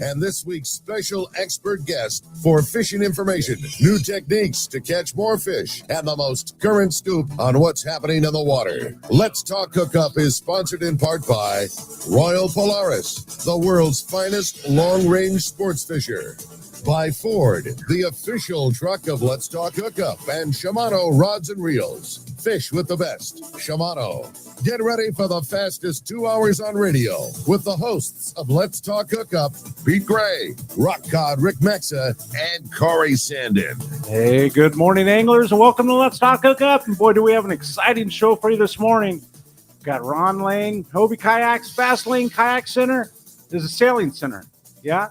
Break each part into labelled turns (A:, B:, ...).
A: and this week's special expert guest for fishing information, new techniques to catch more fish, and the most current scoop on what's happening in the water. Let's Talk Hookup is sponsored in part by Royal Polaris, the world's finest long-range sports fisher. By Ford, the official truck of Let's Talk Hookup, and Shimano Rods and Reels. Fish with the best. Shimano. Get ready for the fastest 2 hours on radio with the hosts of Let's Talk Hookup, Pete Gray, Rock Cod Rick Mexa, and Cory Sanden.
B: Hey, good morning, anglers, and welcome to Let's Talk Hookup. And boy, do we have an exciting show for you this morning. We've got Ron Lane, Hobie Kayaks, Fast Lane Kayak Center. There's a sailing center. Yeah?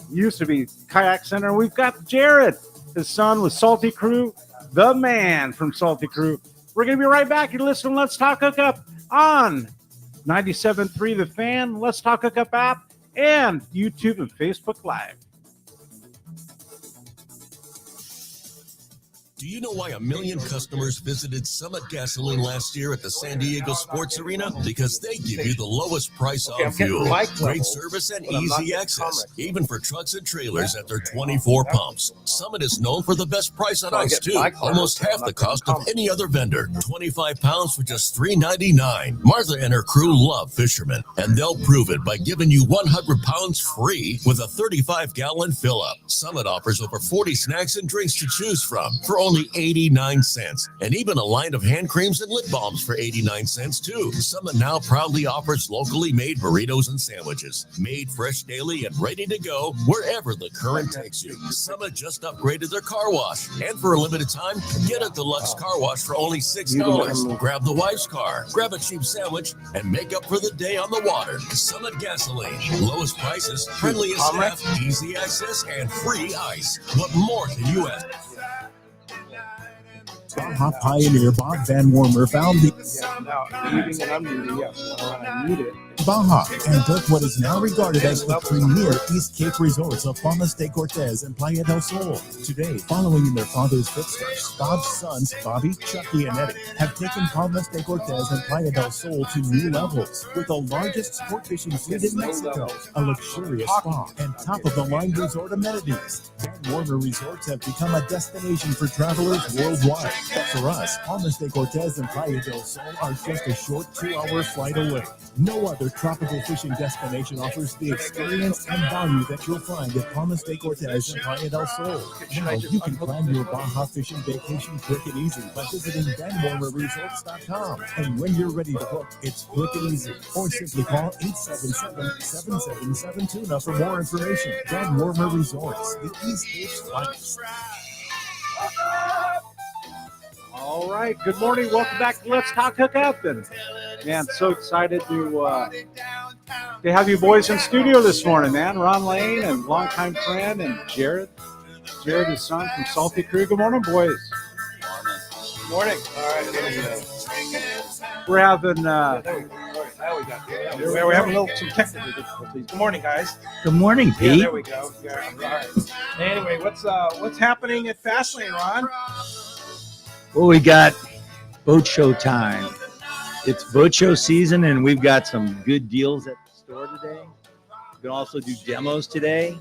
B: Used to be Kayak Center. We've got Jared, his son with Salty Crew, the man from Salty Crew. We're going to be right back. You're listening to Let's Talk Hookup on 97.3 The Fan, Let's Talk Hookup app, and YouTube and Facebook Live.
C: Do you know why 1 million customers visited Summit Gasoline last year at the San Diego Sports Arena? Because they give you the lowest price on fuel, great service, and easy access, even for trucks and trailers at their 24 pumps. Summit is known for the best price on ice, too. Almost half the cost of any other vendor. 25 pounds for just $3.99. Martha and her crew love fishermen, and they'll prove it by giving you 100 pounds free with a 35-gallon fill-up. Summit offers over 40 snacks and drinks to choose from for only 89 cents, and even a line of hand creams and lip balms for 89 cents too. Summit now proudly offers locally made burritos and sandwiches, made fresh daily and ready to go wherever the current takes you. Summit just upgraded their car wash, and for a limited time, get a deluxe car wash for only $6. Grab the wife's car, grab a cheap sandwich, and make up for the day on the water. Summit Gasoline, lowest prices, friendliest staff, easy access, and free ice. What more can you ask?
D: Baja pioneer Bob Van Wormer found the Baja and built what is now regarded as the premier East Cape resorts of Palmas de Cortez and Playa del Sol. Today, following in their father's footsteps, Bob's sons, Bobby, Chucky, and Eddie, have taken Palmas de Cortez and Playa del Sol to new levels with the largest sport fishing fleet in Mexico, a luxurious spa, and top-of-the-line resort amenities. Van Wormer resorts have become a destination for travelers worldwide. But for us, Palmas de Cortez and Playa del Sol are just a short 2-hour flight away. No other tropical fishing destination offers the experience and value that you'll find at Palmas de Cortez and Playa del Sol. Now you can plan your Baja fishing vacation quick and easy by visiting VanWarmerResorts.com. And when you're ready to book, it's quick and easy. Or simply call 877-777-TUNA for more information. Van Wormer Resorts, the East Cape's finest.
B: All right. Good morning. Welcome back to Let's Talk Hookup. And man, so excited to have you boys in studio this morning, man. Ron Lane and longtime friend, and Jared, his son from Salty Crew. Good morning, boys. Good morning. All right. We're having we're having some technical difficulties. Good morning, guys.
E: Good morning, Pete.
B: Yeah, there we go. Yeah, all right. Anyway, what's happening at Fastlane, Ron?
E: Well, we got boat show time. It's boat show season, and we've got some good deals at the store today. We can also do demos today,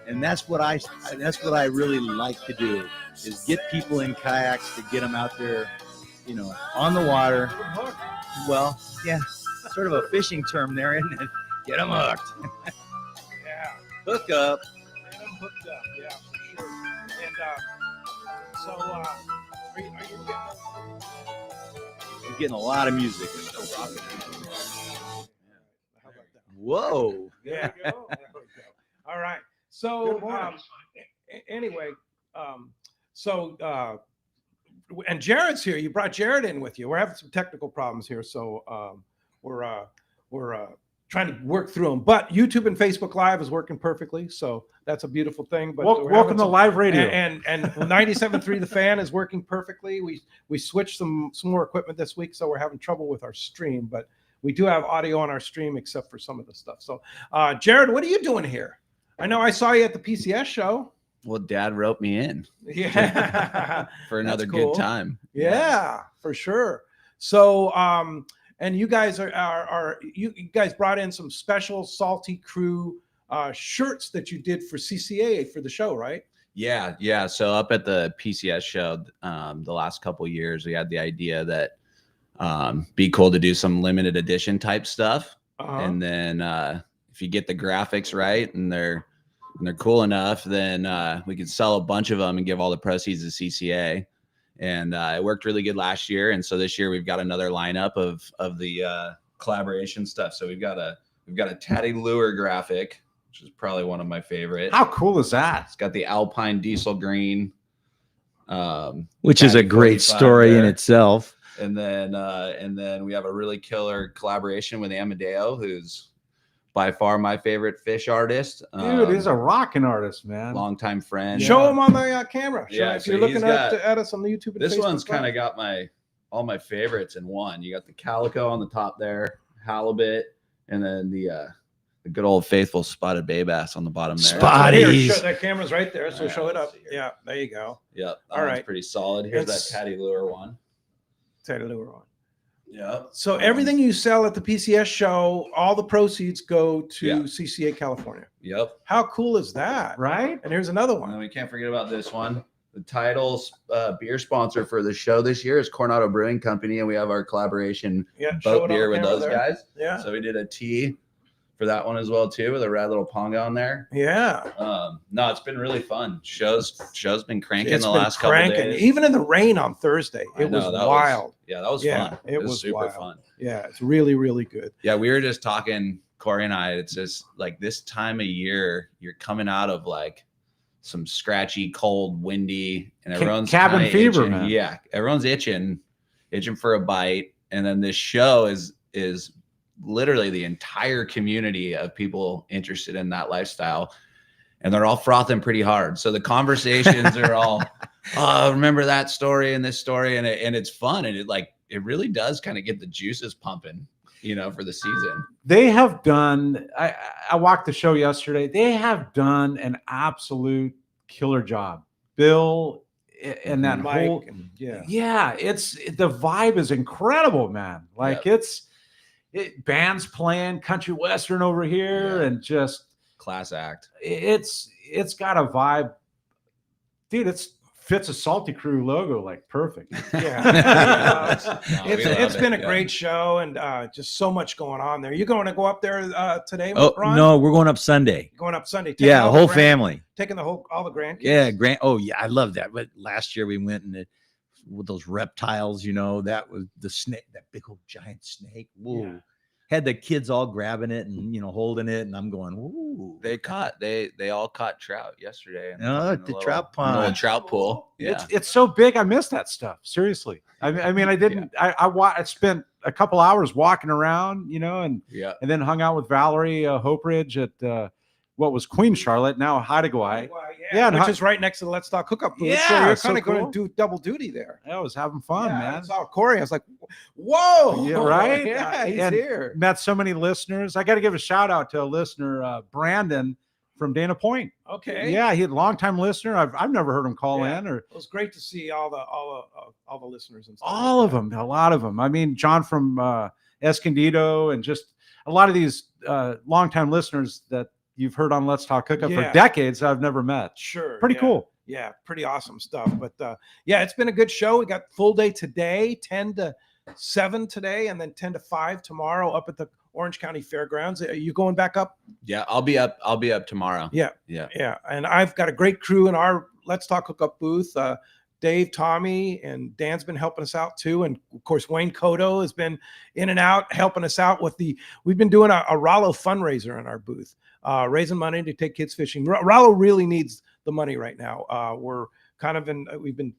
E: and that's what I really like to do, is get people in kayaks, to get them out there, on the water. Well, yeah, sort of a fishing term there, isn't it? Get them hooked.
B: Yeah.
E: Hook up.
B: Get them hooked up. Yeah, for sure. And Are you
E: We're getting a lot of music.
B: How about that?
E: Whoa.
B: There you go. All right. So anyway, and Jared's here. You brought Jared in with you. We're having some technical problems here, so we're trying to work through them. But YouTube and Facebook Live is working perfectly, so that's a beautiful thing. But welcome to live radio. And 97.3 The Fan is working perfectly. We switched some more equipment this week, so we're having trouble with our stream, but we do have audio on our stream except for some of the stuff. So, Jared, what are you doing here? I know I saw you at the PCS show.
F: Well, Dad roped me in.
B: Yeah.
F: For another
B: cool.
F: good time.
B: Yeah, for sure. So, and you guys you guys brought in some special Salty Crew
G: shirts that you did for CCA for the show, right?
F: Yeah. So up at the PCS show, the last couple of years, we had the idea that be cool to do some limited edition type stuff, and then if you get the graphics right and they're cool enough, then we could sell a bunch of them and give all the proceeds to CCA. And it worked really good last year, and so this year we've got another lineup of the collaboration stuff. So we've got a Taddy Lure graphic, which is probably one of my favorite.
B: How cool is that?
F: It's got the Alpine diesel green,
E: which is a great story in itself.
F: And then we have a really killer collaboration with Amadeo, who's by far my favorite fish artist.
B: Dude, he's a rocking artist, man.
F: Longtime friend.
G: Show him on the camera. If
F: so
G: you're looking at us on the YouTube. And
F: this
G: Facebook
F: one's kind of got all my favorites in one. You got the calico on the top there, halibut, and then the good old faithful spotted bay bass on the bottom there.
E: Spotties.
G: That camera's right there, so show it up. Yeah, there you go.
F: Yep.
G: All right.
F: Pretty solid. Here's that Taddy Lure one.
G: Taddy Lure one.
F: Yep.
G: So everything you sell at the PCS show, all the proceeds go to CCA California.
F: Yep.
G: How cool is that?
B: Right?
G: And here's another one.
F: And we can't forget about this one. The title beer sponsor for the show this year is Coronado Brewing Company, and we have our collaboration boat beer with those guys.
G: Yeah.
F: So we did a tea for that one as well too, with a rad little ponga on there.
G: Yeah.
F: No, it's been really fun. Show's been cranking the last couple of days.
G: Even in the rain on Thursday, it was wild.
F: That was fun.
G: It was
F: super
G: wild.
F: fun.
G: Yeah, it's really, really good.
F: Yeah, we were just talking, Cory and I. It's just like this time of year, you're coming out of like some scratchy, cold, windy, and everyone's
B: cabin fever,
F: itching.
B: man.
F: Yeah, everyone's itching for a bite, and then this show is literally the entire community of people interested in that lifestyle, and they're all frothing pretty hard. So the conversations are all, oh, remember that story and this story, and it's fun, and it really does kind of get the juices pumping, for the season.
B: They have done. I walked the show yesterday. They have done an absolute killer job, Bill, and that
G: Mike,
B: whole.
G: Yeah.
B: It's the vibe is incredible, man. Like bands playing country western over here, and just
F: class act.
B: It's got a vibe, dude. It's fits a Salty Crew logo like perfect.
G: Yeah. It's been a great show, and just so much going on there. You going to go up there today? Ron?
E: No, we're going up Sunday.
G: Going up Sunday.
E: Yeah, the whole family.
G: Taking all the grandkids.
E: Yeah, Oh yeah, I love that. But last year we went with those reptiles, that was the snake, that big old giant snake. Whoa. Yeah. Had the kids all grabbing it and holding it, and I'm going, ooh.
F: They all caught trout yesterday.
E: The trout pond,
F: little trout pool. Yeah,
B: it's so big. I miss that stuff. Seriously. I mean, I didn't. Yeah. I spent a couple hours walking around, and then hung out with Valerie Hoperidge at what was Queen Charlotte, now Hideaway.
G: Which is right next to the Let's Talk Hookup booth.
B: Yeah,
G: so you're kind of going to do double duty there.
B: I was having fun, man.
G: I saw Cory. I was like, whoa.
B: Yeah, right?
G: Yeah, he's here.
B: Met so many listeners. I got to give a shout out to a listener, Brandon from Dana Point.
G: Okay.
B: Yeah, he's a longtime listener. I've never heard him call in. Or
G: it was great to see all the listeners and stuff.
B: All of them, a lot of them. I mean, John from Escondido, and just a lot of these longtime listeners that you've heard on Let's Talk Hookup for decades I've never met.
G: Sure.
B: Pretty cool.
G: Yeah, pretty awesome stuff. But it's been a good show. We got full day today, 10 to 7 today, and then 10 to 5 tomorrow up at the Orange County Fairgrounds. Are you going back up?
F: Yeah, I'll be up tomorrow.
G: Yeah. And I've got a great crew in our Let's Talk Hookup booth. Dave, Tommy, and Dan's been helping us out too. And of course, Wayne Cotto has been in and out helping us out with we've been doing a Rollo fundraiser in our booth, raising money to take kids fishing. Rollo really needs the money right now. We're kind of we've been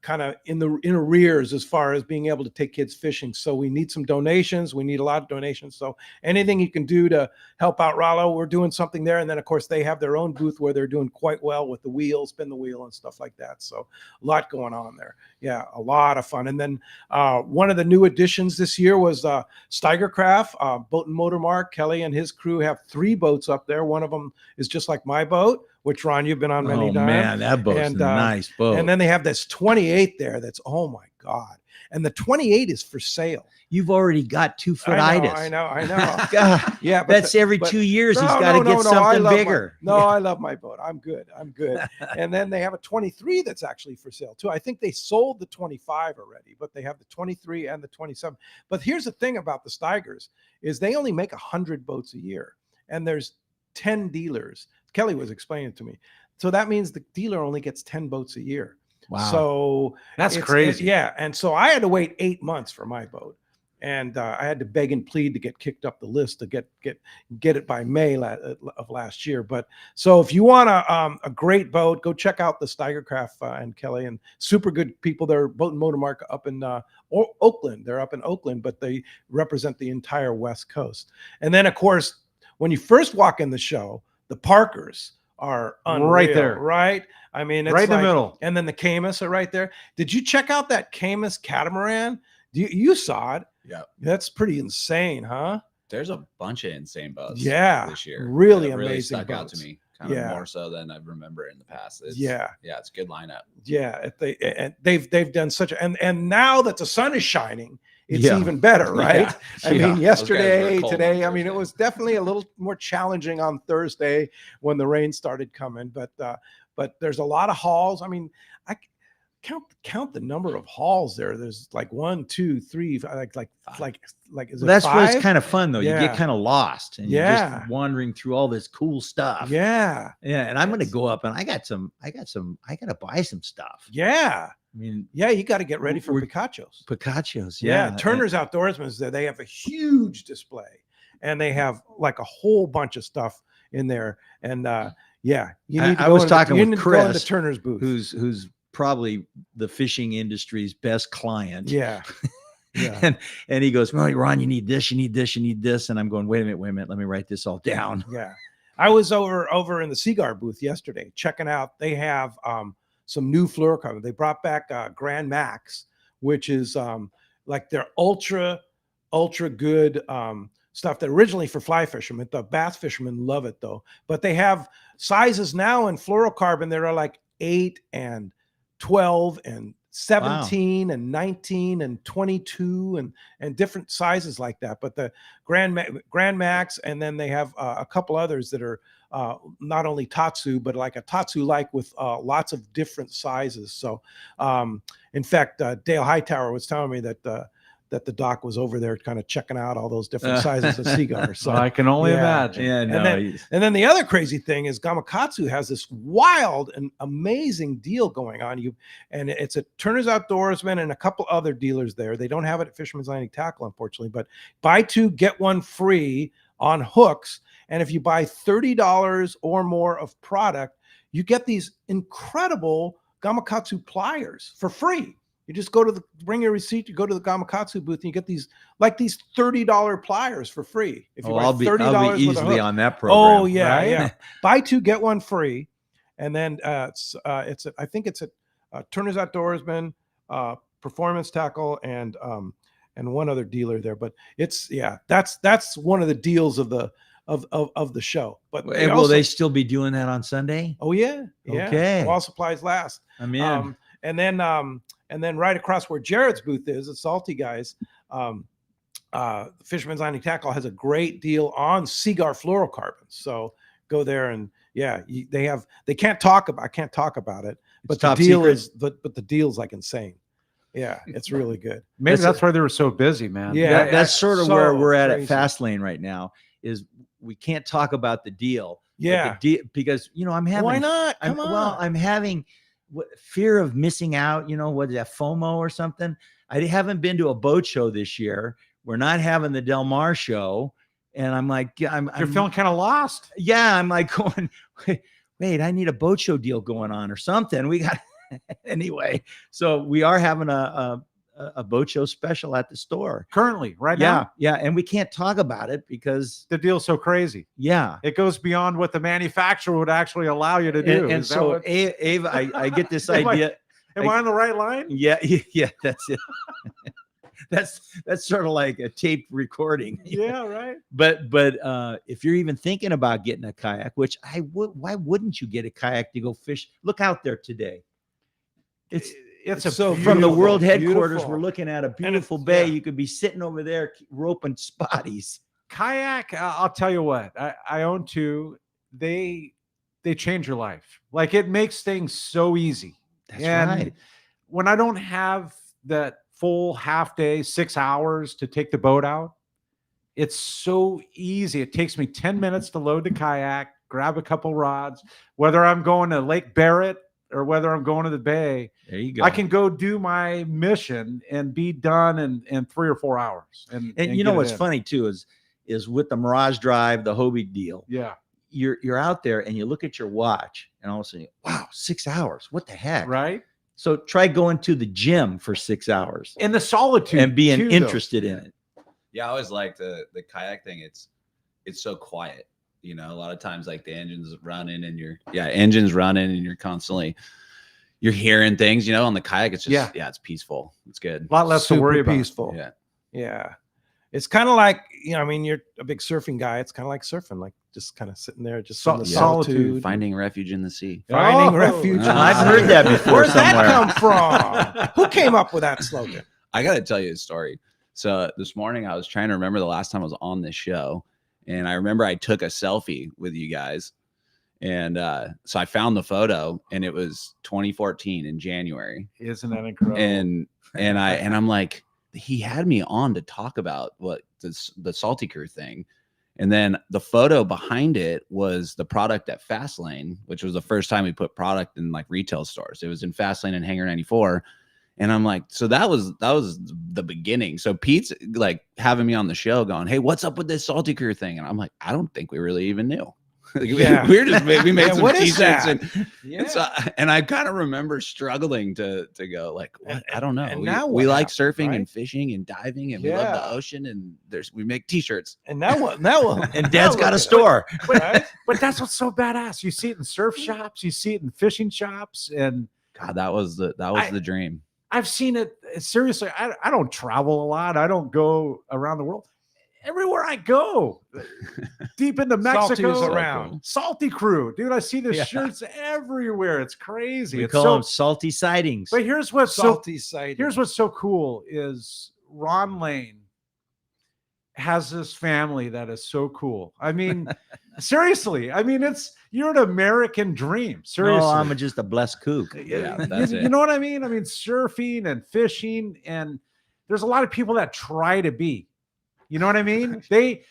G: kind of in arrears as far as being able to take kids fishing. So we need some donations. We need a lot of donations. So anything you can do to help out Rollo, we're doing something there. And then of course they have their own booth where they're doing quite well with the wheel, spin the wheel and stuff like that. So a lot going on there. Yeah, a lot of fun. And then one of the new additions this year was Steigercraft, Boat and Motor Mark. Kelly and his crew have 3 boats up there. One of them is just like my boat, which Ron, you've been on many times.
E: Oh man, that boat's a nice boat.
G: And then they have this 28 there. That's, oh my God. and the 28 is for sale.
E: You've already got 2-foot-itis.
G: I know.
E: God,
G: Yeah,
E: that's every 2 years. He's got to get
G: I
E: something
G: love
E: bigger.
G: I love my boat. I'm good. And then they have a 23 that's actually for sale too. I think they sold the 25 already, but they have the 23 and the 27. But here's the thing about the Steigers is they only make 100 boats a year, and there's 10 dealers. Kelly was explaining it to me. So that means the dealer only gets 10 boats a year.
E: Wow.
G: So
B: That's crazy.
G: Yeah. And so I had to wait 8 months for my boat. And I had to beg and plead to get kicked up the list to get it by May of last year. But so if you want a great boat, go check out the Steigercraft and Kelly, and super good people. They're Boat and Motor Market up in Oakland. They're up in Oakland, but they represent the entire West Coast. And then, of course, when you first walk in the show, the Parkers are unreal,
B: right there,
G: right? I mean, it's
B: right in the middle.
G: And then the Camus are right there. Did you check out that Camus catamaran? You saw it.
F: Yeah.
G: That's pretty insane, huh?
F: There's a bunch of insane boats.
G: Yeah.
F: This year.
G: Really
F: that
G: amazing
F: stuck out
G: boats.
F: to me. Kind of more so than I remember in the past. It's a good lineup.
G: Yeah. They've done such and now that the sun is shining, it's even better, right? I mean, yesterday, today, I mean, it was definitely a little more challenging on Thursday when the rain started coming, but there's a lot of hauls. I mean, I count the number of hauls there. There's like 1, 2, 3, is it
E: that's
G: 5?
E: what's kind of fun though. You get kind of lost and you're just wandering through all this cool stuff.
G: Yeah.
E: And I'm going to go up and I got to buy some stuff.
G: Yeah.
E: I mean,
G: you got to get ready for Picachos.
E: Yeah.
G: Turner's Outdoorsman's there. They have a huge display and they have like a whole bunch of stuff in there. And you need to
E: I was talking with Chris,
G: to Turner's booth,
E: who's probably the fishing industry's best client.
G: Yeah.
E: And he goes, well, Ron, you need this, you need this, you need this. And I'm going, wait a minute. Let me write this all down.
G: Yeah. I was over in the Seaguar booth yesterday, checking out. They have some new fluorocarbon. They brought back Grand Max, which is like their ultra good stuff that originally for fly fishermen. The bass fishermen love it though. But they have sizes now in fluorocarbon that are like 8 and 12 and 17 and 19 and 22 and different sizes like that. But the Grand Max, and then they have a couple others that are not only Tatsu, but like a Tatsu like with lots of different sizes. So in fact, Dale Hightower was telling me that the doc was over there kind of checking out all those different sizes of cigars. So
B: I can only imagine.
E: Yeah, no,
G: and then the other crazy thing is Gamakatsu has this wild and amazing deal going on. And it's at Turner's Outdoorsman and a couple other dealers there. They don't have it at Fisherman's Landing Tackle, unfortunately, but buy 2, get 1 free on hooks. And if you buy $30 or more of product, you get these incredible Gamakatsu pliers for free. You just bring your receipt, you go to the Gamakatsu booth, and you get these $30 pliers for free. If you buy $30
E: I'll be
G: with a
E: easily
G: hook.
E: on that program.
G: Oh yeah,
E: right?
G: yeah. Buy 2, get 1 free, and then I think it's at Turner's Outdoorsman, Performance Tackle, and one other dealer there. But that's one of the deals of the show. But
E: will they still be doing that on Sunday?
G: Oh yeah.
E: Okay.
G: While supplies last.
E: I'm in.
G: And then right across where Jared's booth is, at Salty Guys, Fisherman's Landing Tackle has a great deal on Seaguar fluorocarbons. So go there and I can't talk about it, but the deal is but the deal's like insane. Yeah, it's really good.
B: Maybe that's why they were so busy, man.
G: Yeah,
E: that's sort of where we're at
G: crazy.
E: Fastlane right now. Is we can't talk about the deal.
G: Yeah,
E: because I'm having.
G: Why not? Come on.
E: Well, I'm having fear of missing out. What is that, FOMO or something? I haven't been to a boat show this year. We're not having the Del Mar show, and I'm like, you're
B: feeling kind of lost.
E: Yeah, I'm like going, wait, I need a boat show deal going on or something. We got anyway. So we are having a boat show special at the store
B: currently right now.
E: Yeah, and we can't talk about it because
B: the deal's so crazy.
E: Yeah,
B: it goes beyond what the manufacturer would actually allow you to do.
E: And so, Ava, I get this idea.
B: Am I on the right line?
E: Yeah, that's it. that's sort of like a taped recording.
B: Yeah, right.
E: But if you're even thinking about getting a kayak, which why wouldn't you get a kayak to go fish? Look out there today.
B: It's a
G: so
E: From the
G: beautiful,
E: world headquarters,
G: beautiful.
E: we're looking at a
G: it's-
E: beautiful bay.
G: yeah.
E: You could be sitting over there roping spotties.
B: Kayak. I'll tell you what. I own two. They change your life. Like it makes things so easy.
E: That's
B: and
E: right.
B: when I don't have that full half day, 6 hours to take the boat out, it's so easy. It takes me 10 minutes to load the kayak, grab a couple rods, whether I'm going to Lake Barrett or whether I'm going to the bay.
E: There you go.
B: I can go do my mission and be done in 3 or 4 hours. And
E: And you know
B: get it
E: what's
B: in.
E: funny too is with the Mirage Drive, the Hobie deal.
B: Yeah.
E: You're out there and you look at your watch and all of a sudden, wow, 6 hours. What the heck?
B: Right.
E: So try going to the gym for 6 hours
B: And the solitude
E: and being
B: too, though.
E: interested in it.
F: Yeah, I always like the kayak thing. It's so quiet. You know, a lot of times like the engine's running and engine's running and you're constantly hearing things, you know. On the kayak, it's just it's peaceful. It's good.
B: A lot less to worry about.
G: Peaceful.
F: Yeah.
G: Yeah. It's kind of like, I mean, you're a big surfing guy. It's kind of like surfing, like just kind of sitting there, just in the solitude,
F: Finding refuge in the sea.
G: finding refuge.
E: I've heard that before
G: Where's
E: somewhere.
G: that come from? Who came up with that slogan?
F: I got to tell you a story. So this morning I was trying to remember the last time I was on this show, and I remember I took a selfie with you guys, and so I found the photo, and it was 2014 in January.
B: Isn't that incredible?
F: And I'm like, he had me on to talk about what the Salty Crew thing. And then the photo behind it was the product at Fastlane, which was the first time we put product in like retail stores. It was in Fastlane and Hangar 94. And I'm like, so that was the beginning. So Pete's like having me on the show going, hey, what's up with this Salty Crew thing? And I'm like, I don't think we really even knew. We made some
G: what is
F: t-shirts
G: that?
F: and I kind of remember struggling to go like, what? I don't know.
G: And
F: We,
G: now
F: we
G: what
F: like
G: happened,
F: surfing
G: right?
F: and fishing and diving, and we love the ocean, and we make t-shirts.
G: And now what? Now what?
E: And Dad's got a store.
G: Right?
B: But that's what's so badass. You see it in surf shops, you see it in fishing shops, and
F: God, that was the dream.
B: I've seen it. Seriously, I don't travel a lot. I don't go around the world. Everywhere I go, deep into Mexico,
G: Salty's around.
B: Salty Crew, dude. I see the
E: Yeah.
B: shirts everywhere. It's crazy.
E: We
B: It's
E: call
B: so,
E: them salty sightings.
B: but here's what's
G: Salty sight.
B: Here's what's so cool is Ron Lane has this family that is so cool. I mean, seriously. I mean, you're an American dream. Seriously.
E: No, I'm just a blessed kook.
F: Yeah,
B: you,
F: that's
B: you
F: it.
B: know what I mean? I mean, surfing and fishing, and there's a lot of people that try to be. You know what I mean? They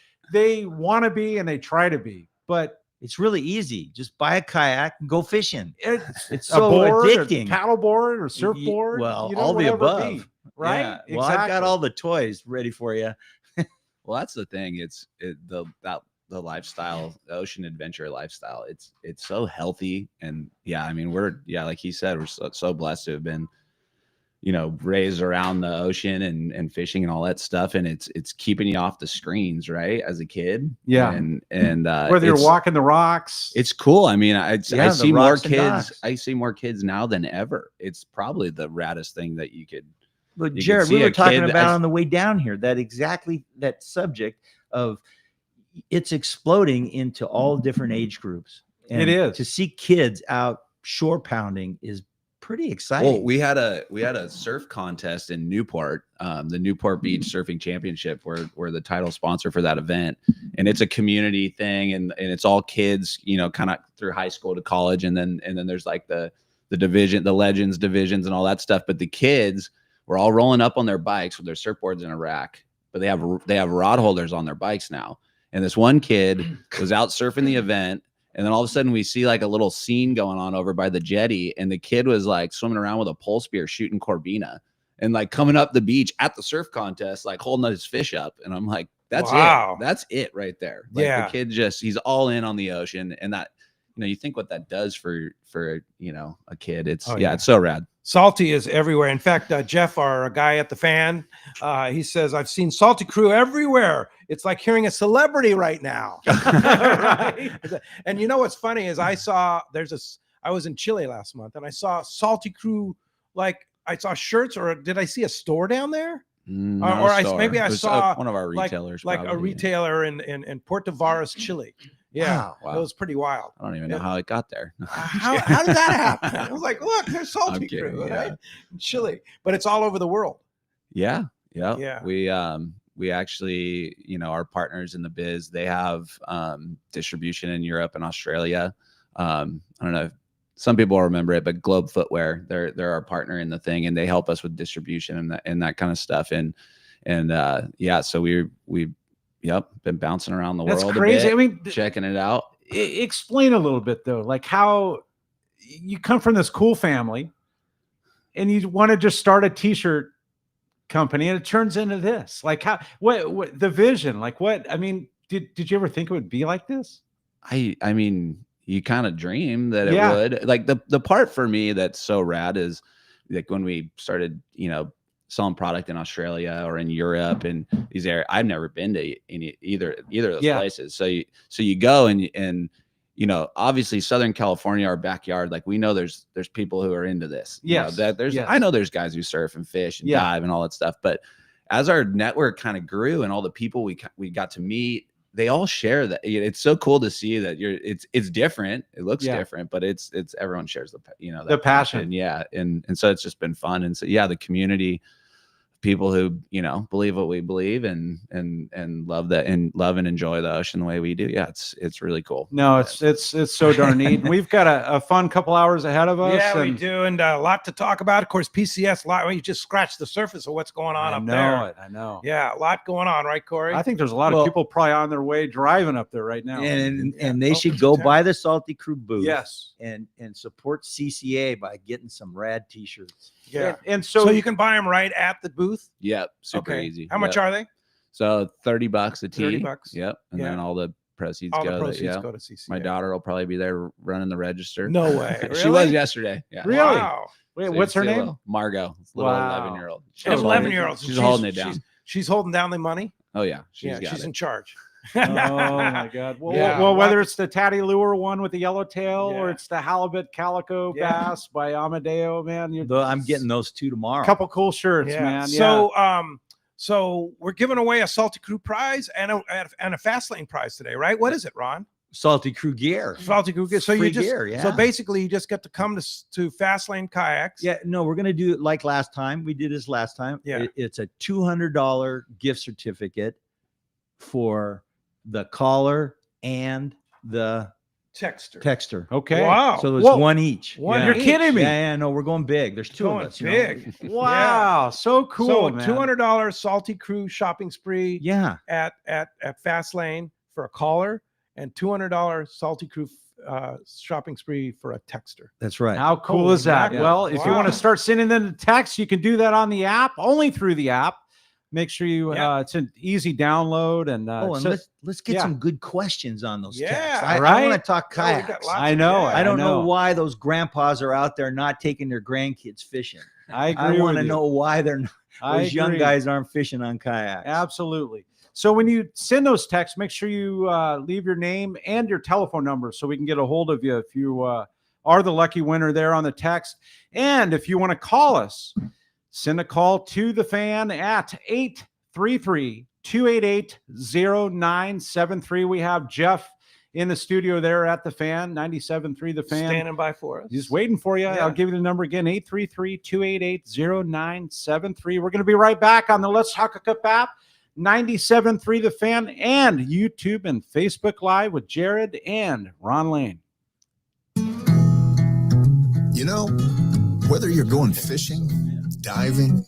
B: want to be and they try to be, but
E: It's really easy. Just buy a kayak and go fishing.
B: it's
E: so
B: a board,
E: addicting.
B: or paddleboard, or surfboard.
E: Well,
B: you know,
E: all the
B: whatever it be,
E: above.
B: right?
E: Yeah. Well, I've got all the toys ready for you.
F: Well, that's the thing. The lifestyle, the ocean adventure lifestyle. It's so healthy, and yeah, I mean, like he said, we're so blessed to have been, you know, raised around the ocean and fishing and all that stuff, and it's keeping you off the screens, right, as a kid.
B: Yeah.
F: and
B: whether you're walking the rocks.
F: it's cool. I mean, I
E: Yeah,
F: see
E: the
F: more
E: rocks and
F: kids.
E: docks.
F: I see more kids now than ever. It's probably the raddest thing that you could.
E: But
F: You can
E: Jared,
F: see
E: we were
F: a
E: talking
F: kid-
E: about
F: I-
E: on the way down here that subject of it's exploding into all different age groups. And
B: It is.
E: to see kids out shore pounding is pretty exciting.
F: Well, we had a surf contest in Newport, the Newport Beach Surfing Championship. We're the title sponsor for that event, and it's a community thing, and it's all kids, you know, kind of through high school to college, and then there's like the division, the legends divisions, and all that stuff. But the kids were all rolling up on their bikes with their surfboards in a rack, but they have rod holders on their bikes now. And this one kid was out surfing the event. And then all of a sudden we see like a little scene going on over by the jetty. And the kid was like swimming around with a pole spear, shooting Corbina, and like coming up the beach at the surf contest, like holding his fish up. And I'm like, that's
G: Wow.
F: it. That's it right there. Like
G: Yeah.
F: the kid he's all in on the ocean. And that, you know, you think what that does for, you know, a kid. It's,
G: Oh,
F: yeah,
G: yeah.
F: it's so rad.
G: Salty is everywhere. In fact, Jeff, our guy at the fan, he says, I've seen Salty Crew everywhere. It's like hearing a celebrity right now.
B: Right.
G: And you know what's funny is I was in Chile last month and I saw Salty Crew, like I saw shirts, or did I see a store down there?
F: Not
G: or
F: a
G: I-
F: store.
G: maybe I
F: It was,
G: saw,
F: one of our
G: like-
F: retailers,
G: like a
F: probably.
G: retailer in Puerto Varas, Chile. Yeah,
F: Wow.
G: it was pretty wild.
F: I don't even know how it got there.
G: How did that happen? I was like, look, there's Salty
F: I'm kidding,
G: Crew,
F: yeah.
G: right? In Chile, but it's all over the world.
F: Yeah.
G: Yeah.
F: We actually, our partners in the biz, they have distribution in Europe and Australia. I don't know if some people will remember it, but Globe Footwear, they're our partner in the thing, and they help us with distribution and that kind of stuff. So we've been bouncing around the
B: That's
F: world.
B: crazy.
F: A bit,
B: I mean,
F: checking it out.
B: Explain a little bit though, like how you come from this cool family and you want to just start a t-shirt company and it turns into this. Like what the vision, like what, I mean, did you ever think it would be like this?
F: I mean, you kind of dream that it would. Like the part for me that's so rad is like when we started, selling product in Australia or in Europe and these areas. I've never been to either of those places. So you go and obviously Southern California, our backyard, like we know there's people who are into this. I know there's guys who surf and fish and dive and all that stuff. But as our network kind of grew and all the people we got to meet, they all share that. It's so cool to see that it's different. It looks different, but it's everyone shares the passion. Yeah. And so it's just been fun. And so, the community, people who, believe what we believe and love that and love and enjoy the ocean the way we do. Yeah. It's really cool.
B: No, it's so darn neat. We've got a fun couple hours ahead of us.
G: Yeah, we do. And a lot to talk about. Of course, PCS, you just scratched the surface of what's going on up there.
B: I know.
G: Yeah. A lot going on, right, Cory?
B: I think there's a lot of people probably on their way driving up there right now.
E: And they should go by the Salty Crew booth.
B: Yes.
E: And support CCA by getting some rad t-shirts.
G: Yeah.
B: And
G: so you can buy them right at the booth?
F: Yep. Super easy.
G: How much are they?
F: So $30 a tee.
G: $30.
F: Yep. And then all the proceeds
G: go
F: to
G: CCA.
F: My daughter will probably be there running the register.
G: No way. Really?
F: She was yesterday. Yeah.
B: Really?
G: Wow.
B: Wait,
F: So
B: what's her name?
F: Margot. Little 11-year-old.
G: 11-year-old.
F: She's holding it down.
G: She's holding down the money?
F: Oh, yeah.
G: She's in charge.
B: Oh my God. Well, whether it's the Tatty Lure one with the yellowtail or it's the halibut calico bass by Amadeo, man.
E: I'm getting those two tomorrow.
B: Couple cool shirts, man.
G: So we're giving away a Salty Crew prize and a Fastlane prize today, right? What is it, Ron?
E: Salty Crew gear.
G: Salty Crew gear. So
E: free
G: you just
E: gear,
G: so basically you just get to come to Fastlane Kayaks.
E: Yeah, no, we're gonna do it like last time. We did this last time.
G: Yeah,
E: it's a $200 gift certificate for the caller and the texter.
B: Okay.
E: Wow. So there's one each.
B: You're kidding me.
E: Yeah, no, we're going big. There's two of us.
G: Big.
B: Wow. So cool.
G: So
B: man.
G: $200 Salty Crew shopping spree.
E: Yeah.
G: At Fastlane for a caller and $200 Salty Crew shopping spree for a texter.
E: That's right.
B: How cool is that?
E: Yeah.
B: Well, if you want to start sending them the text, you can do that on the app, only through the app. Make sure you it's an easy download and
E: let's get some good questions on those texts.
B: I
E: want to talk kayaks.
B: I know.
E: I don't know why those grandpas are out there not taking their grandkids fishing.
B: I
E: want to know why those young guys aren't fishing on kayaks.
B: Absolutely. So when you send those texts, make sure you leave your name and your telephone number so we can get a hold of you if you are the lucky winner there on the text. And if you want to call us, send a call to the fan at 833-288-0973. We have Jeff in the studio there at the fan, 97.3 the fan.
G: Standing by for us.
B: He's waiting for you. Yeah. I'll give you the number again, 833-288-0973. We're going to be right back on the Let's Talk Hookup app, 97.3 the fan, and YouTube and Facebook Live with Jared and Ron Lane.
A: Whether you're going fishing, diving,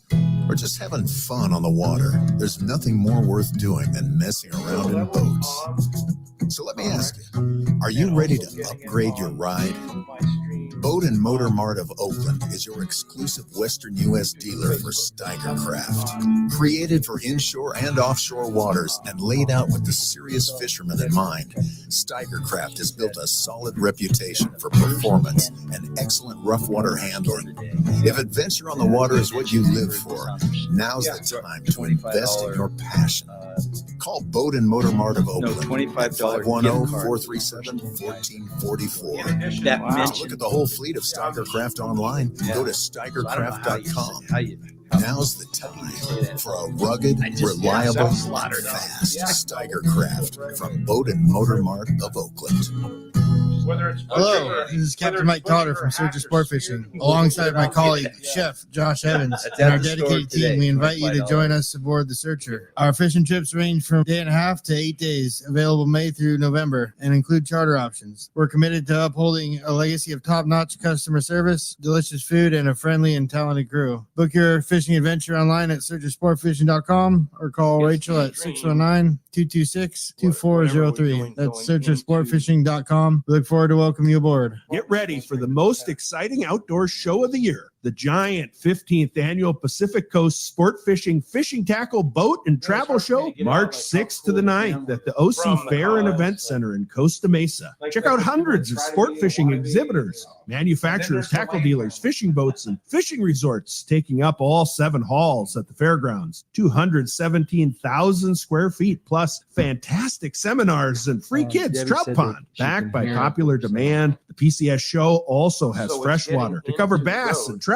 A: or just having fun on the water, there's nothing more worth doing than messing around in boats. So let me ask you, are you ready to upgrade your ride? Boat and Motor Mart of Oakland is your exclusive Western U.S. dealer for Steiger Craft. Created for inshore and offshore waters and laid out with the serious fisherman in mind, Steiger Craft has built a solid reputation for performance and excellent rough water handling. If adventure on the water is what you live for, now's the time to invest in your passion. Call Boat and Motor Mart of Oakland at 510-437-1444. Look at the whole fleet of Steiger Craft online. Go to steigercraft.com.
D: Now's the time for a rugged, reliable, fast Steiger craft from Boat and Motor Mart of Oakland.
H: Hello, this is Captain Mike Cotter from Search of Sport Fishing, alongside my colleague, Chef Josh Evans, and our dedicated team. We invite you to join us aboard the Searcher. Our fishing trips range from 1.5 to 8 days, available May through November, and include charter options. We're committed to upholding a legacy of top-notch customer service, delicious food, and a friendly and talented crew. Book your fishing adventure online at searchofsportfishing.com or call Rachel at 619-226-2403. That's searchofsportfishing.com. We look forward to welcoming you aboard.
I: Get ready for the most exciting outdoor show of the year. The giant 15th annual Pacific Coast Sport Fishing Tackle Boat and Travel Show, March 6th to the 9th at the OC Fair and Event Center in Costa Mesa. Check out hundreds of sport fishing exhibitors, manufacturers, tackle dealers, fishing boats, and fishing resorts taking up all 7 halls at the fairgrounds. 217,000 square feet, plus fantastic seminars and free kids trout pond. Backed by popular demand, the PCS show also has freshwater to cover bass and trout.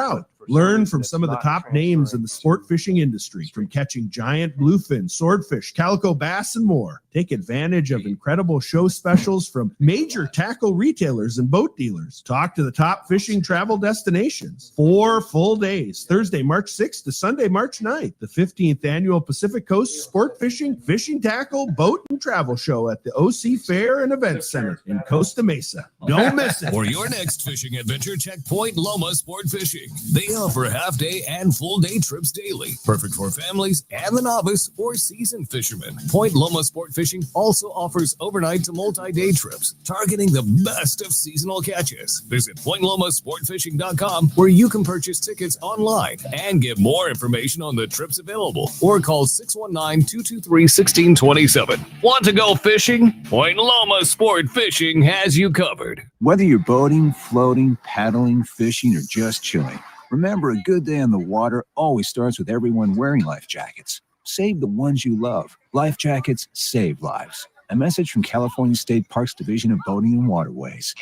I: Learn from some of the top names in the sport fishing industry, from catching giant bluefin, swordfish, calico bass, and more. Take advantage of incredible show specials from major tackle retailers and boat dealers. Talk to the top fishing travel destinations. 4 full days, Thursday, March 6th to Sunday, March 9th. The 15th annual Pacific Coast Sport Fishing Tackle, Boat, and Travel Show at the OC Fair and Event Center in Costa Mesa. Don't miss it.
C: For your next fishing adventure, check Point Loma Sport Fishing. They offer half-day and full-day trips daily, perfect for families and the novice or seasoned fishermen. Point Loma Sport Fishing also offers overnight to multi-day trips, targeting the best of seasonal catches. Visit PointLomaSportFishing.com, where you can purchase tickets online and get more information on the trips available, or call 619-223-1627. Want to go fishing? Point Loma Sport Fishing has you covered.
J: Whether you're boating, floating, paddling, fishing, or just chilling, remember, a good day on the water always starts with everyone wearing life jackets. Save the ones you love. Life jackets save lives. A message from California State Parks Division of Boating and Waterways.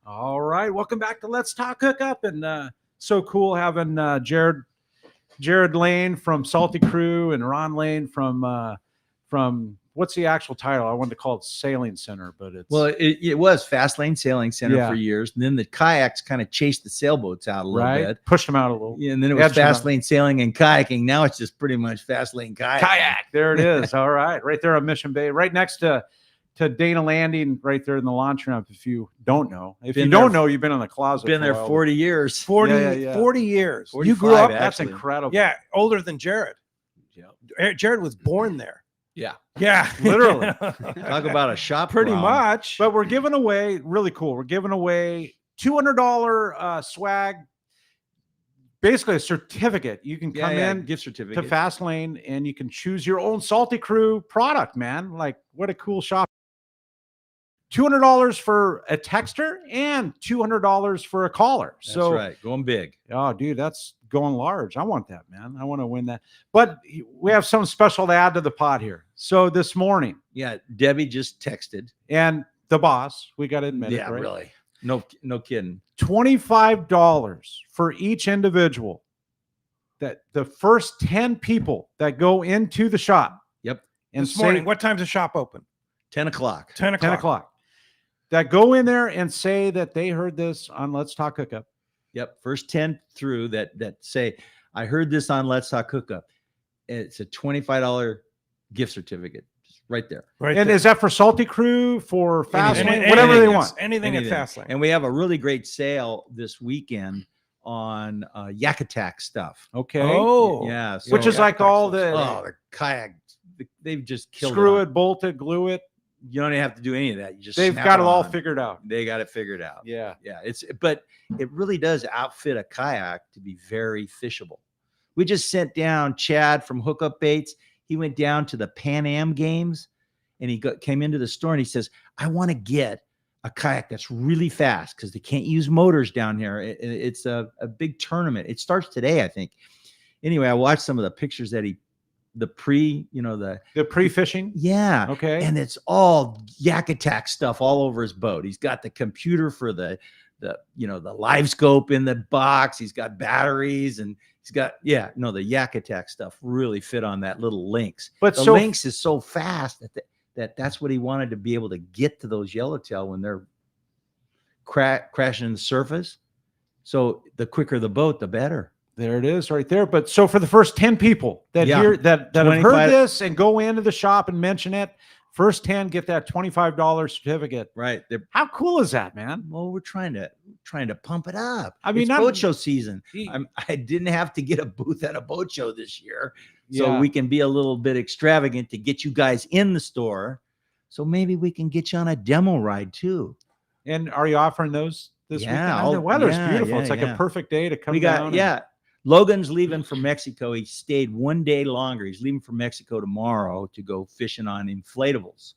B: All right, welcome back to Let's Talk Hookup, and so cool having Jared Lane from Salty Crew and Ron Lane from what's the actual title? I wanted to call it Sailing Center, but it's
E: it was Fast Lane Sailing Center for years, and then the kayaks kind of chased the sailboats out a little bit,
B: pushed them out a little.
E: Yeah, and then it was Fast Lane Sailing and Kayaking. Now it's just pretty much Fast Lane
B: Kayak. There it is. All right, right there on Mission Bay, right next to Dana Landing, right there in the launch ramp. If you don't know, you've been in the closet.
E: Been there 40 years.
G: 40 years. You grew up.
B: That's incredible.
G: Yeah, older than Jared.
B: Yeah,
G: Jared was born there.
B: Yeah, literally.
E: Talk about a shop.
G: Pretty much.
B: But we're giving away, really cool. We're giving away $200 swag, basically a certificate. You can come in,
E: gift certificate
B: to Fast Lane, and you can choose your own Salty Crew product, man. Like, what a cool shop. $200 for a texter and $200 for a caller.
E: That's
B: so
E: right. Going big.
B: Oh, dude, that's going large. I want that, man. I want to win that. But we have something special to add to the pot here. So this morning.
E: Yeah, Debbie just texted.
B: And the boss, we got to admit it, right?
E: Really. No kidding.
B: $25 for each individual. That the first 10 people that go into the shop.
E: Yep.
B: And
G: this morning, what time's the shop open?
E: 10 o'clock.
G: 10 o'clock.
B: That go in there and say that they heard this on Let's Talk Hookup.
E: Yep. First 10 through that say, I heard this on Let's Talk Hookup. It's a $25 gift certificate. Just right there.
B: And is that for Salty Crew, for Fast Lane,
G: whatever
B: they want?
G: Anything at Fast Lane.
E: And we have a really great sale this weekend on Yak Attack stuff.
B: Okay.
E: Oh. Yeah.
B: So which is like all the
E: kayak. They've just killed
B: screw it, bolt it, glue it.
E: You don't even have to do any of that. You just
B: they've got it all figured out.
E: They got it figured out.
B: Yeah.
E: But it really does outfit a kayak to be very fishable. We just sent down Chad from Hookup Baits. He went down to the Pan Am games and he came into the store and he says, I want to get a kayak that's really fast because they can't use motors down here. It's a big tournament. It starts today, I think. Anyway, I watched some of the pictures that the
B: pre-fishing.
E: Yeah.
B: Okay.
E: And it's all Yak Attack stuff all over his boat. He's got the computer for the live scope in the box. He's got batteries, and he's got the Yak Attack stuff really fit on that little Lynx.
B: But
E: the Lynx is so fast that's what he wanted to be able to get to those yellowtail when they're crashing the surface. So the quicker the boat, the better.
B: There it is right there. But so for the first 10 people that have heard this and go into the shop and mention it, first 10 get that $25 certificate.
E: Right.
B: How cool is that, man?
E: Well, we're trying to pump it up.
B: I mean,
E: it's boat show season. I didn't have to get a booth at a boat show this year. So we can be a little bit extravagant to get you guys in the store. So maybe we can get you on a demo ride too.
B: And are you offering those this weekend? The weather's beautiful. It's like a perfect day to come down.
E: Logan's leaving for Mexico. He stayed one day longer. He's leaving for Mexico tomorrow to go fishing on inflatables.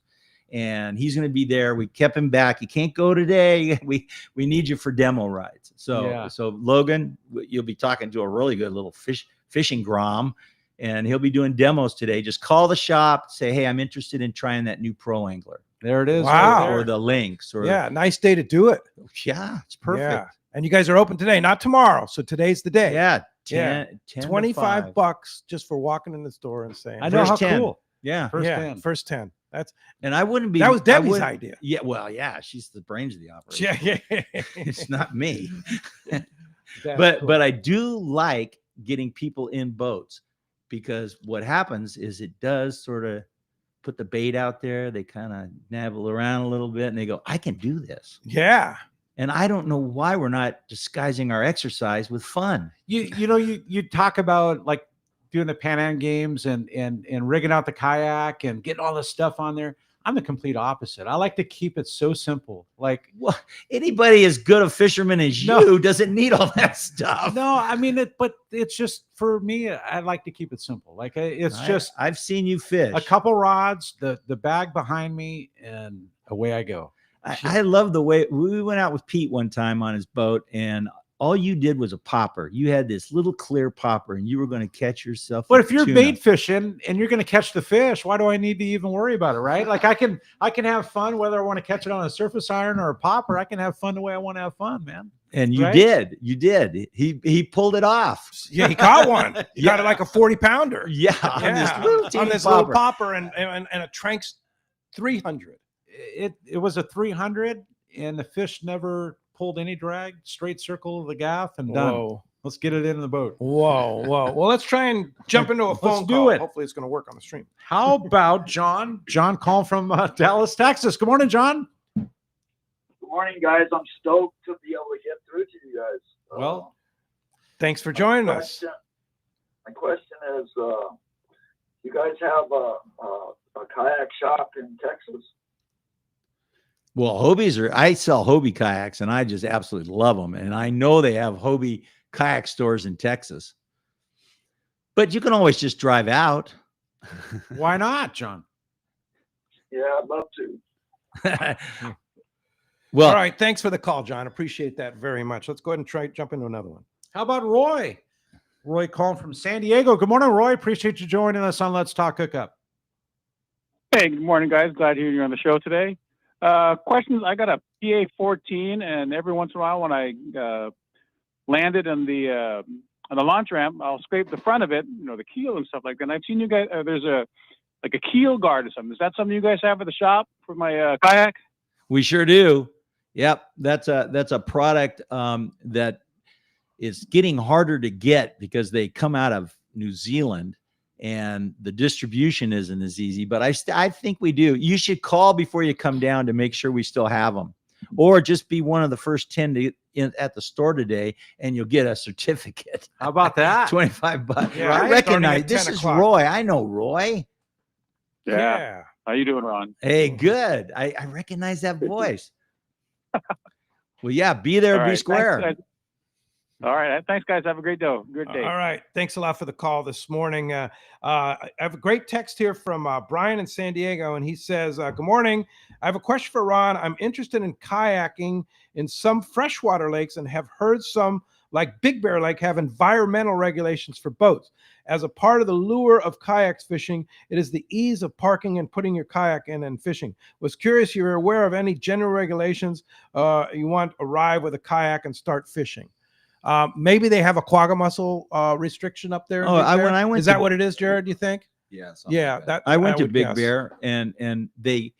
E: And he's going to be there. We kept him back. He can't go today. We need you for demo rides. So Logan, you'll be talking to a really good little fishing grom, and he'll be doing demos today. Just call the shop, say, hey, I'm interested in trying that new Pro Angler.
B: There it is.
G: Wow.
E: Or the Lynx.
G: Nice day to do it.
E: Yeah, it's perfect.
G: Yeah. And you guys are open today, not tomorrow. So today's the day.
E: Yeah.
G: 10 $25 just for walking in the store and saying,
B: I know how
E: 10.
B: cool.
E: Yeah.
G: First 10.
E: And I wouldn't be.
G: That was Debbie's idea.
E: Yeah. Well, yeah. She's the brains of the operation.
G: Yeah.
E: It's not me.
B: Cool.
E: But I do like getting people in boats, because what happens is it does sort of put the bait out there. They kind of nabble around a little bit and they go, I can do this.
G: Yeah.
E: And I don't know why we're not disguising our exercise with fun.
B: You talk about like doing the Pan Am games and rigging out the kayak and getting all this stuff on there. I'm the complete opposite. I like to keep it so simple. Like,
E: well, anybody as good a fisherman as you doesn't need all that stuff.
B: No, I mean but it's just, for me, I like to keep it simple. Like
E: I've seen you fish.
B: A couple rods, the bag behind me, and away I go.
E: I love the way we went out with Pete one time on his boat, and all you did was a popper. You had this little clear popper, and you were going to catch yourself.
B: But if you're bait fishing and you're going to catch the fish, why do I need to even worry about it, right? Like I can have fun whether I want to catch it on a surface iron or a popper. I can have fun the way I want to have fun, man.
E: And you did. He pulled it off.
G: Yeah, he caught one. He got it like a 40-pounder.
E: Yeah,
G: on this little popper and a Tranks 300.
B: It was a 300, and the fish never pulled any drag. Straight circle of the gaff and done.
G: Whoa.
B: Let's get it into the boat.
G: Whoa. Well, let's try and jump into a phone call. Hopefully it's going to work on the stream.
B: How about John? John calling from Dallas, Texas. Good morning, John.
K: Good morning, guys. I'm stoked to be able to get through to you guys.
B: Well,
G: thanks for joining us.
K: My question is, you guys have a kayak shop in Texas?
E: Well, I sell Hobie kayaks, and I just absolutely love them. And I know they have Hobie kayak stores in Texas. But you can always just drive out.
B: Why not, John?
K: Yeah, I'd love to.
G: Well, all right. Thanks for the call, John. Appreciate that very much. Let's go ahead and jump into another one.
B: How about Roy? Roy calling from San Diego. Good morning, Roy. Appreciate you joining us on Let's Talk Hookup.
L: Hey, good morning, guys. Glad to hear you on the show today. Questions. I got a PA-14, and every once in a while when I landed on the launch ramp, I'll scrape the front of it, the keel and stuff like that. And I've seen you guys, there's a keel guard or something. Is that something you guys have at the shop for my kayak?
E: We sure do. Yep. That's a product that is getting harder to get because they come out of New Zealand. And the distribution isn't as easy, but I think we do. You should call before you come down to make sure we still have them, or just be one of the first 10 at the store today, and you'll get a certificate.
B: How about that?
E: $25.
G: Yeah,
E: I recognize this is Roy. I know Roy.
L: Yeah. How you doing, Ron?
E: Hey, good. I recognize that voice. Well, yeah, be there,
L: All
E: be
L: right,
E: square.
L: Thanks, all right. Thanks, guys. Have a great day. Good day.
G: All right. Thanks a lot for the call this morning. I have a great text here from Brian in San Diego, and he says, good morning. I have a question for Ron. I'm interested in kayaking in some freshwater lakes and have heard some like Big Bear Lake, have environmental regulations for boats. As a part of the lure of kayaks fishing, it is the ease of parking and putting your kayak in and fishing. Was curious you're aware of any general regulations you want to arrive with a kayak and start fishing. Maybe they have a quagga mussel restriction up there.
E: Oh, when I went,
G: is that what it is, Jared? Do you think?
F: Yeah.
G: Yeah. That
E: I went to
G: would
E: Big
G: guess.
E: Bear, and they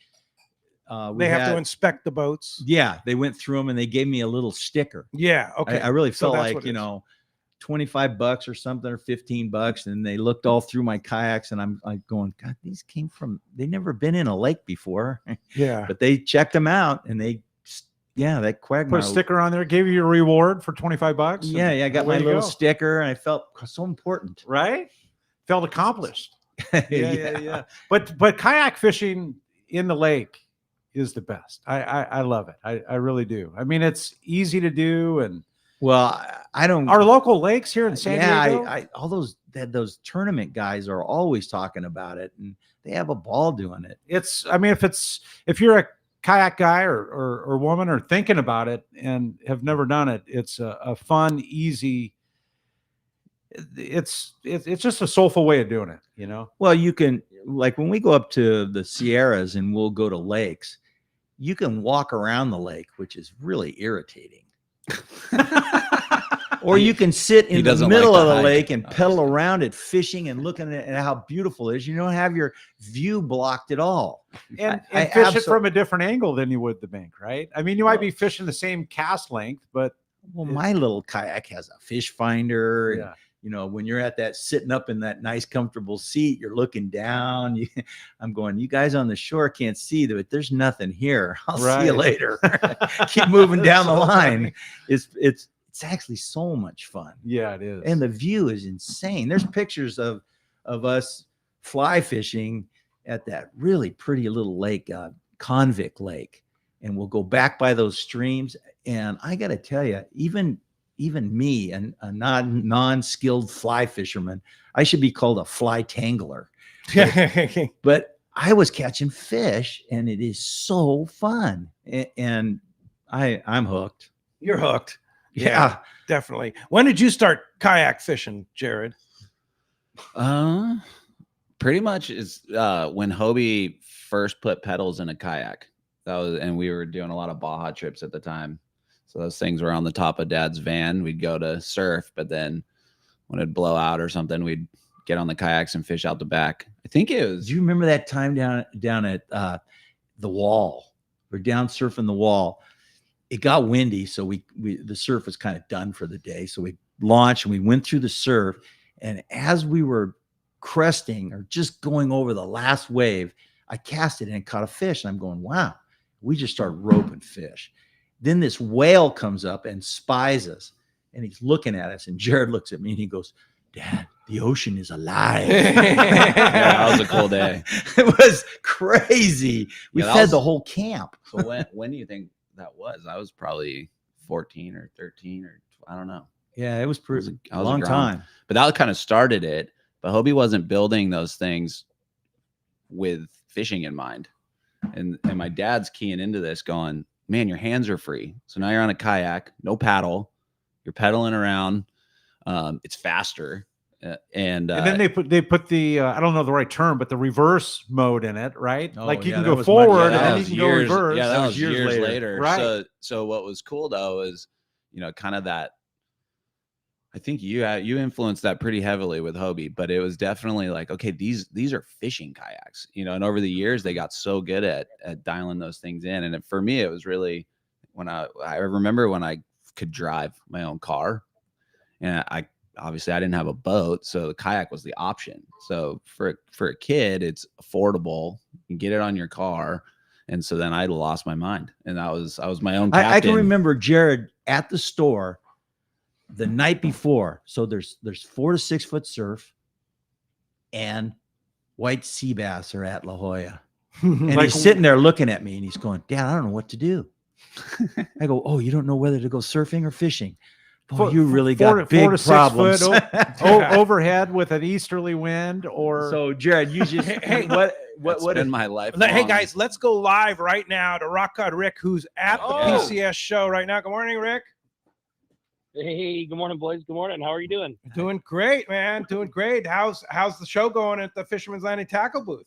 G: have to inspect the boats.
E: Yeah, they went through them and they gave me a little sticker.
G: Yeah. Okay.
E: I really felt
G: that's
E: like, $25 or something, or $15, and they looked all through my kayaks, and I'm like going, God, these came from, they never been in a lake before.
G: Yeah.
E: But they checked them out, and that quagmire.
B: Put a sticker on there, gave you your reward for $25.
E: Yeah, I got my little sticker, and I felt so important.
B: Right? Felt accomplished.
E: Yeah.
B: But kayak fishing in the lake is the best. I love it. I really do. I mean, it's easy to do, and
E: I don't.
B: Our local lakes here in San Diego.
E: I all those tournament guys are always talking about it, and they have a ball doing it.
B: If you're a kayak guy or woman or thinking about it and have never done it, it's a fun, easy. It's just a soulful way of doing it,
E: Well, you can, like, when we go up to the Sierras and we'll go to lakes, you can walk around the lake, which is really irritating. Or you can sit in the middle of the lake and pedal around it, fishing and looking at how beautiful it is. You don't have your view blocked at all.
B: And fish it from a different angle than you would the bank, right? I mean, you might be fishing the same cast length, but
E: my little kayak has a fish finder.
B: Yeah.
E: And, when you're at that, sitting up in that nice, comfortable seat, you're looking down. I'm going, you guys on the shore can't see, but there's nothing here. I'll see you later. Keep moving down the line. It's actually so much fun.
B: Yeah, it is.
E: And the view is insane. There's pictures of us fly fishing at that really pretty little lake, Convict Lake. And we'll go back by those streams. And I got to tell you, even me, a non-skilled fly fisherman, I should be called a fly tangler. But I was catching fish, and it is so fun. And I'm hooked.
G: You're hooked.
E: Yeah,
G: definitely. When did you start kayak fishing, Jared?
F: Pretty much is when Hobie first put pedals in a kayak. And we were doing a lot of Baja trips at the time. So those things were on the top of Dad's van. We'd go to surf, but then when it'd blow out or something, we'd get on the kayaks and fish out the back. I think it was.
E: Do you remember that time down at the wall? We're down surfing the wall. It got windy, so the surf was kind of done for the day. So we launched and we went through the surf. And as we were cresting or just going over the last wave, I cast it and caught a fish. And I'm going, wow, we just started roping fish. Then this whale comes up and spies us, and he's looking at us. And Jared looks at me and he goes, Dad, the ocean is alive.
F: Yeah, that was a cool day.
E: It was crazy. We fed the whole camp.
F: So when do you think that was? I was probably 14 or 13 or I don't know.
E: Yeah, it was pretty
F: I was
E: long time.
F: But that kind of started it. But Hobie wasn't building those things with fishing in mind. And my dad's keying into this going, man, your hands are free. So now you're on a kayak, no paddle. You're pedaling around. It's faster. And
B: then they put the I don't know the right term, but the reverse mode in it, right?
E: Oh,
B: like you
E: yeah,
B: can
E: that
B: go
E: was
B: forward
E: much-
B: and then you can go reverse.
F: Yeah, that was years later.
B: Right.
F: So what was cool though is, kind of that. I think you influenced that pretty heavily with Hobie, but it was definitely like, okay, these are fishing kayaks, and over the years they got so good at dialing those things in. And for me, it was really when I remember when I could drive my own car, and I didn't have a boat, so the kayak was the option. So for a kid, it's affordable. You can get it on your car. And so then I lost my mind, and I was my own captain.
E: I can remember Jared at the store the night before. So there's 4 to 6 foot surf, and white sea bass are at La Jolla. And he's sitting there looking at me, and he's going, Dad, I don't know what to do. I go, oh, you don't know whether to go surfing or fishing? Boy, you really got big 4 to 6 problems.
B: Foot overhead with an easterly wind, or
E: so. Jared, you just
G: hey,
F: what in my life?
G: Hey guys, let's go live right now to Rock God Rick, who's at the PCS show right now. Good morning, Rick.
M: Hey, good morning, boys. Good morning. How are you doing?
G: Doing great, man. Doing great. How's the show going at the Fisherman's Landing Tackle booth?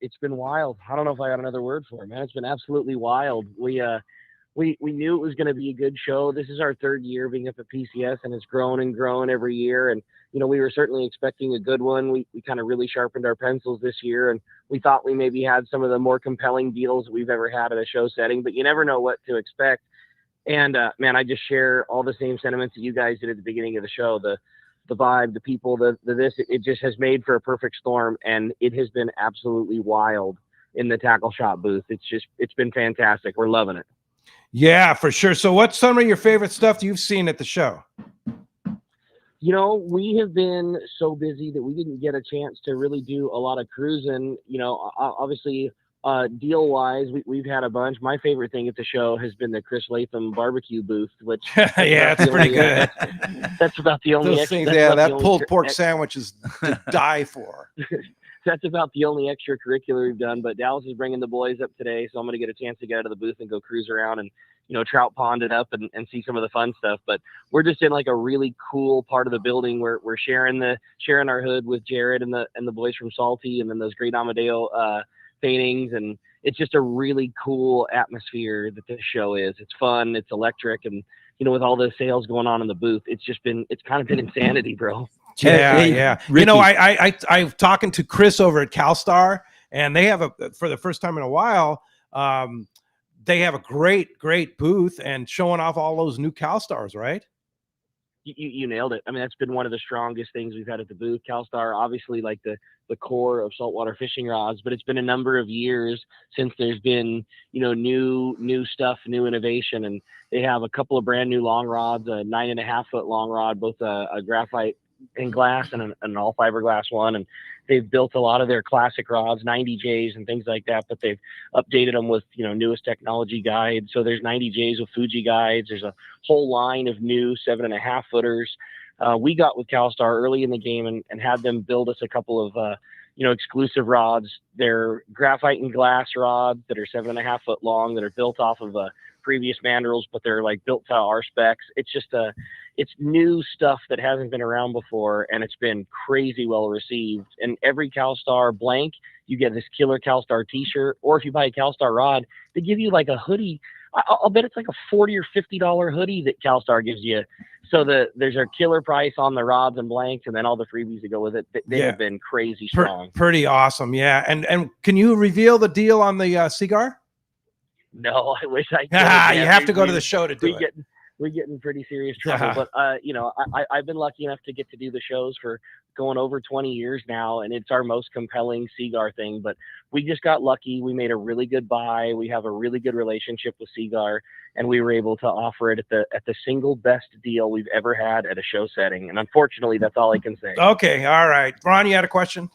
M: It's been wild. I don't know if I got another word for it, man. It's been absolutely wild. We knew it was going to be a good show. This is our third year being up at PCS, and it's grown and grown every year. And we were certainly expecting a good one. We kind of really sharpened our pencils this year, and we thought we maybe had some of the more compelling deals that we've ever had at a show setting. But you never know what to expect. And man, I just share all the same sentiments that you guys did at the beginning of the show. The vibe, the people, it just has made for a perfect storm, and it has been absolutely wild in the tackle shop booth. It's been fantastic. We're loving it.
G: Yeah, for sure. So what's some of your favorite stuff you've seen at the show?
M: We have been so busy that we didn't get a chance to really do a lot of cruising. Obviously, deal wise, we've had a bunch. My favorite thing at the show has been the Chris Latham barbecue booth, which
G: yeah, that's pretty good.
M: That's about the only
G: Those things, yeah, that pulled pork sandwich is to die for.
M: That's about the only extracurricular we've done. But Dallas is bringing the boys up today, so I'm going to get a chance to get out of the booth and go cruise around and trout pond it up and see some of the fun stuff. But we're just in like a really cool part of the building where we're sharing our hood with Jared and the boys from Salty, and then those great Amadeo paintings, and it's just a really cool atmosphere that this show is. It's fun, it's electric, and with all the sales going on in the booth, it's kind of been insanity, bro.
G: Yeah. Ricky. I'm talking to Chris over at CalStar, and they have for the first time in a while, they have a great booth and showing off all those new CalStars, right?
M: You nailed it. I mean, that's been one of the strongest things we've had at the booth. CalStar, obviously, like the core of saltwater fishing rods, but it's been a number of years since there's been new stuff, new innovation, and they have a couple of brand new long rods, a 9.5 foot long rod, both a graphite and glass and an all fiberglass one, and they've built a lot of their classic rods, 90Js and things like that, but they've updated them with newest technology guides. So there's 90Js with Fuji guides. There's a whole line of new 7.5 footers. We got with CalStar early in the game and had them build us a couple of exclusive rods. They're graphite and glass rods that are 7.5 foot long, that are built off of previous mandrels, but they're like built to our specs. It's new stuff that hasn't been around before, and it's been crazy well received. And every CalStar blank, you get this killer CalStar t-shirt, or if you buy a CalStar rod, they give you like a hoodie. I'll bet it's like a $40 or $50 hoodie that CalStar gives you. So there's a killer price on the rods and blanks, and then all the freebies that go with it. They have been crazy strong.
G: Pretty awesome, yeah. And can you reveal the deal on the cigar?
M: No, I wish I could.
G: You have to go to the show to do it.
M: We're getting pretty serious trouble, but I've been lucky enough to get to do the shows for going over 20 years now, and it's our most compelling cigar thing. But we just got lucky. We made a really good buy. We have a really good relationship with Cigar, and we were able to offer it at the single best deal we've ever had at a show setting. And unfortunately, that's all I can say.
G: Okay, all right. Ron, you had a question?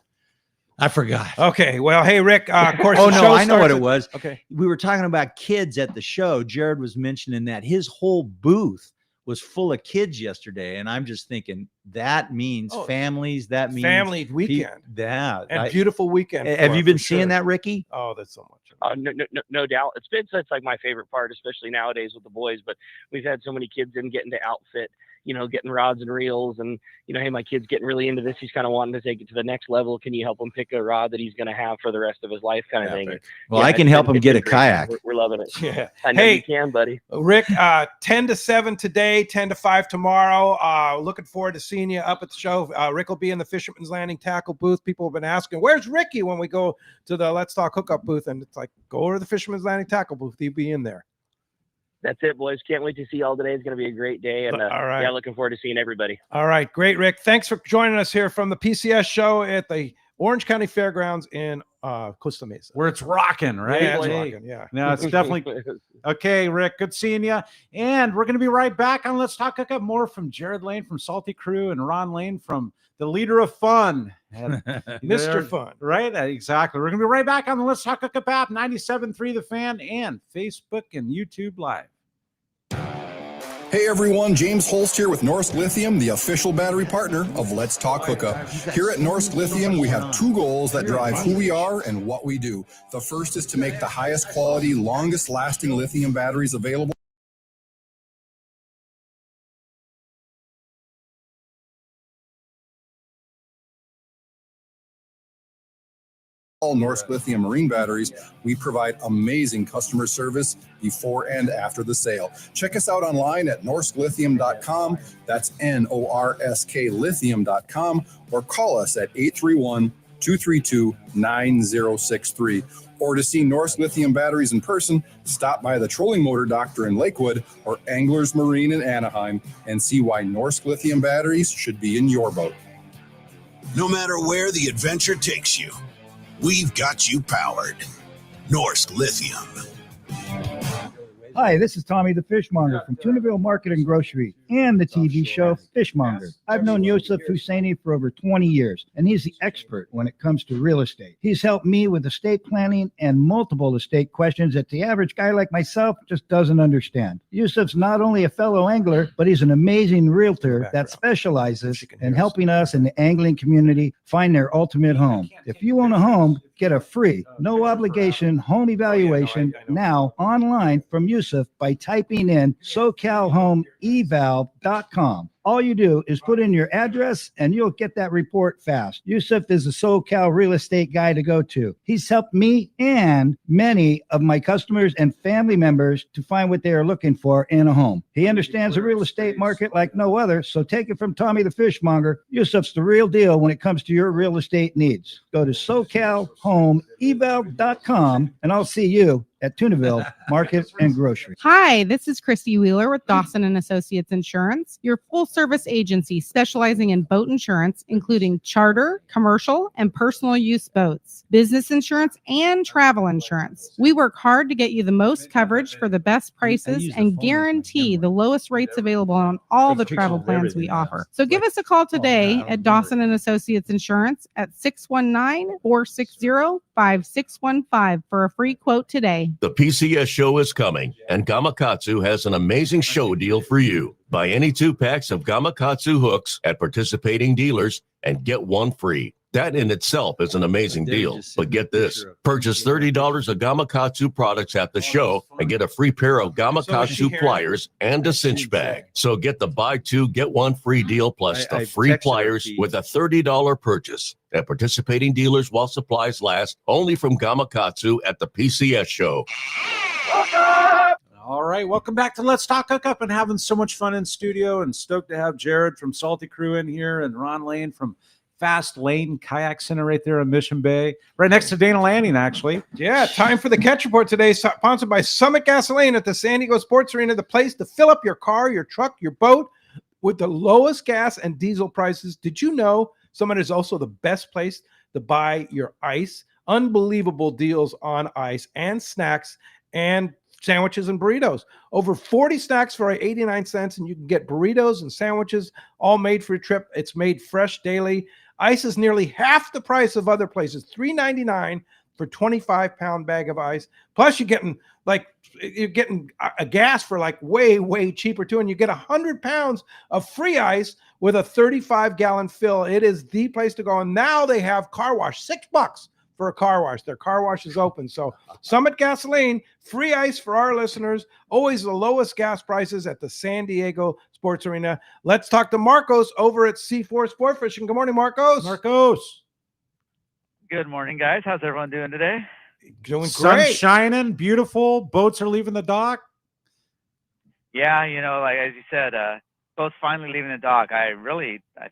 E: I forgot.
G: Okay. Well, hey, Rick, of course.
E: Oh, no, I know what it was.
G: Okay.
E: We were talking about kids at the show. Jared was mentioning that his whole booth was full of kids yesterday. And I'm just thinking that means families. That means
G: family weekend. Beautiful weekend.
E: Have you been seeing that, Ricky?
G: Oh, that's so much.
M: No doubt. It's like my favorite part, especially nowadays with the boys. But we've had so many kids in getting to outfit, getting rods and reels, and hey, my kid's getting really into this. He's kind of wanting to take it to the next level. Can you help him pick a rod that he's going to have for the rest of his life, kind of thing?
E: Well, I can help him get a kayak.
M: We're loving it.
G: Yeah,
M: I know you can, buddy.
G: Rick, 10 to 7 today, 10 to 5 tomorrow. Looking forward to seeing you up at the show. Rick will be in the Fisherman's Landing tackle booth. People have been asking, "Where's Ricky?" when we go to the Let's Talk Hookup booth, and it's like, go over to the Fisherman's Landing tackle booth. He'll be in there.
M: That's it, boys. Can't wait to see you all today. It's going to be a great day. And
G: all right.
M: Yeah, looking forward to seeing everybody.
G: All right. Great, Rick. Thanks for joining us here from the PCS show at the Orange County Fairgrounds in Costa Mesa.
B: Where it's rocking, right?
G: Yeah, it's rocking, yeah.
B: No, it's definitely. Okay, Rick, good seeing you. And we're going to be right back on Let's Talk Hookup. More from Jared Lane from Salty Crew and Ron Lane from the Leader of Fun.
G: Mr. Fun.
B: Right? Exactly. We're going to be right back on the Let's Talk Hookup app, 97.3 The Fan, and Facebook and YouTube Live.
N: Hey everyone, James Holst here with Norsk Lithium, the official battery partner of Let's Talk Hookup. Here at Norsk Lithium, we have two goals that drive who we are and what we do. The first is to make the highest quality, longest lasting lithium batteries available. All Norsk Lithium marine batteries, we provide amazing customer service before and after the sale. Check us out online at norsklithium.com. That's NORSK lithium.com, or call us at 831-232-9063. Or to see Norsk Lithium batteries in person, stop by the Trolling Motor Doctor in Lakewood or Anglers Marine in Anaheim and see why Norsk Lithium batteries should be in your boat.
O: No matter where the adventure takes you, we've got you powered. Norsk Lithium.
P: Hi, this is Tommy the Fishmonger from Tunaville Market and Grocery and the TV show Fishmonger. I've known Yosef Husseini for over 20 years, and he's the expert when it comes to real estate. He's helped me with estate planning and multiple estate questions that the average guy like myself just doesn't understand. Yosef's not only a fellow angler, but he's an amazing realtor that specializes in helping us in the angling community find their ultimate home. If you own a home, get a free, no obligation home evaluation now online from Yusuf by typing in SoCalHomeEval.com. All you do is put in your address and you'll get that report fast. Yusuf is a SoCal real estate guy to go to. He's helped me and many of my customers and family members to find what they are looking for in a home. He understands the real estate market like no other, so take it from Tommy the Fishmonger. Yusuf's the real deal when it comes to your real estate needs. Go to SoCalHomeEval.com and I'll see you at Tunaville Market and Grocery.
Q: Hi, this is Christy Wheeler with Dawson and Associates Insurance, your full-service agency specializing in boat insurance, including charter, commercial, and personal use boats, business insurance, and travel insurance. We work hard to get you the most coverage for the best prices and guarantee the lowest rates available on all the travel plans we offer. So give us a call today at Dawson and Associates Insurance at 619-460-5615 for a free quote today.
C: The PCS show is coming, and Gamakatsu has an amazing show deal for you. Buy any 2 packs of Gamakatsu hooks at participating dealers and get one free. That in itself is an amazing deal. But get this, purchase $30 of Gamakatsu products at the show and get a free pair of Gamakatsu pliers and a cinch bag. So get the buy 2, get 1 free deal plus the free pliers with a $30 purchase at participating dealers while supplies last, only from Gamakatsu at the PCS show.
B: All right, welcome back to Let's Talk Hookup, and having so much fun in studio, and stoked to have Jared from Salty Crew in here and Ron Lane from Fast Lane Kayak Center right there in Mission Bay, right next to Dana Landing, actually.
G: Yeah, time for the catch report today, sponsored by Summit Gasoline at the San Diego Sports Arena, the place to fill up your car, your truck, your boat with the lowest gas and diesel prices. Did you know Summit is also the best place to buy your ice? Unbelievable deals on ice and snacks and sandwiches and burritos. Over 40 snacks for 89 cents, and you can get burritos and sandwiches all made for your trip. It's made fresh daily. Ice is nearly half the price of other places, $3.99 for 25-pound bag of ice. Plus, you're getting a gas for like way cheaper too, and you get 100 pounds of free ice with a 35-gallon fill. It is the place to go. And now they have car wash, $6 for a car wash. Their car wash is open. So Summit Gasoline, free ice for our listeners, always the lowest gas prices at the San Diego Sports Arena. Let's talk to Marcos over at C4 Sport Fishing. Good morning, Marcos.
B: Marcos.
R: Good morning, guys. How's everyone doing today?
G: Doing
B: Sun
G: great.
B: shining, beautiful. Boats are leaving the dock.
R: Yeah, like as you said, boats finally leaving the dock. I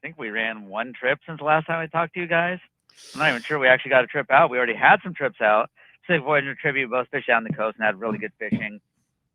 R: think we ran 1 trip since the last time I talked to you guys. I'm not even sure we actually got a trip out. We already had some trips out. Pacific Voyager Tribute, both fished down the coast and had really good fishing,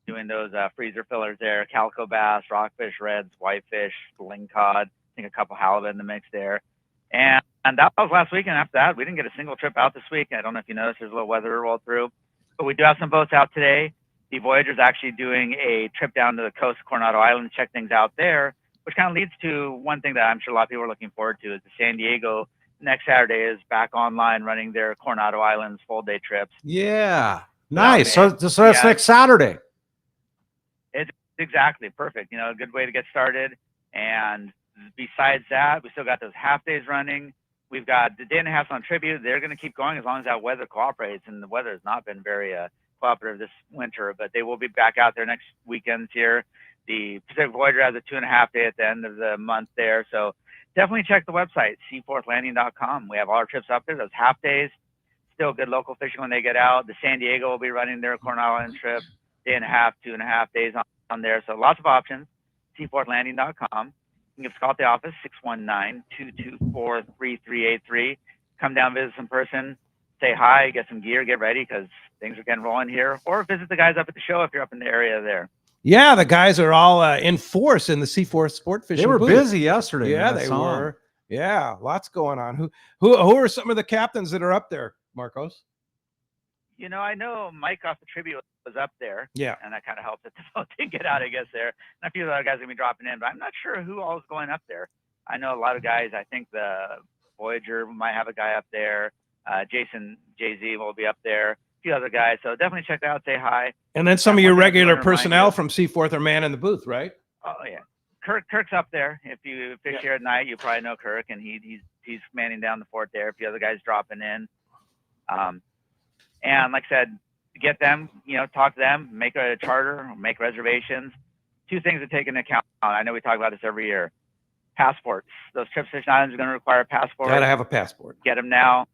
R: doing those freezer fillers there, calico bass, rockfish, reds, whitefish, lingcod, I think a couple halibut in the mix there. And that was last week, and after that, we didn't get a single trip out this week. I don't know if you noticed, there's a little weather to roll through. But we do have some boats out today. The Voyager's actually doing a trip down to the coast of Coronado Island to check things out there, which kind of leads to one thing that I'm sure a lot of people are looking forward to is the San Diego next Saturday is back online running their Coronado Islands full day trips.
B: Yeah. Nice. So that's next Saturday.
R: It's exactly perfect. A good way to get started. And besides that, we still got those half days running. We've got the day and a half on Tribute. They're going to keep going as long as that weather cooperates. And the weather has not been very cooperative this winter, but they will be back out there next weekends here. The Pacific Voyager has a 2.5 day at the end of the month there. So definitely check the website, seaforthlanding.com. We have all our trips up there, those half days, still good local fishing when they get out. The San Diego will be running their Corn Island trip, day and a half, 2.5 days on there. So lots of options. Seaportlanding.com. You can give us a call at the office, 619-224-3383. Come down, visit us in person, say hi, get some gear, get ready because things are getting rolling here. Or visit the guys up at the show if you're up in the area there.
G: Yeah, the guys are all in force in the C4 Sport Fishing.
B: They were
G: booth.
B: busy yesterday.
G: Yeah,
B: man, I
G: they
B: saw 'em.
G: were. Yeah, lots going on. Who are some of the captains that are up there, Marcos?
R: You know, I know Mike off the Tribute was up there.
G: Yeah.
R: And that kind of helped that the boat didn't get out, I guess, there. And a few other guys are going to be dropping in, but I'm not sure who all is going up there. I know a lot of guys. I think the Voyager might have a guy up there. Jason Jay-Z will be up there. A few other guys. So definitely check it out, say hi.
G: And then some of your
R: one thing I do
G: regular
R: wanna remind
G: personnel
R: you-
G: from C4th are man in the booth, right?
R: Oh, yeah. Kirk's up there. If you fish here at night, you probably know Kirk, and he's manning down the fort there. A few other guys dropping in. And like I said, get them, talk to them, make a charter, make reservations. Two things to take into account. I know we talk about this every year. Passports. Those trips to Fish Islands are going to require passports.
G: Got to have a passport.
R: Get them now.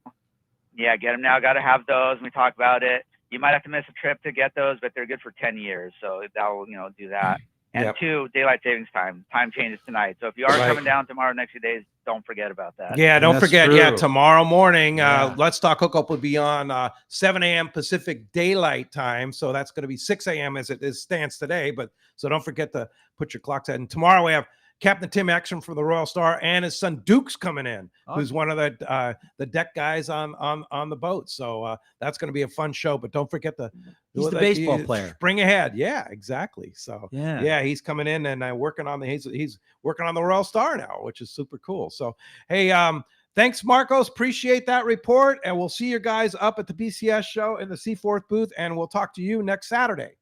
R: Yeah, get them now. Got to have those. We talk about it. You might have to miss a trip to get those, but they're good for 10 years. So that'll, do that. And
G: Yep.
R: 2, daylight savings time. Time changes tonight. So if you are
G: Right.
R: coming down tomorrow, next few days, don't forget about that.
G: Yeah, don't forget.
B: true.
G: Yeah, tomorrow morning,
B: Yeah.
G: Let's Talk Hookup will be on 7 a.m. Pacific Daylight Time. So that's going to be 6 a.m. as it stands today. But so don't forget to put your clocks at. And tomorrow we have Captain Tim Exum from the Royal Star and his son Duke's coming in, who's one of the deck guys on the boat. So that's going to be a fun show. But don't forget to
E: He's the baseball player.
G: Spring ahead. Yeah, exactly. So
E: Yeah.
G: he's coming in and working on he's working on the Royal Star now, which is super cool. So hey, thanks, Marcos. Appreciate that report, and we'll see you guys up at the BCS show in the C4th booth, and we'll talk to you next Saturday.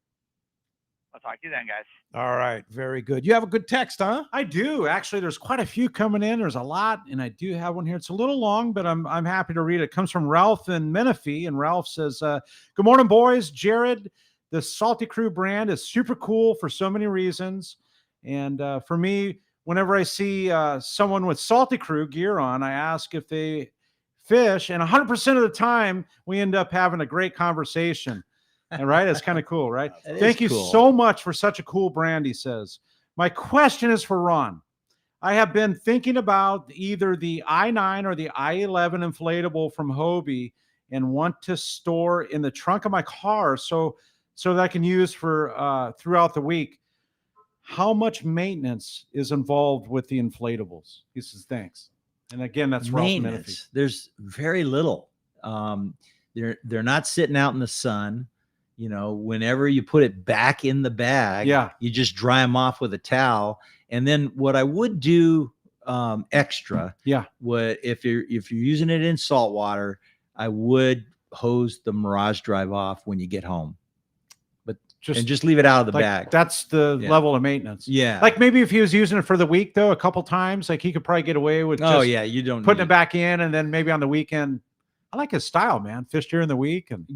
R: I'll talk to you then, guys.
G: All right, very good. You have a good text, huh?
B: I do. Actually, there's quite a few coming in. There's a lot, and I do have one here. It's a little long, but I'm happy to read it. It comes from Ralph in Menifee, and Ralph says, good morning, boys. Jared, the Salty Crew brand is super cool for so many reasons. And for me, whenever I see someone with Salty Crew gear on, I ask if they fish, and 100% of the time, we end up having a great conversation. And right, it's kind of cool, right?
E: That is
B: Thank you
E: cool.
B: so much for such a cool brand, he says. My question is for Ron. I have been thinking about either the I-9 or the I-11 inflatable from Hobie and want to store in the trunk of my car so that I can use for throughout the week. How much maintenance is involved with the inflatables? He says, thanks. And again, that's Ralph Menifee.
E: Maintenance. There's very little. They're not sitting out in the sun. Whenever you put it back in the bag, you just dry them off with a towel. And then what I would do extra, if you're using it in salt water, I would hose the Mirage Drive off when you get home. But just leave it out of the bag.
B: That's the level of maintenance.
E: Yeah.
B: Like maybe if he was using it for the week though, a couple times, like he could probably get away with
E: you don't
B: putting it back in, and then maybe on the weekend. I like his style, man. Fished during the week, and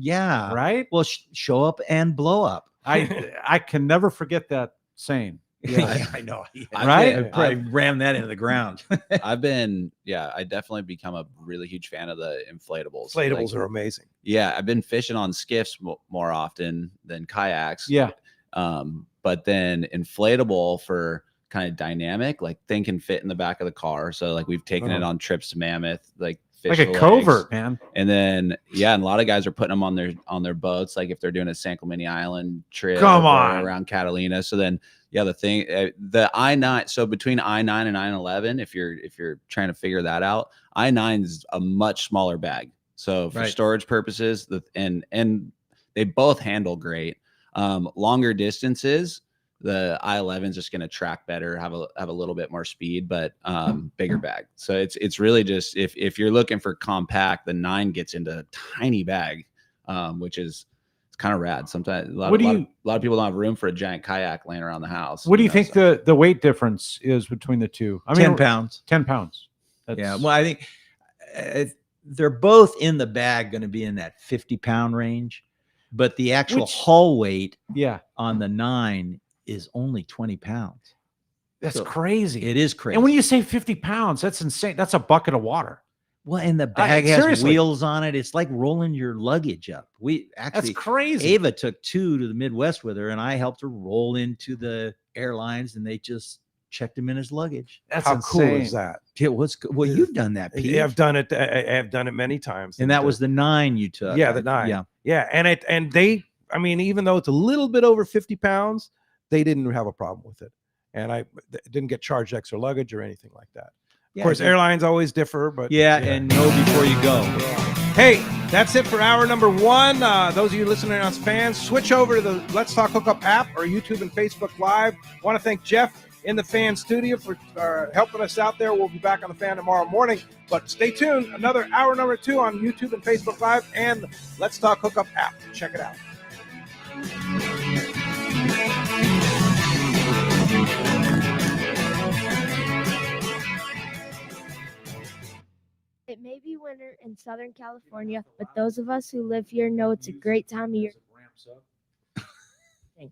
B: right.
E: Well, show up and blow up.
B: I can never forget that saying.
E: Yeah, I know.
B: Right?
E: I rammed that into the ground.
F: I definitely become a really huge fan of the inflatables.
G: Inflatables are amazing.
F: Yeah, I've been fishing on skiffs more often than kayaks.
B: Yeah.
F: But then inflatable for kind of dynamic, like thing can fit in the back of the car. So like we've taken it on trips to Mammoth, like
B: a covert, man.
F: And then and a lot of guys are putting them on their boats, like if they're doing a San Clemente Island trip around Catalina. So then the I-9, so between I-9 and I-11, if you're trying to figure that out, I-9 is a much smaller bag. So for storage purposes, and they both handle great. Longer distances, the I-11 is just going to track better, have a little bit more speed, but bigger bag. So it's really just if you're looking for compact, the 9 gets into a tiny bag, which is it's kind of rad. Sometimes a lot of people don't have room for a giant kayak laying around the house.
B: What do you think the weight difference is between the two? I mean,
E: 10 pounds.
B: 10 pounds.
E: Well, I think they're both in the bag going to be in that 50-pound range, but the actual hull weight on the 9 is only 20 pounds.
B: That's crazy.
E: It is crazy.
B: And when you say 50 pounds, that's insane. That's a bucket of water.
E: Well, and the bag has
B: seriously.
E: wheels on it. It's like rolling your luggage up. We actually,
B: That's crazy.
E: Ava took 2 to the Midwest with her, and I helped her roll into the airlines, and they just checked him in his luggage.
B: That's
G: How
B: insane.
G: cool is that?
E: It was well. You've done that, Pete.
G: Yeah, I've done it. I have done it many times.
E: And that was the 9 you took.
G: Yeah, the 9.
E: Yeah.
G: Yeah. And they, I mean, even though it's a little bit over 50 pounds, they didn't have a problem with it. And I didn't get charged extra luggage or anything like that.
E: Yeah,
G: of course,
E: yeah.
G: airlines always differ, but
E: and know before you go.
G: Hey, that's it for hour number 1. Those of you listening on fans, switch over to the Let's Talk Hookup app or YouTube and Facebook Live. Want to thank Jeff in the fan studio for helping us out there. We'll be back on the fan tomorrow morning, but stay tuned. Another hour number 2 on YouTube and Facebook Live and Let's Talk Hookup app. Check it out.
S: It may be winter in Southern California, but those of us who live here know it's a great time of year.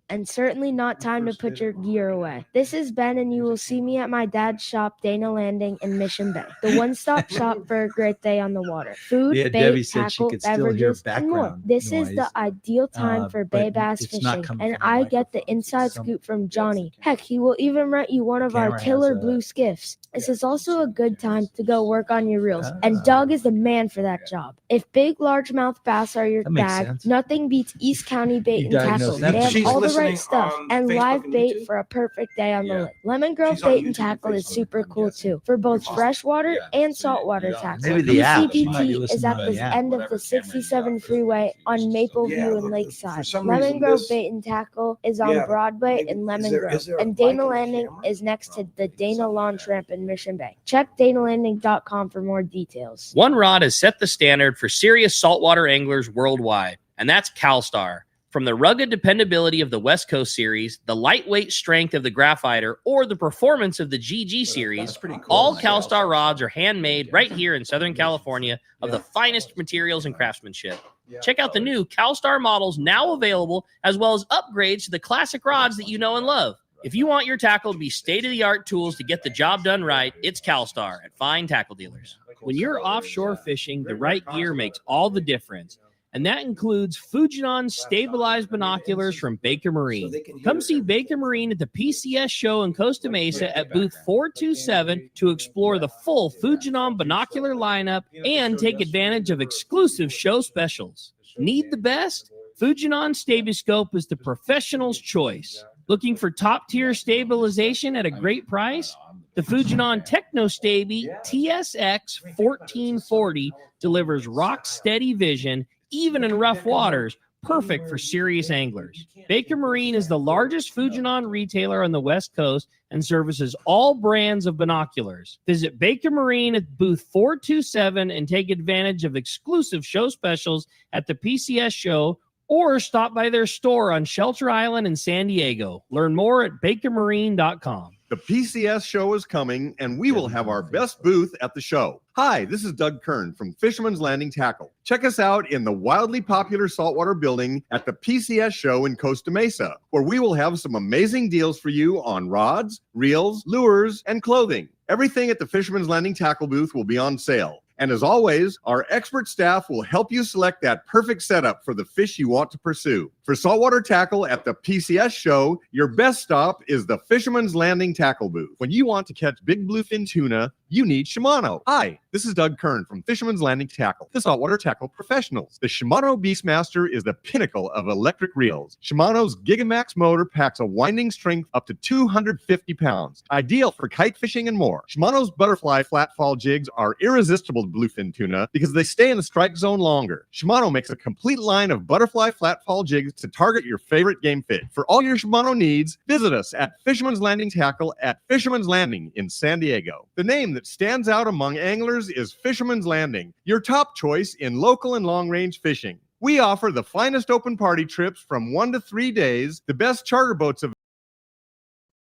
S: And certainly not time to put your gear away. This is Ben, and you will see me at my dad's shop, Dana Landing in Mission Bay, the one-stop shop for a great day on the water. Food,
E: Yeah,
S: bait,
E: Debbie said she
S: tackle,
E: could still hear
S: beverages, and more.
E: background
S: This is the
E: noise,
S: ideal time for bay
E: but
S: bass
E: it's not
S: fishing,
E: coming
S: and
E: from the
S: I get the inside scoop from Johnny. Heck, he will even rent you one of our
E: Camera has
S: killer
E: a-
S: blue skiffs. This is also a good time to go work on your reels, and Doug is the man for that job. If big largemouth bass are your
E: That makes
S: bag,
E: sense.
S: nothing beats East County Bait
E: You
S: and Tackle.
E: diagnosed that
S: They have
E: She's
S: all the
G: listening
S: right stuff
G: on
S: and
G: Facebook
S: live
G: and
S: bait
G: YouTube?
S: for a perfect day on the lake. Lemon Grove
G: She's on
S: Bait and
G: YouTube and
S: Tackle is
G: Facebook,
S: super
G: I'm
S: cool
G: guessing.
S: too, for both freshwater and saltwater tackle.
E: Maybe the app. She might be
S: PCBT is
E: listening
S: at
E: on the
S: the
E: app.
S: end of the 67 freeway on Maple
G: Yeah,
S: View
G: but
S: and
G: for
S: Lakeside.
G: some
S: Lemon
G: reason
S: Grove
G: this-
S: Bait and Tackle is on
G: Yeah, but
S: Broadway
G: maybe-
S: in
G: is
S: Lemon
G: there-
S: Grove.
G: is there a
S: And
G: mic
S: Dana
G: on the
S: Landing
G: camera?
S: is next to the Dana Launch Ramp in Mission Bay. Check danalanding.com for more details.
T: One rod has set the standard for serious saltwater anglers worldwide, and that's CalStar. From the rugged dependability of the West Coast series, the lightweight strength of the Graphiter, or the performance of the GG series, all CalStar rods are handmade right here in Southern California of the finest materials and craftsmanship. Check out the new CalStar models now available, as well as upgrades to the classic rods that you know and love. If you want your tackle to be state-of-the-art tools to get the job done right, it's CalStar at fine tackle dealers. When you're offshore fishing, the right gear makes all the difference. And that includes Fujinon stabilized binoculars from Baker Marine. Come see Baker Marine at the PCS show in Costa Mesa at booth 427 to explore the full Fujinon binocular lineup and take advantage of exclusive show specials. Need the best? Fujinon Stabiscope is the professional's choice. Looking for top-tier stabilization at a great price? The Fujinon Technostabi TSX 1440 delivers rock-steady vision even in rough waters, perfect for serious anglers. Baker Marine is the largest Fujinon retailer on the West Coast and services all brands of binoculars. Visit Baker Marine at booth 427 and take advantage of exclusive show specials at the PCS show, or stop by their store on Shelter Island in San Diego. Learn more at bakermarine.com.
U: The PCS show is coming, and we will have our best booth at the show. Hi, this is Doug Kern from Fisherman's Landing Tackle. Check us out in the wildly popular saltwater building at the PCS show in Costa Mesa, where we will have some amazing deals for you on rods, reels, lures, and clothing. Everything at the Fisherman's Landing Tackle booth will be on sale. And as always, our expert staff will help you select that perfect setup for the fish you want to pursue. For saltwater tackle at the PCS show, your best stop is the Fisherman's Landing Tackle booth. When you want to catch big bluefin tuna, you need Shimano. Hi, this is Doug Kern from Fisherman's Landing Tackle, the saltwater tackle professionals. The Shimano Beastmaster is the pinnacle of electric reels. Shimano's Gigamax motor packs a winding strength up to 250 pounds, ideal for kite fishing and more. Shimano's butterfly flatfall jigs are irresistible to bluefin tuna because they stay in the strike zone longer. Shimano makes a complete line of butterfly flatfall jigs to target your favorite game fish. For all your Shimano needs, visit us at Fisherman's Landing Tackle at Fisherman's Landing in San Diego. The name that stands out among anglers is Fisherman's Landing, your top choice in local and long-range fishing. We offer the finest open party trips from 1 to 3 days, the best charter boats of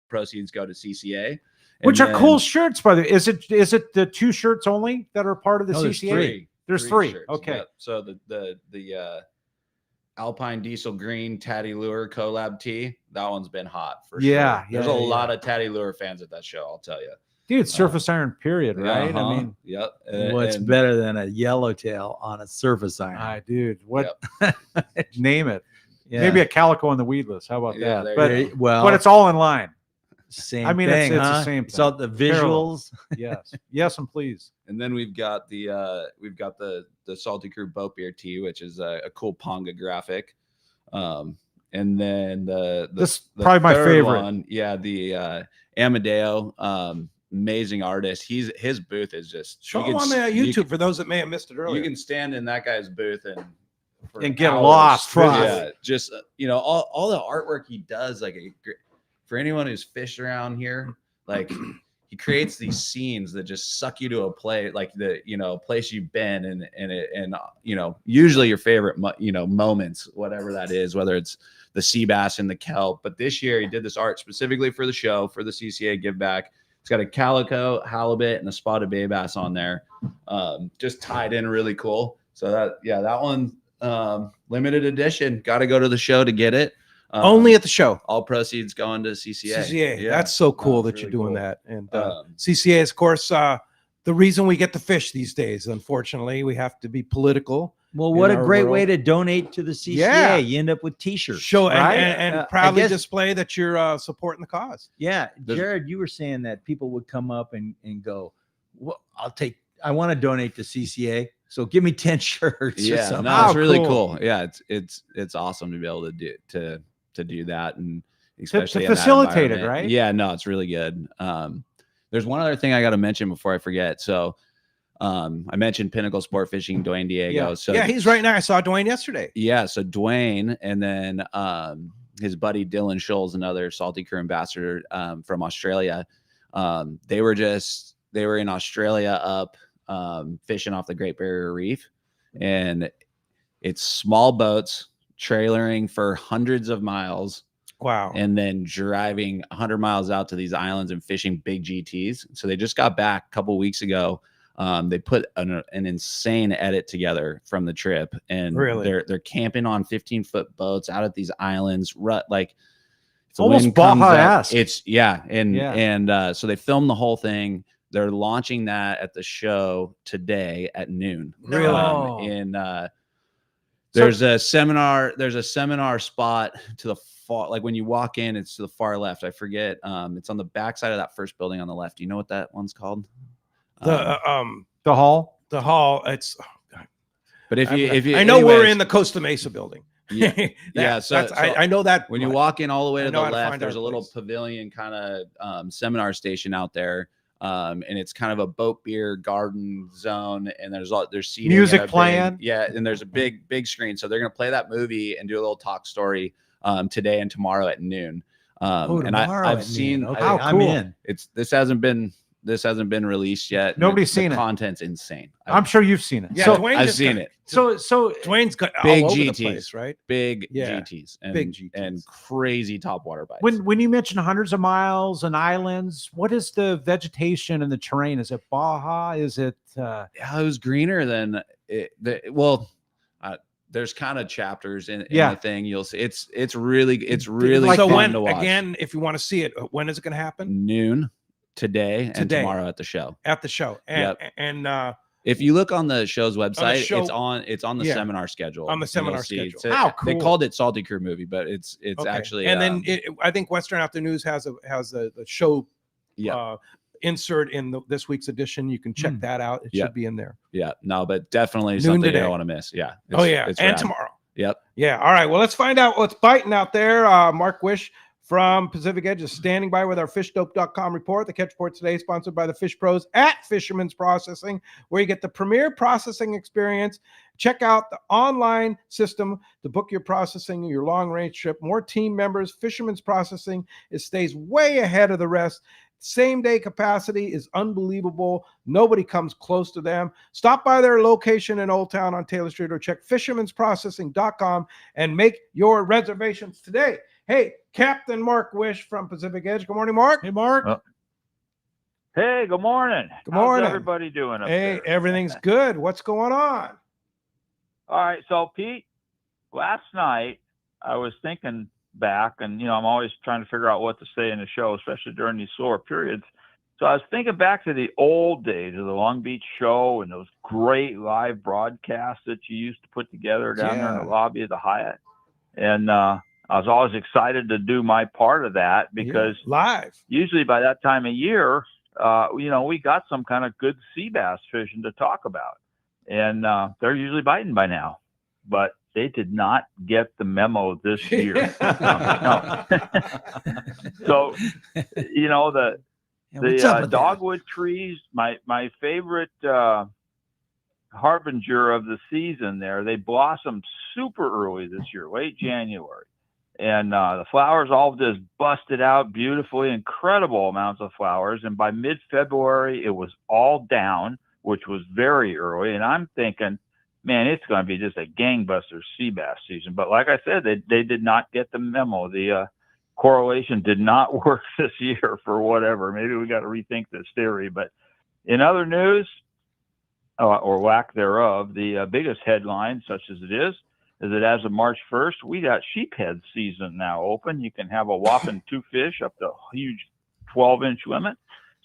F: Proceeds go to CCA.
B: Which are cool shirts, by the way. Is it the 2 shirts only that are part of the
F: No, there's
B: CCA?
F: three.
B: There's three.
F: shirts.
B: Okay.
F: Yep. So the Alpine Diesel Green Tatty Lure collab tee, that one's been hot for
B: Yeah,
F: sure. There's
B: yeah,
F: a
B: yeah.
F: lot of Tatty Lure fans at that show, I'll tell you.
B: Dude, surface iron, period, right?
F: Uh-huh.
B: I mean,
F: yep.
E: What's better than a yellowtail on a surface iron?
B: Dude, what? Name it.
E: Yeah.
B: Maybe a calico on the weedless. How about
F: Yeah,
B: that?
F: there you
B: But
E: well,
B: but it's all in line.
E: Same
B: I mean,
E: thing,
B: it's
E: huh?
B: the same thing.
E: So the
B: Parallel.
E: visuals.
B: Yes, yes, and please.
F: And then we've got the Salty Crew Boat Beer Tee, which is a cool Ponga graphic. And then the
B: probably my
F: third
B: favorite
F: one, the Amadeo, amazing artist. His booth is just
G: Show him on YouTube for those that may have missed it earlier.
F: You can stand in that guy's booth and
B: get lost.
F: Yeah, just all the artwork he does. Like for anyone who's fished around here, like he creates these scenes that just suck you to a place, like place you've been and usually your favorite moments, whatever that is, whether it's the sea bass and the kelp. But this year he did this art specifically for the show, for the CCA give back. It's got a calico, halibut, and a spotted bay bass on there, just tied in really cool. So that one, limited edition. Got to go to the show to get it.
G: Only at the show.
F: All proceeds going to CCA.
G: CCA.
F: Yeah.
G: That's so cool that you're doing that. And CCA is, of course, the reason we get to fish these days. Unfortunately, we have to be political.
E: Well, what a great way to donate to the CCA.
G: Yeah.
E: You end up with T-shirts.
G: Show
E: right?
G: and proudly display that you're supporting the cause.
E: Yeah, Jared, you were saying that people would come up and go, well, I want to donate to CCA. So give me 10 shirts.
F: Yeah,
E: or something.
F: no, it's really cool. Yeah, it's awesome to be able to do that, and especially
B: to facilitate it, right?
F: Yeah, no, it's really good. There's one other thing I got to mention before I forget. So, I mentioned Pinnacle Sport Fishing, Dwayne Diego.
G: Yeah.
F: So
G: yeah, he's right now. I saw Dwayne yesterday.
F: Yeah, so Dwayne and then his buddy Dylan Scholes, another Salty Crew ambassador from Australia. They were in Australia up fishing off the Great Barrier Reef, and it's small boats trailering for hundreds of miles.
G: Wow.
F: And then driving 100 miles out to these islands and fishing big GTs. So they just got back a couple weeks ago. They put an insane edit together from the trip, and
G: really?
F: they're camping on 15-foot boats out at these islands. Like
B: it's almost Baja-esque.
F: And so they filmed the whole thing. They're launching that at the show today at noon.
G: Really?
F: There's a seminar spot to the far, like when you walk in, it's to the far left. I forget. It's on the backside of that first building on the left. Do you know what that one's called?
B: The hall.
G: The hall. It's.
F: But
G: I know we're in the Costa Mesa building.
F: Yeah, so
G: I know that
F: when you walk in all the way to the left, there's a little
G: place.
F: pavilion kind of seminar station out there. And it's kind of a boat beer garden zone, and there's seating,
B: music playing.
F: And there's a big screen. So they're gonna play that movie and do a little talk story today and tomorrow at noon. And I've seen.
E: Okay, I'm in.
F: This hasn't been released yet.
B: Nobody's seen it.
F: Content's insane.
B: I'm sure you've seen it.
G: Yeah,
B: So
F: I've seen it.
B: So
G: Dwayne's got
F: Big
G: all over
F: GTs,
G: the place, right?
F: Big
G: Yeah.
F: GTs,
G: Big GTs.
F: and crazy topwater bites.
B: when you mention hundreds of miles and islands, what is the vegetation and the terrain? Is it Baja? Is it?
F: Yeah, it was greener than it. There's kind of chapters in the thing. You'll see it's really
G: so
F: fun
G: when
F: to watch.
G: again, if you want to see it, when is it going to happen?
F: Noon today and tomorrow at the show.
G: At the show, and
F: if you look on the show's website,
G: show-
F: it's on the seminar schedule.
G: On the
F: and
G: seminar
F: you'll see.
G: schedule.
F: So
B: How cool.
F: They called it Salty Crew movie, but it's
G: okay.
F: actually
G: And then I think Western Afternoons has a show insert in this week's edition. You can check that out. It should be in there.
F: Yeah, no, but definitely
G: Noon
F: something
G: today.
F: you don't want to miss. Yeah.
G: And
F: rad.
G: tomorrow.
F: Yep.
G: Yeah. All right. Well, let's find out what's biting out there. Mark Wish from Pacific Edge is standing by with our fishdope.com report. The Catch Report today is sponsored by the Fish Pros at Fisherman's Processing, where you get the premier processing experience. Check out the online system to book your processing, your long-range trip. More team members. Fisherman's Processing, it stays way ahead of the rest. Same-day capacity is unbelievable. Nobody comes close to them. Stop by their location in Old Town on Taylor Street or check fishermansprocessing.com and make your reservations today. Hey, Captain Mark Wish from Pacific Edge. Good morning, Mark.
B: Hey, Mark.
A: Hey, good morning.
G: Good morning.
A: How's everybody doing up
G: Hey,
A: there?
G: everything's good. What's going on?
A: All right. So, Pete, last night I was thinking back, and I'm always trying to figure out what to say in the show, especially during these slower periods. So I was thinking back to the old days of the Long Beach show and those great live broadcasts that you used to put together down there in the lobby of the Hyatt. And I was always excited to do my part of that because
G: live.
A: Usually by that time of year, we got some kind of good sea bass fishing to talk about. And they're usually biting by now. But they did not get the memo this year. So, the dogwood trees, my favorite harbinger of the season there, they blossomed super early this year, late January. And the flowers all just busted out beautifully, incredible amounts of flowers. And by mid-February, it was all down, which was very early. And I'm thinking, man, it's going to be just a gangbuster sea bass season. But like I said, they did not get the memo. The correlation did not work this year for whatever. Maybe we got to rethink this theory. But in other news, or lack thereof, the biggest headline, such as it is that as of March 1st, we got sheephead season now open. You can have a whopping 2 fish up to a huge 12-inch limit.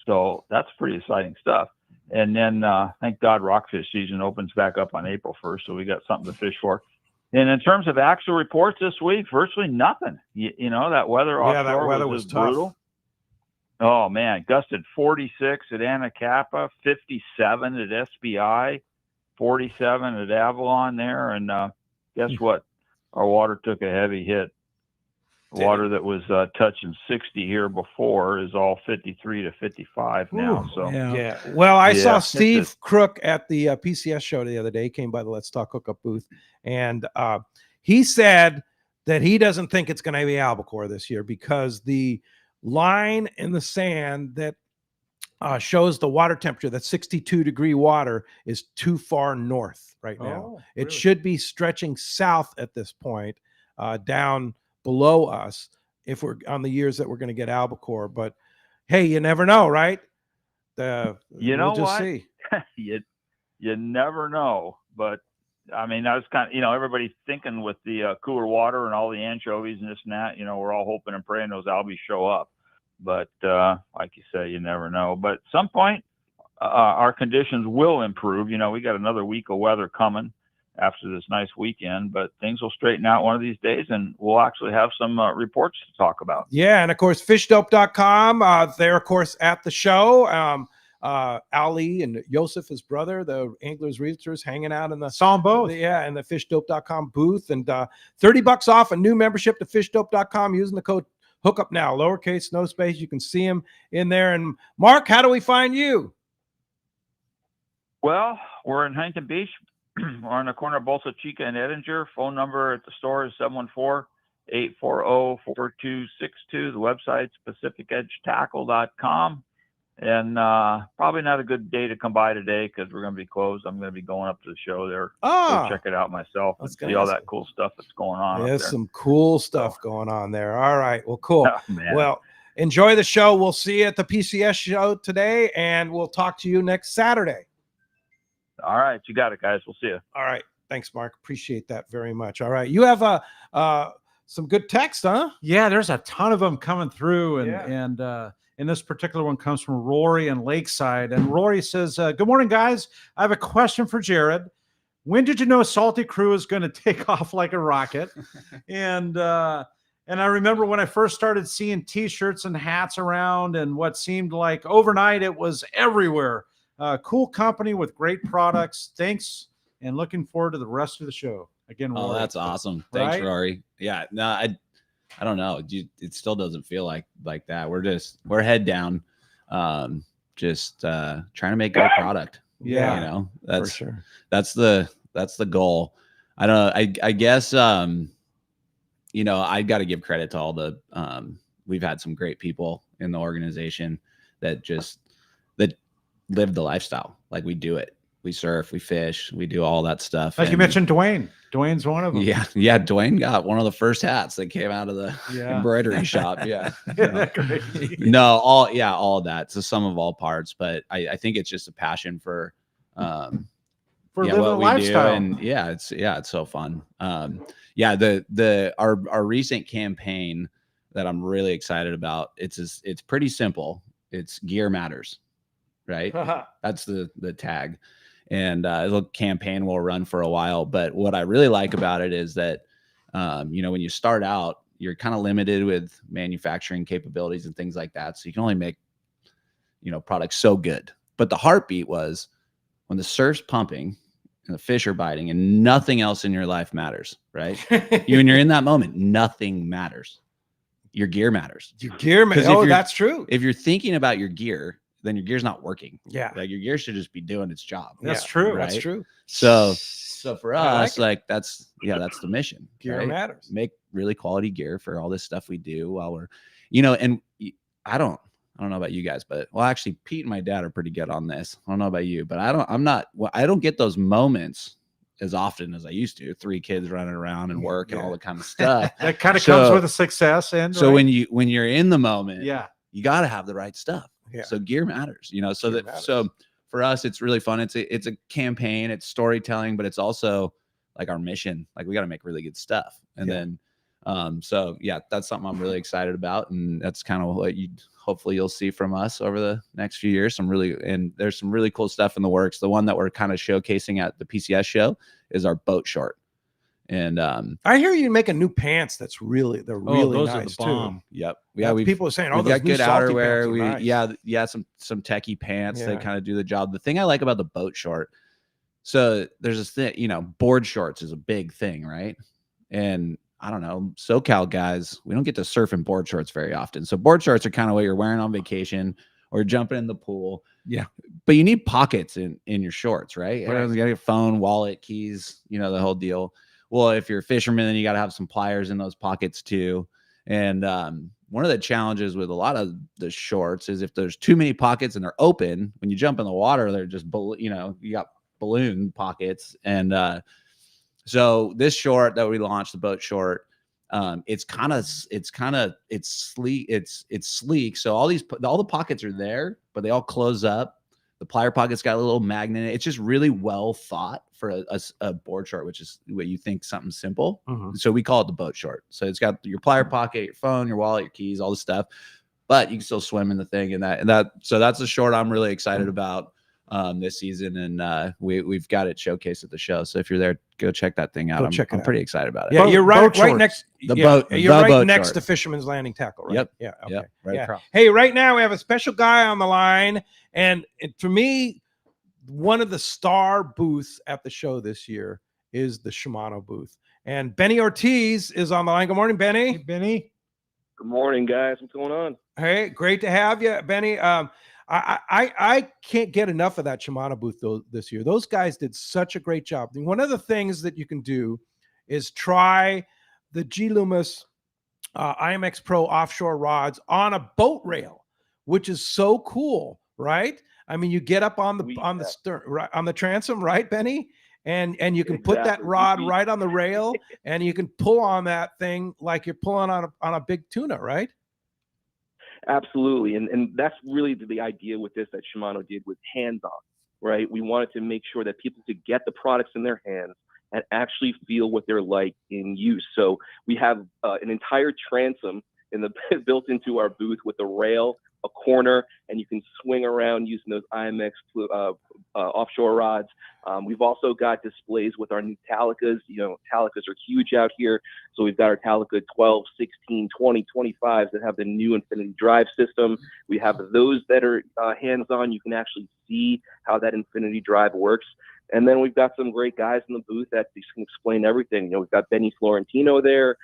A: So that's pretty exciting stuff. And then, thank God, rockfish season opens back up on April 1st, so we got something to fish for. And in terms of actual reports this week, virtually nothing. That weather offshore
G: that weather was tough.
A: brutal. Oh, man, gusted 46 at Anacapa, 57 at SBI, 47 at Avalon there. And guess what? Our water took a heavy hit. Water that was touching 60 here before is all 53 to 55 now. So
G: yeah. Well, I saw Steve Crook at the PCS show the other day. He came by the Let's Talk Hookup booth, and he said that he doesn't think it's going to be albacore this year because the line in the sand that shows the water temperature, that 62-degree water, is too far north right now. It should be stretching south at this point, down below us, if we're on the years that we're going to get albacore. But hey, you never know, right? We'll just see.
A: you never know. But I mean, I was kind of, everybody's thinking with the cooler water and all the anchovies and this and that, we're all hoping and praying those albies show up. But like you say, you never know. But at some point, our conditions will improve. We got another week of weather coming after this nice weekend, but things will straighten out one of these days, and we'll actually have some reports to talk about.
G: Yeah, and of course, fishdope.com. They're, of course, at the show. Ali and Joseph, his brother, the Anglers Realtors, hanging out in the
B: saw them both.
G: Yeah, in the fishdope.com booth, and $30 off a new membership to fishdope.com using the code Hookup now, lowercase, no space. You can see him in there. And Mark, how do we find you?
A: Well, we're in Huntington Beach. We're on the corner of Bolsa Chica and Edinger. Phone number at the store is 714-840-4262. The website's pacificedgetackle.com. And probably not a good day to come by today because we're going to be closed. I'm going to be going up to the show there. Go check it out myself and see all that cool stuff that's going on.
G: There's some cool stuff going on there. All right. Well, cool. Well, enjoy the show. We'll see you at the PCS show today, and we'll talk to you next Saturday.
A: All right. You got it, guys. We'll see you.
G: All right. Thanks, Mark. Appreciate that very much. All right. You have some good text, huh?
B: Yeah, there's a ton of them coming through. And this particular one comes from Rory in Lakeside. And Rory says, good morning, guys. I have a question for Jared. When did you know Salty Crew is going to take off like a rocket? And I remember when I first started seeing T-shirts and hats around, and what seemed like overnight it was everywhere. Cool company with great products. Thanks, and looking forward to the rest of the show. Again, Rory.
F: Oh, that's awesome. Thanks,
B: right?
F: Rory. Yeah, no, I don't know. It still doesn't feel like that. We're head down, just trying to make good product.
G: Yeah,
F: that's
G: for sure.
F: That's the goal. I don't know. I guess I got to give credit to all the we've had some great people in the organization that live the lifestyle. Like, we do it. We surf, we fish, we do all that stuff.
B: Like you mentioned, Dwayne. Dwayne's one of them.
F: Yeah. Dwayne got one of the first hats that came out of the embroidery shop. Yeah. All of that. It's a sum of all parts, but I think it's just a passion for
B: living
F: what we
B: lifestyle.
F: do. And it's so fun. Our recent campaign that I'm really excited about, it's pretty simple. it's gear matters, right? That's the tag. And a little campaign will run for a while. But what I really like about it is that, you know, when you start out, you're kind of limited with manufacturing capabilities and things like that. So you can only make, you know, products so good. But the heartbeat was when the surf's pumping and the fish are biting and nothing else in your life matters, right? When you're in that moment, nothing matters. Your gear matters.
G: Your gear matters. Oh, that's true.
F: If you're thinking about your gear, then your gear's not working.
G: Yeah.
F: Like your gear should just be doing its job.
G: That's true.
F: Right?
G: That's true.
F: So for us,
G: like
F: that's the mission.
G: Gear
F: right?
G: matters.
F: Make really quality gear for all this stuff we do while we're, you know, and I don't know about you guys, but well, actually Pete and my dad are pretty good on this. I don't know about you, but I don't get those moments as often as I used to. 3 kids running around and work and all the kind of stuff.
B: That kind of comes with a success. And
F: so when you're in the moment,
B: yeah,
F: you got to have the right stuff.
G: Yeah.
F: So gear matters, you know, so for us, it's really fun. It's a campaign, it's storytelling, but it's also like our mission. Like we got to make really good stuff. And then, so yeah, that's something I'm really excited about. And that's kind of what hopefully you'll see from us over the next few years. There's some really cool stuff in the works. The one that we're kind of showcasing at the PCS show is our boat short. And
G: I hear you making new pants. Those
F: really
G: nice
F: too. Yep. Yeah,
G: That's people are saying,
F: we've got good outerwear.
G: Nice.
F: Some techie pants that kind of do the job. The thing I like about the boat short, so there's this thing, you know, board shorts is a big thing, right? And I don't know, SoCal guys, we don't get to surf in board shorts very often. So board shorts are kind of what you're wearing on vacation or jumping in the pool.
G: Yeah.
F: But you need pockets in your shorts, right? Everyone's got your phone, wallet, keys, you know, the whole deal. Well, if you're a fisherman, then you got to have some pliers in those pockets too. And one of the challenges with a lot of the shorts is if there's too many pockets and they're open, when you jump in the water, they're just, you know, you got balloon pockets. And so this short that we launched, the boat short, it's sleek. It's sleek. So all the pockets are there, but they all close up. The plier pocket's got a little magnet. It's just really well thought for a board short, which is what you think something simple. So we call it the boat short. So it's got your plier pocket, your phone, your wallet, your keys, all the stuff, but you can still swim in the thing so that's a short I'm really excited about this season. And we've got it showcased at the show. So if you're there, go check that thing out. I'm pretty excited about it.
G: Yeah, you're right next
F: boat
G: to Fisherman's Landing Tackle, right?
F: Yep.
G: Yeah. Okay.
F: Yep. Right across.
G: Hey, right now we have a special guy on the line, and for me, one of the star booths at the show this year is the Shimano booth. And Benny Ortiz is on the line. Good morning, Benny.
B: Hey, Benny.
D: Good morning, guys. What's going on?
G: Hey, great to have you, Benny. I can't get enough of that Shimano booth this year. Those guys did such a great job. And one of the things that you can do is try the G Loomis IMX Pro offshore rods on a boat rail, which is so cool, right? I mean, you get up on the stern, right, on the transom, right, Benny? And you can put that rod right on the rail, and you can pull on that thing like you're pulling on a big tuna, right?
D: Absolutely. And that's really the idea with this that Shimano did with hands-on, right? We wanted to make sure that people could get the products in their hands and actually feel what they're like in use. So we have an entire transom built into our booth with a rail, a corner, and you can swing around using those IMX offshore rods. We've also got displays with our new Talicas. You know, Talicas are huge out here. So we've got our Talica 12, 16, 20, 25s that have the new Infinity Drive system. We have those that are hands-on. You can actually see how that Infinity Drive works. And then we've got some great guys in the booth that can explain everything. You know, we've got Benny Florentino there,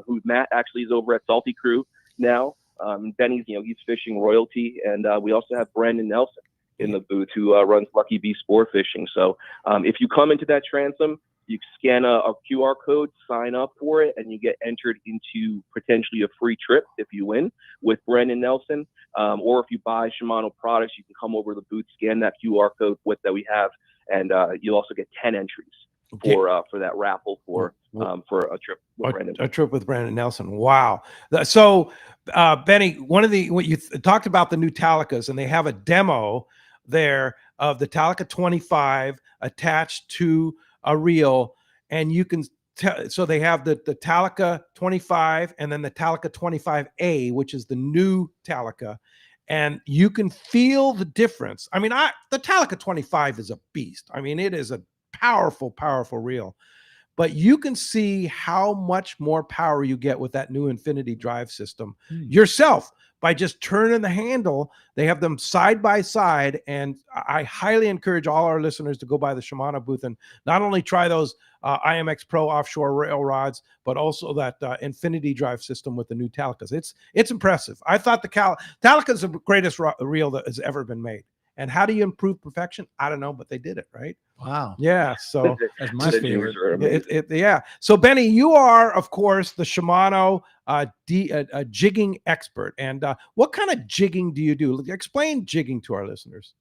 D: who Matt actually is over at Salty Crew now. Benny's, you know, he's fishing royalty. And we also have Brandon Nelson in the booth who runs Lucky Bee Sport Fishing. So if you come into that transom, you scan a QR code, sign up for it, and you get entered into potentially a free trip if you win with Brandon Nelson. Or if you buy Shimano products, you can come over to the booth, scan that QR code that we have, and you'll also get 10 entries for that raffle for a trip with Brandon.
G: A trip with Brandon Nelson. Wow. So, Benny, what you talked about the new Talicas, and they have a demo there of the Talica 25 attached to a reel, and you can so they have the Talica 25 and then the Talica 25A, which is the new Talica. and you can feel the difference. I mean, the Talica 25 is a beast. I mean, it is a powerful, powerful reel. But you can see how much more power you get with that new Infinity drive system yourself by just turning the handle. They have them side by side, and I highly encourage all our listeners to go by the Shimano booth and not only try those IMX Pro offshore rail rods, but also that Infinity drive system with the new Talicas. It's impressive. I thought the Talica is the greatest reel that has ever been made. And how do you improve perfection? I don't know, but they did it, right?
B: Wow.
G: Yeah. So
B: that's my favorite.
G: Yeah. So Benny, you are, of course, the Shimano jigging expert. And what kind of jigging do you do? Explain jigging to our listeners.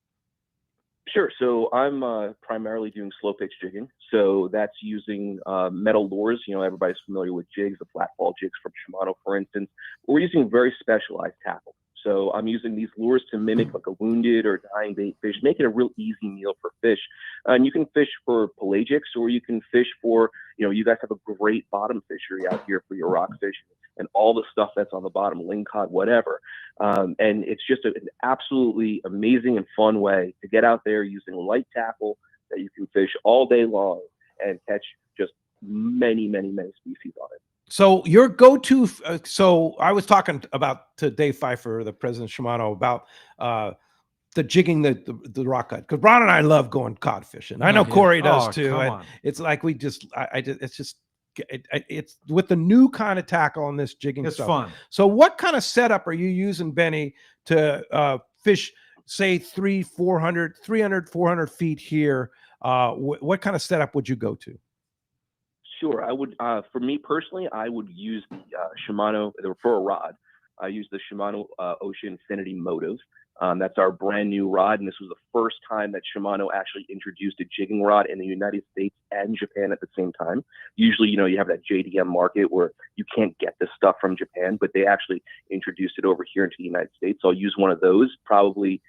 D: Sure. So I'm primarily doing slow pitch jigging. So that's using metal lures. You know, everybody's familiar with jigs, the flat fall jigs from Shimano, for instance. We're using very specialized tackle. So I'm using these lures to mimic like a wounded or dying bait fish, make it a real easy meal for fish. And you can fish for pelagics, or you can fish for, you know, you guys have a great bottom fishery out here for your rockfish and all the stuff that's on the bottom, lingcod, whatever. And it's just an absolutely amazing and fun way to get out there using light tackle that you can fish all day long and catch just many, many, many species on it.
G: So your go-to, so I was talking to Dave Pfeiffer, the president of Shimano, about the jigging the rock cut, because Ron and I love going cod fishing. I know Cory does too. And it's like it's with the new kind of tackle on this jigging
B: it's
G: stuff.
B: Fun.
G: So what kind of setup are you using, Benny, to fish, say 300, 400 feet here? What kind of setup would you go to?
D: Sure, I would. For me personally, I would use the Shimano for a rod. I use the Shimano Ocean Infinity Motive. That's our brand new rod, and this was the first time that Shimano actually introduced a jigging rod in the United States and Japan at the same time. Usually, you know, you have that JDM market where you can't get this stuff from Japan, but they actually introduced it over here into the United States. So I'll use one of those probably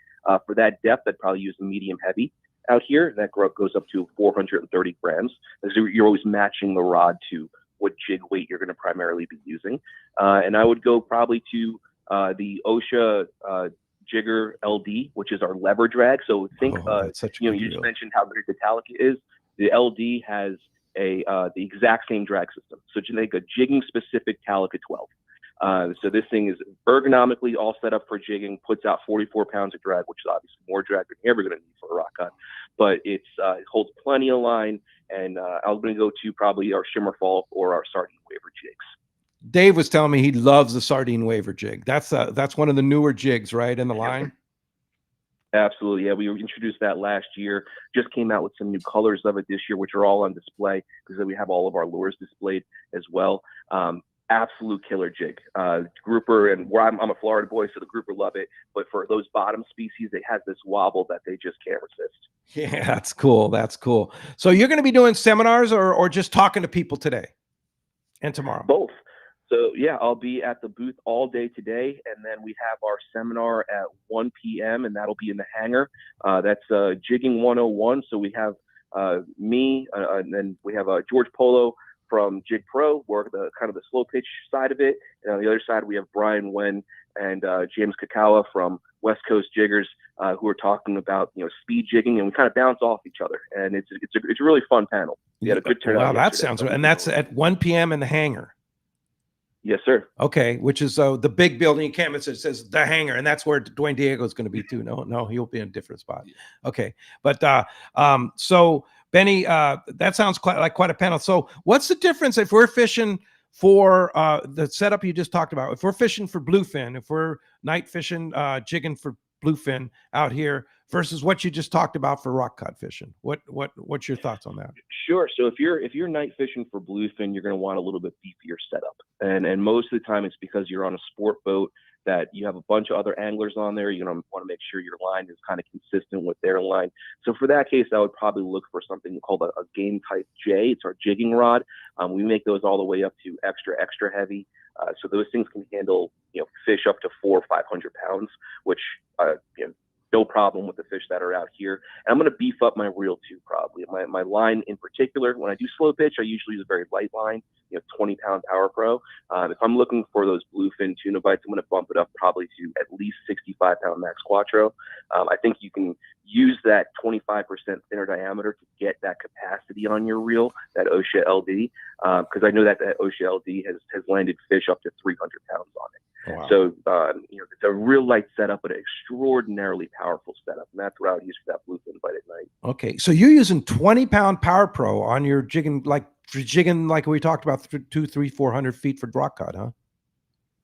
D: for that depth. I'd probably use a medium heavy. Out here, that goes up to 430 grams. So you're always matching the rod to what jig weight you're going to primarily be using. And I would go probably to the OSHA Jigger LD, which is our lever drag. So think, you just mentioned how big the Talica is. The LD has the exact same drag system. So you make a jigging specific Talica 12. So this thing is ergonomically all set up for jigging, puts out 44 pounds of drag, which is obviously more drag than you're ever going to need for a rock cut. But it holds plenty of line, and I'm going to go to probably our Shimmer Fall or our Sardine Waver jigs.
G: Dave was telling me he loves the Sardine Waver jig. That's one of the newer jigs, right, in the line?
D: Absolutely, yeah. We introduced that last year. Just came out with some new colors of it this year, which are all on display because we have all of our lures displayed as well. Absolute killer jig. Grouper, and where I'm a Florida boy, so the grouper love it. But for those bottom species, it has this wobble that they just can't resist.
G: Yeah, that's cool. That's cool. So you're going to be doing seminars or just talking to people today and tomorrow?
D: Both. So yeah, I'll be at the booth all day today, and then we have our seminar at 1 p.m. and that'll be in the hangar. That's Jigging 101. So we have me, and then we have George Polo from Jig Pro, we're the kind of the slow pitch side of it. And on the other side, we have Brian Wen and James Kakawa from West Coast Jiggers, who are talking about, you know, speed jigging, and we kind of bounce off each other. And it's a really fun panel. We had a good turnout.
G: Wow, that sounds right. And that's at 1 p.m. in the hangar.
D: Yes, sir.
G: Okay, which is the big building in campus. It says the hangar, and that's where Dwayne Diego is going to be too. No, he'll be in a different spot. Okay, but so Benny, that sounds quite a panel. So what's the difference if we're fishing for the setup you just talked about? If we're fishing for bluefin, if we're night fishing, jigging for bluefin out here versus what you just talked about for rock cod fishing, what's your thoughts on that?
D: Sure. So if you're night fishing for bluefin, you're going to want a little bit beefier setup, and most of the time it's because you're on a sport boat that you have a bunch of other anglers on there. You're going to want to make sure your line is kind of consistent with their line. So for that case, I would probably look for something called a game type J. It's our jigging rod. We make those all the way up to extra heavy. So those things can handle, you know, fish up to 400 or 500 pounds, which, you know, no problem with the fish that are out here. And I'm going to beef up my reel too, probably. My line in particular, when I do slow pitch, I usually use a very light line, 20-pound Power Pro. If I'm looking for those bluefin tuna bites, I'm going to bump it up probably to at least 65-pound Max Quattro. I think you can use that 25% thinner diameter to get that capacity on your reel, that OSHA LD, because I know that OSHA LD has landed fish up to 300 pounds on it.
G: Wow.
D: So, it's a real light setup, but an extraordinarily powerful setup. And that's what I would use for that bluefin bite at night.
G: Okay. So you're using 20-pound Power Pro on your jigging, like we talked about, 200, 300, 400 feet for drop cut, huh?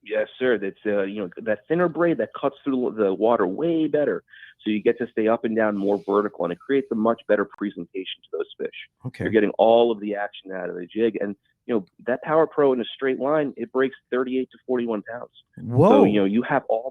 D: Yes, sir. That's, that thinner braid that cuts through the water way better. So you get to stay up and down more vertical, and it creates a much better presentation to those fish.
G: Okay.
D: You're getting all of the action out of the jig. And, that Power Pro in a straight line, it breaks 38 to 41 pounds.
G: Whoa.
D: So, you have all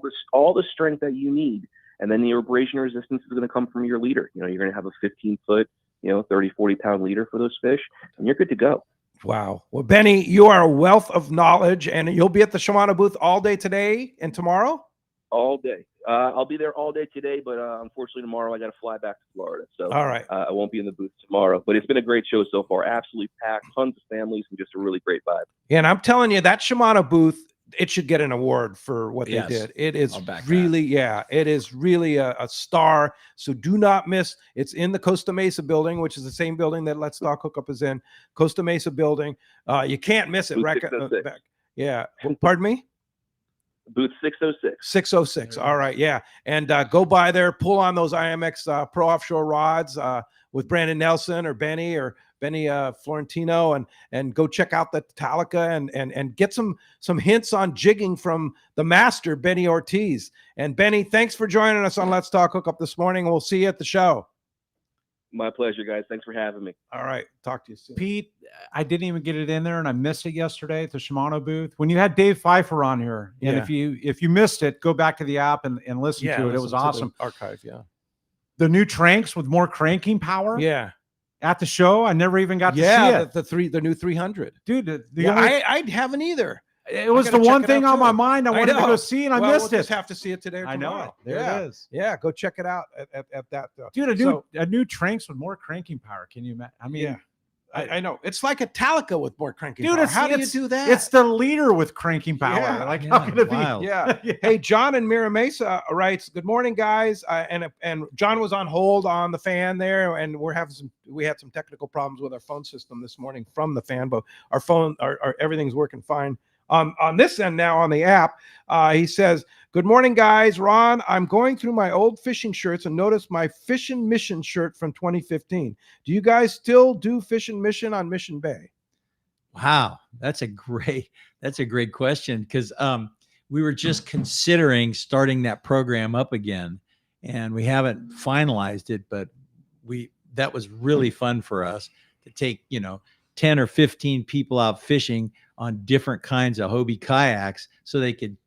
D: the strength that you need. And then the abrasion resistance is going to come from your leader. You're going to have a 15-foot, 30, 40-pound leader for those fish, and you're good to go.
G: Wow. Well, Benny, you are a wealth of knowledge, and you'll be at the Shimano booth all day today and tomorrow?
D: All day. I'll be there all day today, but unfortunately tomorrow I got to fly back to Florida. So
G: all right.
D: I won't be in the booth tomorrow. But it's been a great show so far. Absolutely packed, tons of families, and just a really great vibe.
G: Yeah, and I'm telling you, that Shimano booth, it should get an award for what they did. It is really, it is really a star. So do not miss. It's in the Costa Mesa building, which is the same building that Let's Talk Hookup is in. Costa Mesa building. You can't miss it. Yeah. Pardon me?
D: Booth 606.
G: 606. All right. Yeah. And go by there, pull on those IMX Pro Offshore rods with Brandon Nelson or Benny Florentino, and go check out the Talica and get some hints on jigging from the master, Benny Ortiz. And Benny, thanks for joining us on Let's Talk Hookup this morning. We'll see you at the show.
D: My pleasure, guys. Thanks for having me.
G: All right. Talk to you soon.
B: Pete, I didn't even get it in there, and I missed it yesterday at the Shimano booth. When you had Dave Pfeiffer on here, and if you missed it, go back to the app and listen to it. It was awesome.
G: Archive, yeah.
B: The new Tranks with more cranking power.
G: Yeah.
B: At the show, I never even got to see it.
G: The new 300.
B: Dude,
G: I haven't either.
B: It was the one thing on my mind I wanted to go see, and I missed
G: we'll
B: it.
G: Just have to see it today or tomorrow.
B: I know. There it is.
G: Yeah, go check it out at that.
B: Dude, a new Tranks with more cranking power. Can you imagine? I mean,
G: I know. It's like a Talica with more cranking
B: power.
G: Dude, how do you do that?
B: It's the leader with cranking power.
G: Yeah.
B: How can it be?
G: Yeah. Hey, John in Mira Mesa writes, "Good morning, guys." And John was on hold on the fan there, and we had some technical problems with our phone system this morning from the fan, but our phone, our everything's working fine. On this end now on the app, he says, "Good morning, guys. Ron, I'm going through my old fishing shirts and noticed my Fishin' Mission shirt from 2015. Do you guys still do Fishin' Mission on Mission Bay?"
E: Wow, that's a great question, because we were just considering starting that program up again, and we haven't finalized it, but that was really fun for us to take 10 or 15 people out fishing on different kinds of Hobie kayaks, so they could,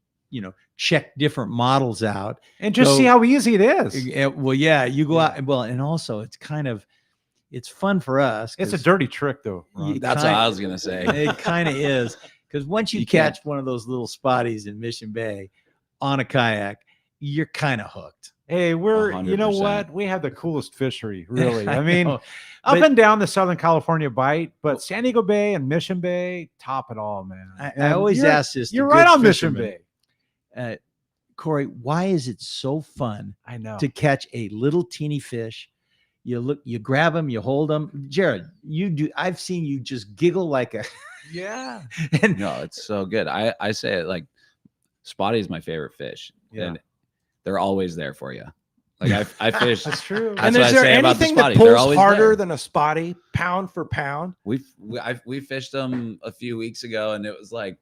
E: check different models out
B: and just see how easy it is.
E: Well, yeah, you go out. Well, and also it's fun for us.
B: It's a dirty trick, though.
F: That's what I was going to say.
E: It kind of is, because once you catch one of those little spotties in Mission Bay on a kayak, you're kind of hooked.
B: Hey,
F: 100%.
B: You know what? We have the coolest fishery, really. I mean,
E: know,
B: up and down the Southern California bight, but San Diego Bay and Mission Bay top it all, man.
E: I always ask this.
B: You're right on Mission Bay.
E: Cory, why is it so fun to catch a little teeny fish? You grab them, you hold them. Jared, you do. I've seen you just giggle like a
G: yeah.
E: And
F: no, it's so good. I say it like spotty is my favorite fish.
G: Yeah.
F: And they're always there for you. Like I fish.
B: That's true.
F: That's
G: And
F: what
G: is
F: I
G: there
F: say about the
G: anything that
F: spotty. They're
G: pulls
F: always
G: harder
F: there.
G: than a spotty, pound for pound?
F: We fished them a few weeks ago, and it was like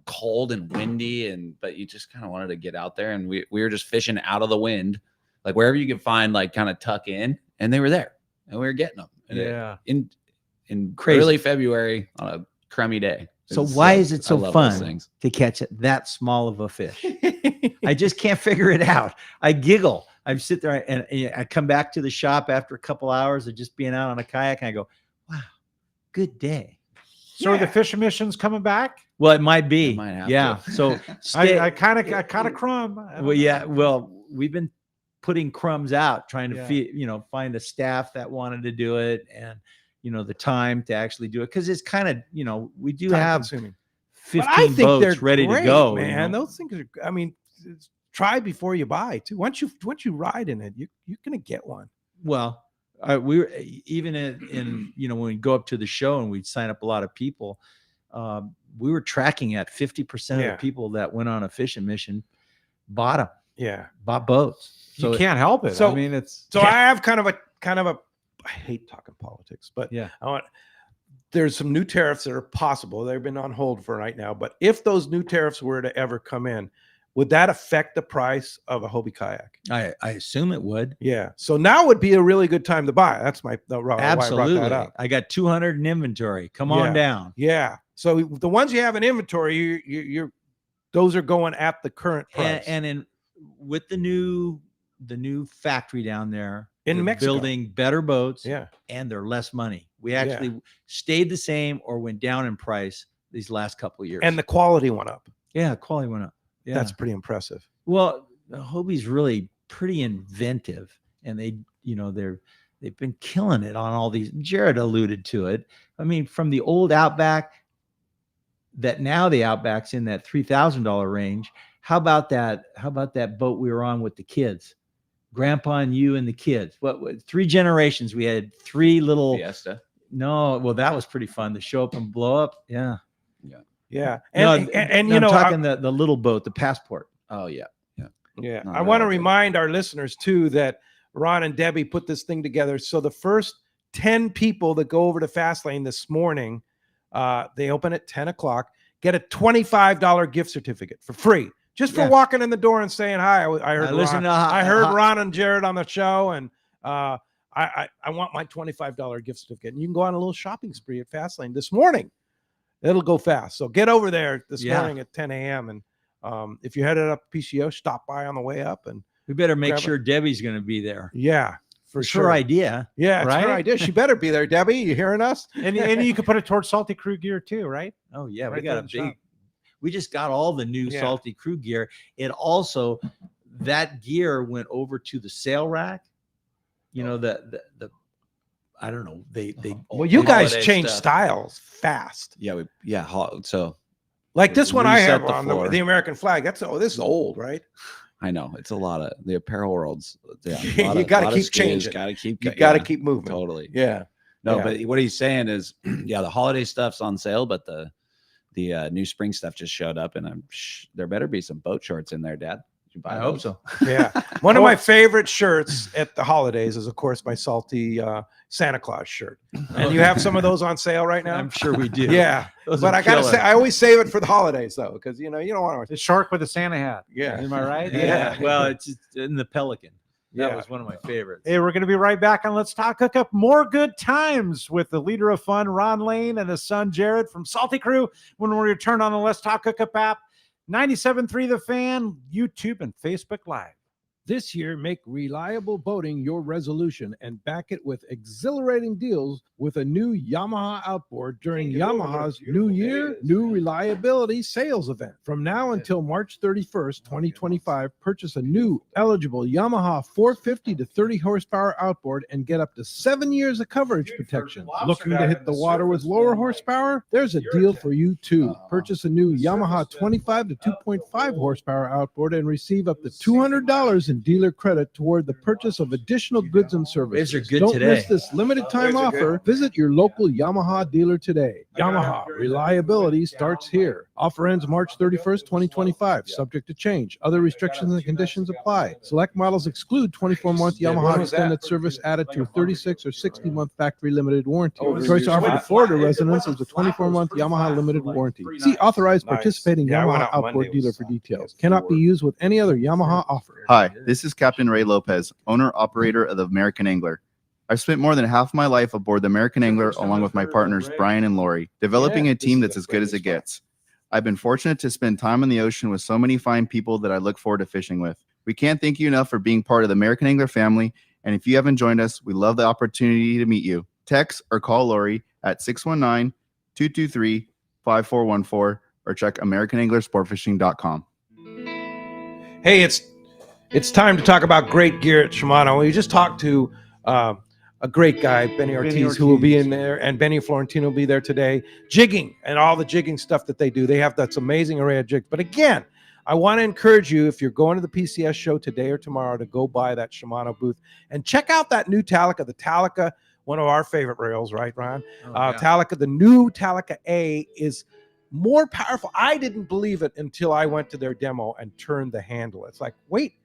F: cold and windy, but you just kind of wanted to get out there, and we were just fishing out of the wind, like wherever you could find, like kind of tuck in, and they were there, and we were getting them. And in early February on a crummy day.
E: So why is it so fun to catch that small of a fish? I just can't figure it out. I giggle. I sit there and I come back to the shop after a couple hours of just being out on a kayak, and I go, "Wow, good day."
B: So are the fishing missions coming back?
E: Well, it might be.
F: It might have
E: yeah.
F: to.
E: So
B: I caught a crumb.
E: Well, yeah. Well, we've been putting crumbs out, trying to
B: Yeah.
E: find a staff that wanted to do it, and the time to actually do it, because it's kind of we do
G: Time
E: have
G: consuming.
E: 15
G: But I think they're
E: boats ready
G: great,
E: to go,
G: man. Those things are. I mean, try before you buy too. Once you ride in it, you're gonna get one.
E: Well, we were even in when we go up to the show and we'd sign up a lot of people, we were tracking at 50% of the people that went on a fishing mission bought them.
G: Yeah,
E: bought boats.
B: You can't help it.
G: So
B: I mean, it's
G: I have kind of a. I hate talking politics, but
B: yeah,
G: there's some new tariffs that are possible. They've been on hold for right now, but if those new tariffs were to ever come in, would that affect the price of a Hobie kayak?
E: I assume it would.
G: Yeah. So now would be a really good time to buy. That's why I brought that up.
E: I got 200 in inventory. Come on down.
G: Yeah. So the ones you have in inventory, you're those are going at the current price.
E: And with the new factory down there
G: in
E: they're
G: Mexico,
E: building better boats.
G: Yeah.
E: And they're less money. We actually stayed the same or went down in price these last couple of years.
G: And the quality went up.
E: Yeah, quality went up. Yeah.
G: That's pretty impressive.
E: Well, Hobie's really pretty inventive, and they've been killing it on all these. Jared alluded to it. I mean, from the old Outback, that now the Outback's in that $3,000 range. How about that? How about that boat we were on with the kids, Grandpa and you and the kids? What 3 generations? We had 3 little
F: Fiesta.
E: No, well, that was pretty fun to show up and blow up. Yeah.
G: Yeah.
E: And
G: I'm
E: talking the little boat, the Passport.
F: Oh yeah.
G: Yeah.
F: No,
G: I want to remind our listeners too that Ron and Debbie put this thing together. So the first 10 people that go over to Fastlane this morning, they open at 10 o'clock, get a $25 gift certificate for free. Just for walking in the door and saying hi. I heard Ron and Jared on the show, and I want my $25 gift certificate. And you can go on a little shopping spree at Fastlane this morning. It'll go fast. So get over there this morning at 10 a.m. And if you're headed up PCO, stop by on the way up. And
E: we better make sure Debbie's going to be there.
G: Yeah, for
E: it's
G: sure.
E: her idea.
G: Yeah, it's her idea. She better be there, Debbie. You hearing us?
B: and you can put it towards Salty Crew gear too, right?
E: Oh yeah,
B: Right
E: we got
B: there
E: a
B: in the
E: big.
B: shop.
E: We just got all the new Salty Crew gear. It also that gear went over to the sale rack. The I don't know. They
G: well, you guys change styles fast.
F: Yeah, so
G: like this one I have
F: the
G: on
F: floor.
G: the American flag. This is old, right?
F: I know it's a lot of the apparel world's. Yeah,
G: you got to keep changing. You got to keep moving.
F: Totally.
G: Yeah.
F: No,
G: Yeah.
F: but what he's saying is, the holiday stuff's on sale, but the new spring stuff just showed up, and there better be some boat shorts in there, Dad. Did you buy
E: I hope
F: those?
E: so.
G: Yeah. One of my favorite shirts at the holidays is, of course, my Salty Santa Claus shirt. And you have some of those on sale right now?
E: I'm sure we do.
G: Yeah.
E: Those
G: But
E: are
G: I got to
E: killer.
G: say, I always save it for the holidays, though, because, you don't want to.
B: The shark with a Santa hat.
G: Yeah.
B: Am I right?
E: Yeah. Well, it's in the Pelican. That
G: Yeah.
E: was one of my favorites.
B: Hey, we're going to be right back on Let's Talk Hookup. More good times with the leader of fun, Ron Lane, and his son, Jared from Salty Crew, when we return on the Let's Talk Hookup app, 97.3 The Fan, YouTube, and Facebook Live.
I: This year, make reliable boating your resolution and back it with exhilarating deals with a new Yamaha outboard during Yamaha's New Year, New Reliability sales event. From now until March 31st, 2025, purchase a new eligible Yamaha 450 to 30 horsepower outboard and get up to 7 years of coverage protection. Looking to hit the water with lower horsepower? There's a deal for you too. Purchase a new Yamaha 25 to 2.5 horsepower outboard and receive up to $200 in dealer credit toward the purchase of additional goods and services.
E: These are good
I: Don't
E: today.
I: miss this limited time offer. Visit your local Yamaha dealer today. Yamaha reliability starts here. Offer ends March 31st, 2025. Subject to change. Other restrictions and conditions apply. Select models exclude 24-month Yamaha extended service added to a 36 or 60-month factory limited warranty. Choice offered to Florida residents is a 24-month Yamaha limited warranty. See authorized participating Yamaha outboard dealer for details. Cannot be used with any other Yamaha offer.
H: Hi, this is Captain Ray Lopez, owner-operator of the American Angler. I've spent more than half my life aboard the American Angler along with my partners Brian and Lori, developing a team that's as good as it gets. I've been fortunate to spend time on the ocean with so many fine people that I look forward to fishing with. We can't thank you enough for being part of the American Angler family, and if you haven't joined us, we love the opportunity to meet you. Text or call Lori at 619-223-5414 or check AmericanAnglerSportFishing.com.
G: Hey, it's It's time to talk about great gear at Shimano. We just talked to a great guy, Benny Ortiz, who will be in there, and Benny Florentino will be there today. Jigging and all the jigging stuff that they do. They have this amazing array of jigs. But again, I want to encourage you, if you're going to the PCS show today or tomorrow, to go by that Shimano booth and check out that new Talica, the Talica, one of our favorite rails, right, Ron? Talica, the new Talica A is more powerful. I didn't believe it until I went to their demo and turned the handle. It's like, wait,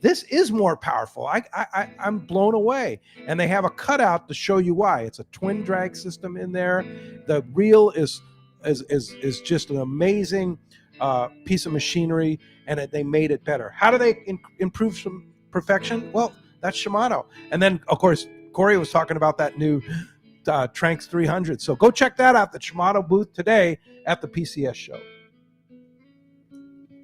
G: this is more powerful. I'm blown away. And they have a cutout to show you why. It's a twin drag system in there. The reel is just an amazing piece of machinery, and they made it better. How do they improve some perfection? Well, that's Shimano. And then, of course, Cory was talking about that new Tranx 300. So go check that out, the Shimano booth today at the PCS show.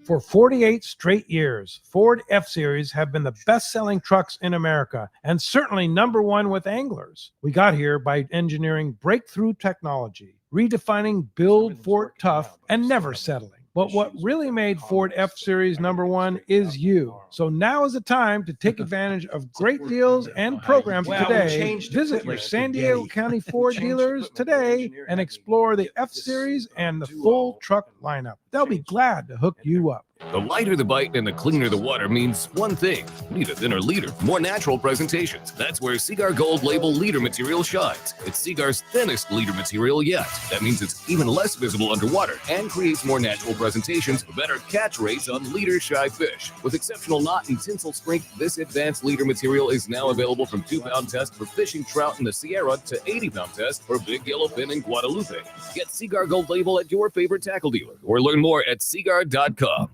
G: For 48 straight years, Ford F-Series have been the best-selling trucks in America, and certainly #1 with anglers. We got here by engineering breakthrough technology, redefining build Ford tough, and never settling. But what really made Ford F-Series #1 is you. So now is the time to take advantage of great deals and programs today. Visit your San Diego County Ford dealers today and explore the F-Series and the full truck lineup. They'll be glad to hook you up.
J: The lighter the bite and the cleaner the water means one thing. Need a thinner leader, more natural presentations. That's where Seaguar Gold Label leader material shines. It's Seaguar's thinnest leader material yet. That means it's even less visible underwater and creates more natural presentations for better catch rates on leader-shy fish. With exceptional knot and tinsel strength, this advanced leader material is now available from 2-pound test for fishing trout in the Sierra to 80-pound test for big yellowfin in Guadalupe. Get Seaguar Gold Label at your favorite tackle dealer or learn more at seaguar.com.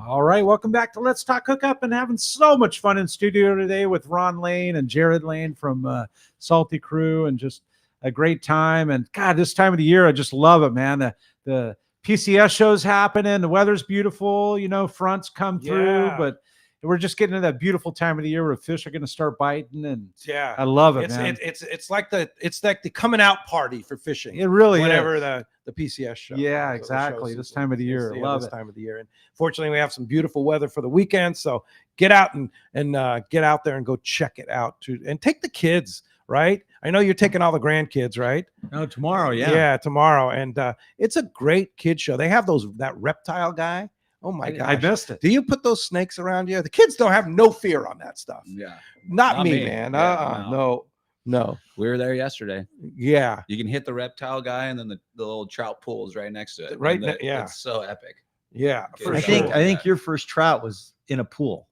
B: All right, welcome back to Let's Talk Hookup, and having so much fun in studio today with Ron Lane and Jared Lane from Salty Crew, and just a great time. And God, this time of the year, I just love it, man. The PCS show's happening, the weather's beautiful, fronts come through, but we're just getting to that beautiful time of the year where fish are going to start biting, and I love it, man.
G: It's like the coming out party for fishing.
B: It really
G: whenever
B: is.
G: The PCS show.
B: Yeah, exactly. This time of the year, love
G: this
B: it.
G: time of the year. And fortunately, we have some beautiful weather for the weekend. So get out and get out there and go check it out too, and take the kids. Right? I know you're taking all the grandkids, right?
E: No, tomorrow.
G: Yeah, tomorrow. And it's a great kid show. They have that reptile guy. Oh my God!
B: I missed it.
G: Do you put those snakes around you? The kids don't have no fear on that stuff.
F: Yeah,
G: not me, man.
F: Yeah,
G: no.
F: We were there yesterday.
G: Yeah,
F: you can hit the reptile guy, and then the little trout pool is right next to it.
G: Right.
F: Yeah, it's so epic.
G: Yeah,
E: I think your first trout was in a pool.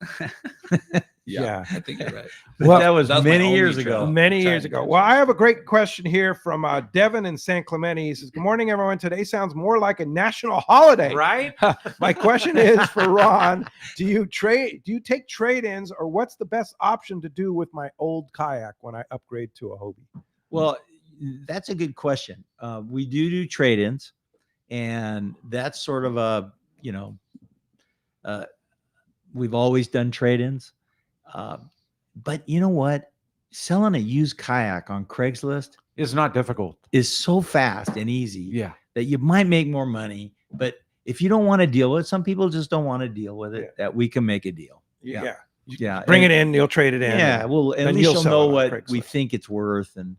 G: Yeah,
F: I think you're right.
E: Well, that was many years ago.
G: Many years ago. Well, I have a great question here from Devin in San Clemente. He says, "Good morning, everyone. Today sounds more like a national holiday,
B: right?"
G: My question is for Ron: Do you take trade-ins, or what's the best option to do with my old kayak when I upgrade to a Hobie?
E: Well, that's a good question. We do trade-ins, and that's sort of a we've always done trade-ins. But you know what? Selling a used kayak on Craigslist
B: is not difficult.
E: Is so fast and easy that you might make more money. But if you don't want to deal with it, some people just don't want to deal with it, that we can make a deal. Yeah.
G: Bring it in, you'll trade it in.
E: Yeah. Well, at least you'll know what we think it's worth. And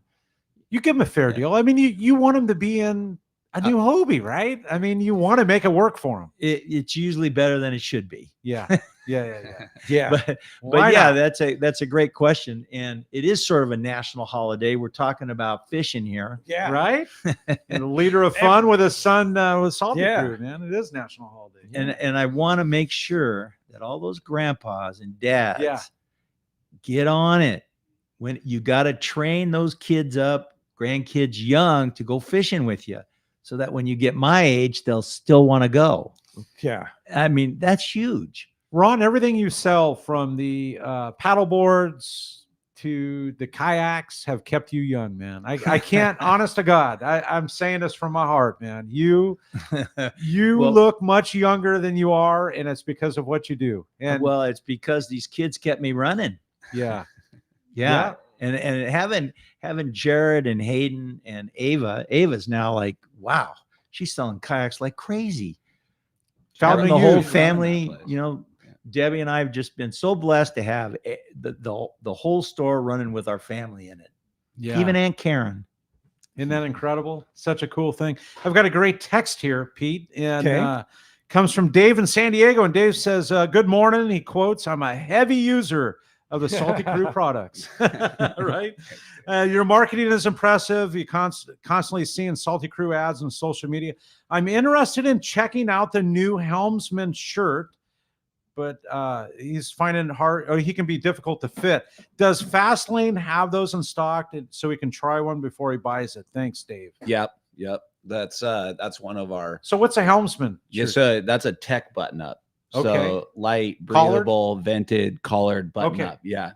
B: you give them a fair deal. I mean, you want them to be in a new Hobie, right? I mean, you want to make it work for them.
E: It's usually better than it should be.
B: Yeah.
E: But yeah, that's a great question, and it is sort of a national holiday. We're talking about fishing here,
B: right? And a leader of fun with his son with Salty Crew, man. It is national holiday,
E: and I want to make sure that all those grandpas and dads get on it. When you got to train those kids up, grandkids young, to go fishing with you, so that when you get my age, they'll still want to go.
G: Yeah,
E: I mean, that's huge.
B: Ron, everything you sell, from the paddle boards to the kayaks, have kept you young, man. I can't, honest to God, I'm saying this from my heart, man. You look much younger than you are, and it's because of what you do. And
E: well, it's because these kids kept me running.
B: Yeah.
E: And having Jared and Hayden and Ava's now like, wow, she's selling kayaks like crazy. Having the whole family, Debbie and I have just been so blessed to have the whole store running with our family in it.
B: Yeah.
E: Even Aunt Karen.
B: Isn't that incredible? Such a cool thing. I've got a great text here, Pete, and
G: Okay.
B: comes from Dave in San Diego. And Dave says, good morning. He quotes, I'm a heavy user of the Salty Crew products. Right? Your marketing is impressive. You constantly seeing Salty Crew ads on social media. I'm interested in checking out the new Helmsman shirt, but he's finding it hard, or he can be difficult to fit. Does Fastlane have those in stock so he can try one before he buys it? Thanks, Dave.
F: Yep. That's one of our.
B: So what's a Helmsman?
F: Yeah, so that's a tech button up.
B: Okay.
F: So light,
B: Collared?
F: breathable, vented, collared button up. Yeah.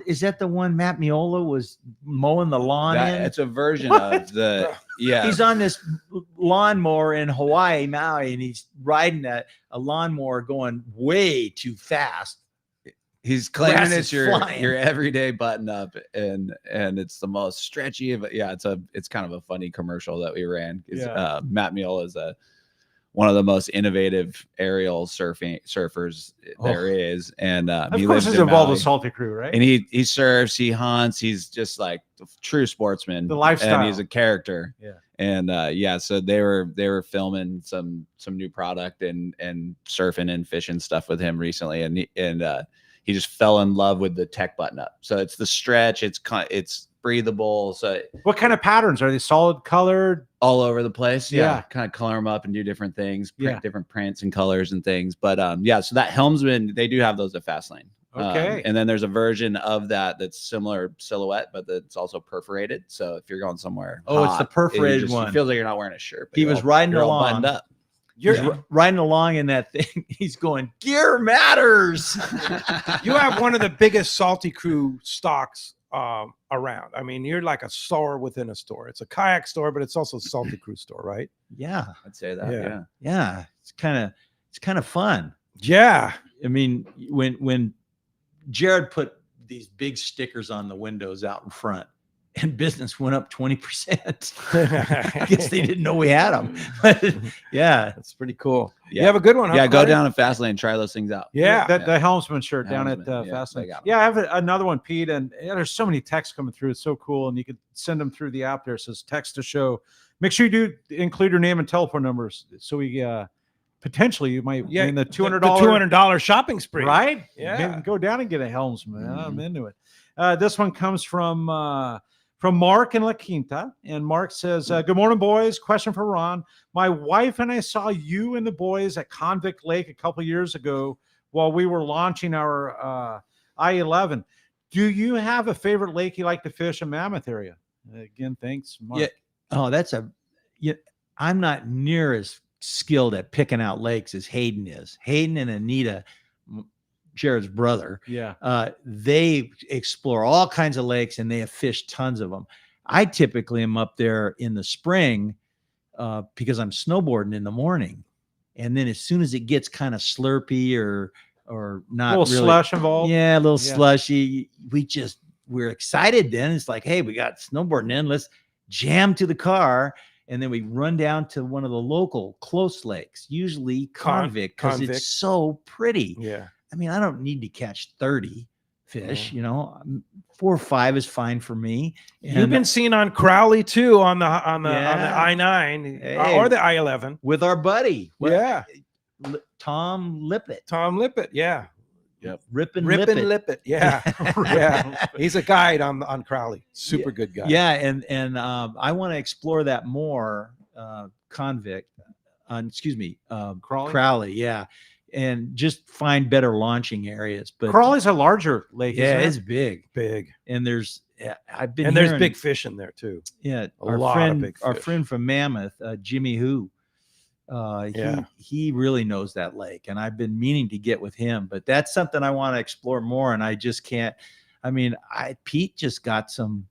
E: Is that the one Matt Miola was mowing the lawn in?
F: It's a version of the. Yeah.
E: He's on this lawnmower in Hawaii, Maui, and he's riding a lawnmower going way too fast.
F: He's claiming
E: Grass
F: it's
E: is
F: your
E: flying.
F: everyday button up, and it's the most stretchy of it. Yeah, it's kind of a funny commercial that we ran.
B: Yeah.
F: Matt Miola is one of the most innovative aerial surfers there is, and
B: Of
F: he
B: course,
F: lives
B: he's
F: in
B: involved
F: Maui.
B: with Salty Crew, right?
F: And he surfs, he hunts, he's just like a true sportsman.
B: The lifestyle.
F: And he's a character.
B: Yeah.
F: And so they were filming some new product and surfing and fishing stuff with him recently, and he just fell in love with the tech button up. So it's the stretch, it's breathable. So
B: What kind of patterns are they? Solid colored?
F: all over the place.
B: Yeah.
F: Kind of color them up and do different things,
B: Yeah.
F: different prints and colors and things. But so that Helmsman, they do have those at Fastlane.
B: Okay.
F: And then there's a version of that's similar silhouette, but that's also perforated. So if you're going somewhere,
E: Oh, it's the
F: hot,
E: perforated
F: it
E: one.
F: feels like you're not wearing a shirt. But
E: He
F: you're
E: was
F: all-
E: riding
F: you're all
E: along.
F: buttoned up.
E: You're riding along in that thing. He's going, gear matters.
G: You have one of the biggest Salty Crew stocks around. I mean, you're like a store within a store. It's a kayak store, but it's also a Salty Crew store, right?
E: Yeah.
F: I'd say that.
G: Yeah.
F: Yeah.
E: It's kind of fun.
G: Yeah.
E: I mean, when Jared put these big stickers on the windows out in front, and business went up 20%. I guess they didn't know we had them. But yeah,
G: That's pretty cool.
F: Yeah.
G: You have a good one, huh?
F: Yeah, go
G: Cory?
F: down to Fastlane, try those things out.
G: Yeah.
B: The Helmsman shirt down at
F: Helmsman, yeah,
B: Fastlane.
F: they got 'em.
B: Yeah, I have another one, Pete, and there's so many texts coming through. It's so cool, and you could send them through the app there. It says text to show. Make sure you do include your name and telephone numbers, so we potentially you might win the $200
G: $200 shopping spree.
B: right?
G: Yeah.
B: Maybe go down and get a Helmsman. I'm into it. This one comes from Mark in La Quinta, and Mark says, "Good morning, boys. Question for Ron. My wife and I saw you and the boys at Convict Lake a couple years ago while we were launching our I-11. Do you have a favorite lake you like to fish in Mammoth area?" Again, thanks, Mark.
E: yeah. Oh, I'm not near as skilled at picking out lakes as Hayden is. Hayden and Anita, Jared's brother,
B: Yeah.
E: they explore all kinds of lakes and they have fished tons of them. I typically am up there in the spring because I'm snowboarding in the morning. And then as soon as it gets kind of slurpy or not
B: A little
E: really,
B: slush involved.
E: yeah, a little
B: Yeah.
E: slushy, we're excited then. It's like, hey, we got snowboarding in, let's jam to the car. And then we run down to one of the local close lakes, usually Convict, because
G: Convict.
E: it's so pretty.
G: Yeah.
E: I mean, I don't need to catch 30 fish, 4 or 5 is fine for me.
G: You've been seen on Crowley too on the
E: Yeah.
G: I-9
E: Hey.
G: or the I-11
E: with our buddy.
G: Yeah.
E: Tom Lippett.
G: Tom Lippett. Yeah.
F: Yep.
E: Rippin'
G: Lippett.
E: Lippett.
G: Yeah. Yeah. He's a guide on Crowley. Super good guy.
E: Yeah. And I want to explore that more. Convict. Crowley. Yeah. And just find better launching areas. But
B: Crawley's a larger lake.
E: yeah,
B: isn't
E: it's
B: it?
E: big.
G: Big.
E: And there's there's
G: big fish in there too.
E: Yeah,
G: A lot of big
E: our
G: fish.
E: friend from Mammoth, Jimmy Who,
G: Yeah.
E: he really knows that lake, and I've been meaning to get with him, but that's something I want to explore more, and I just can't. I mean, Pete just got some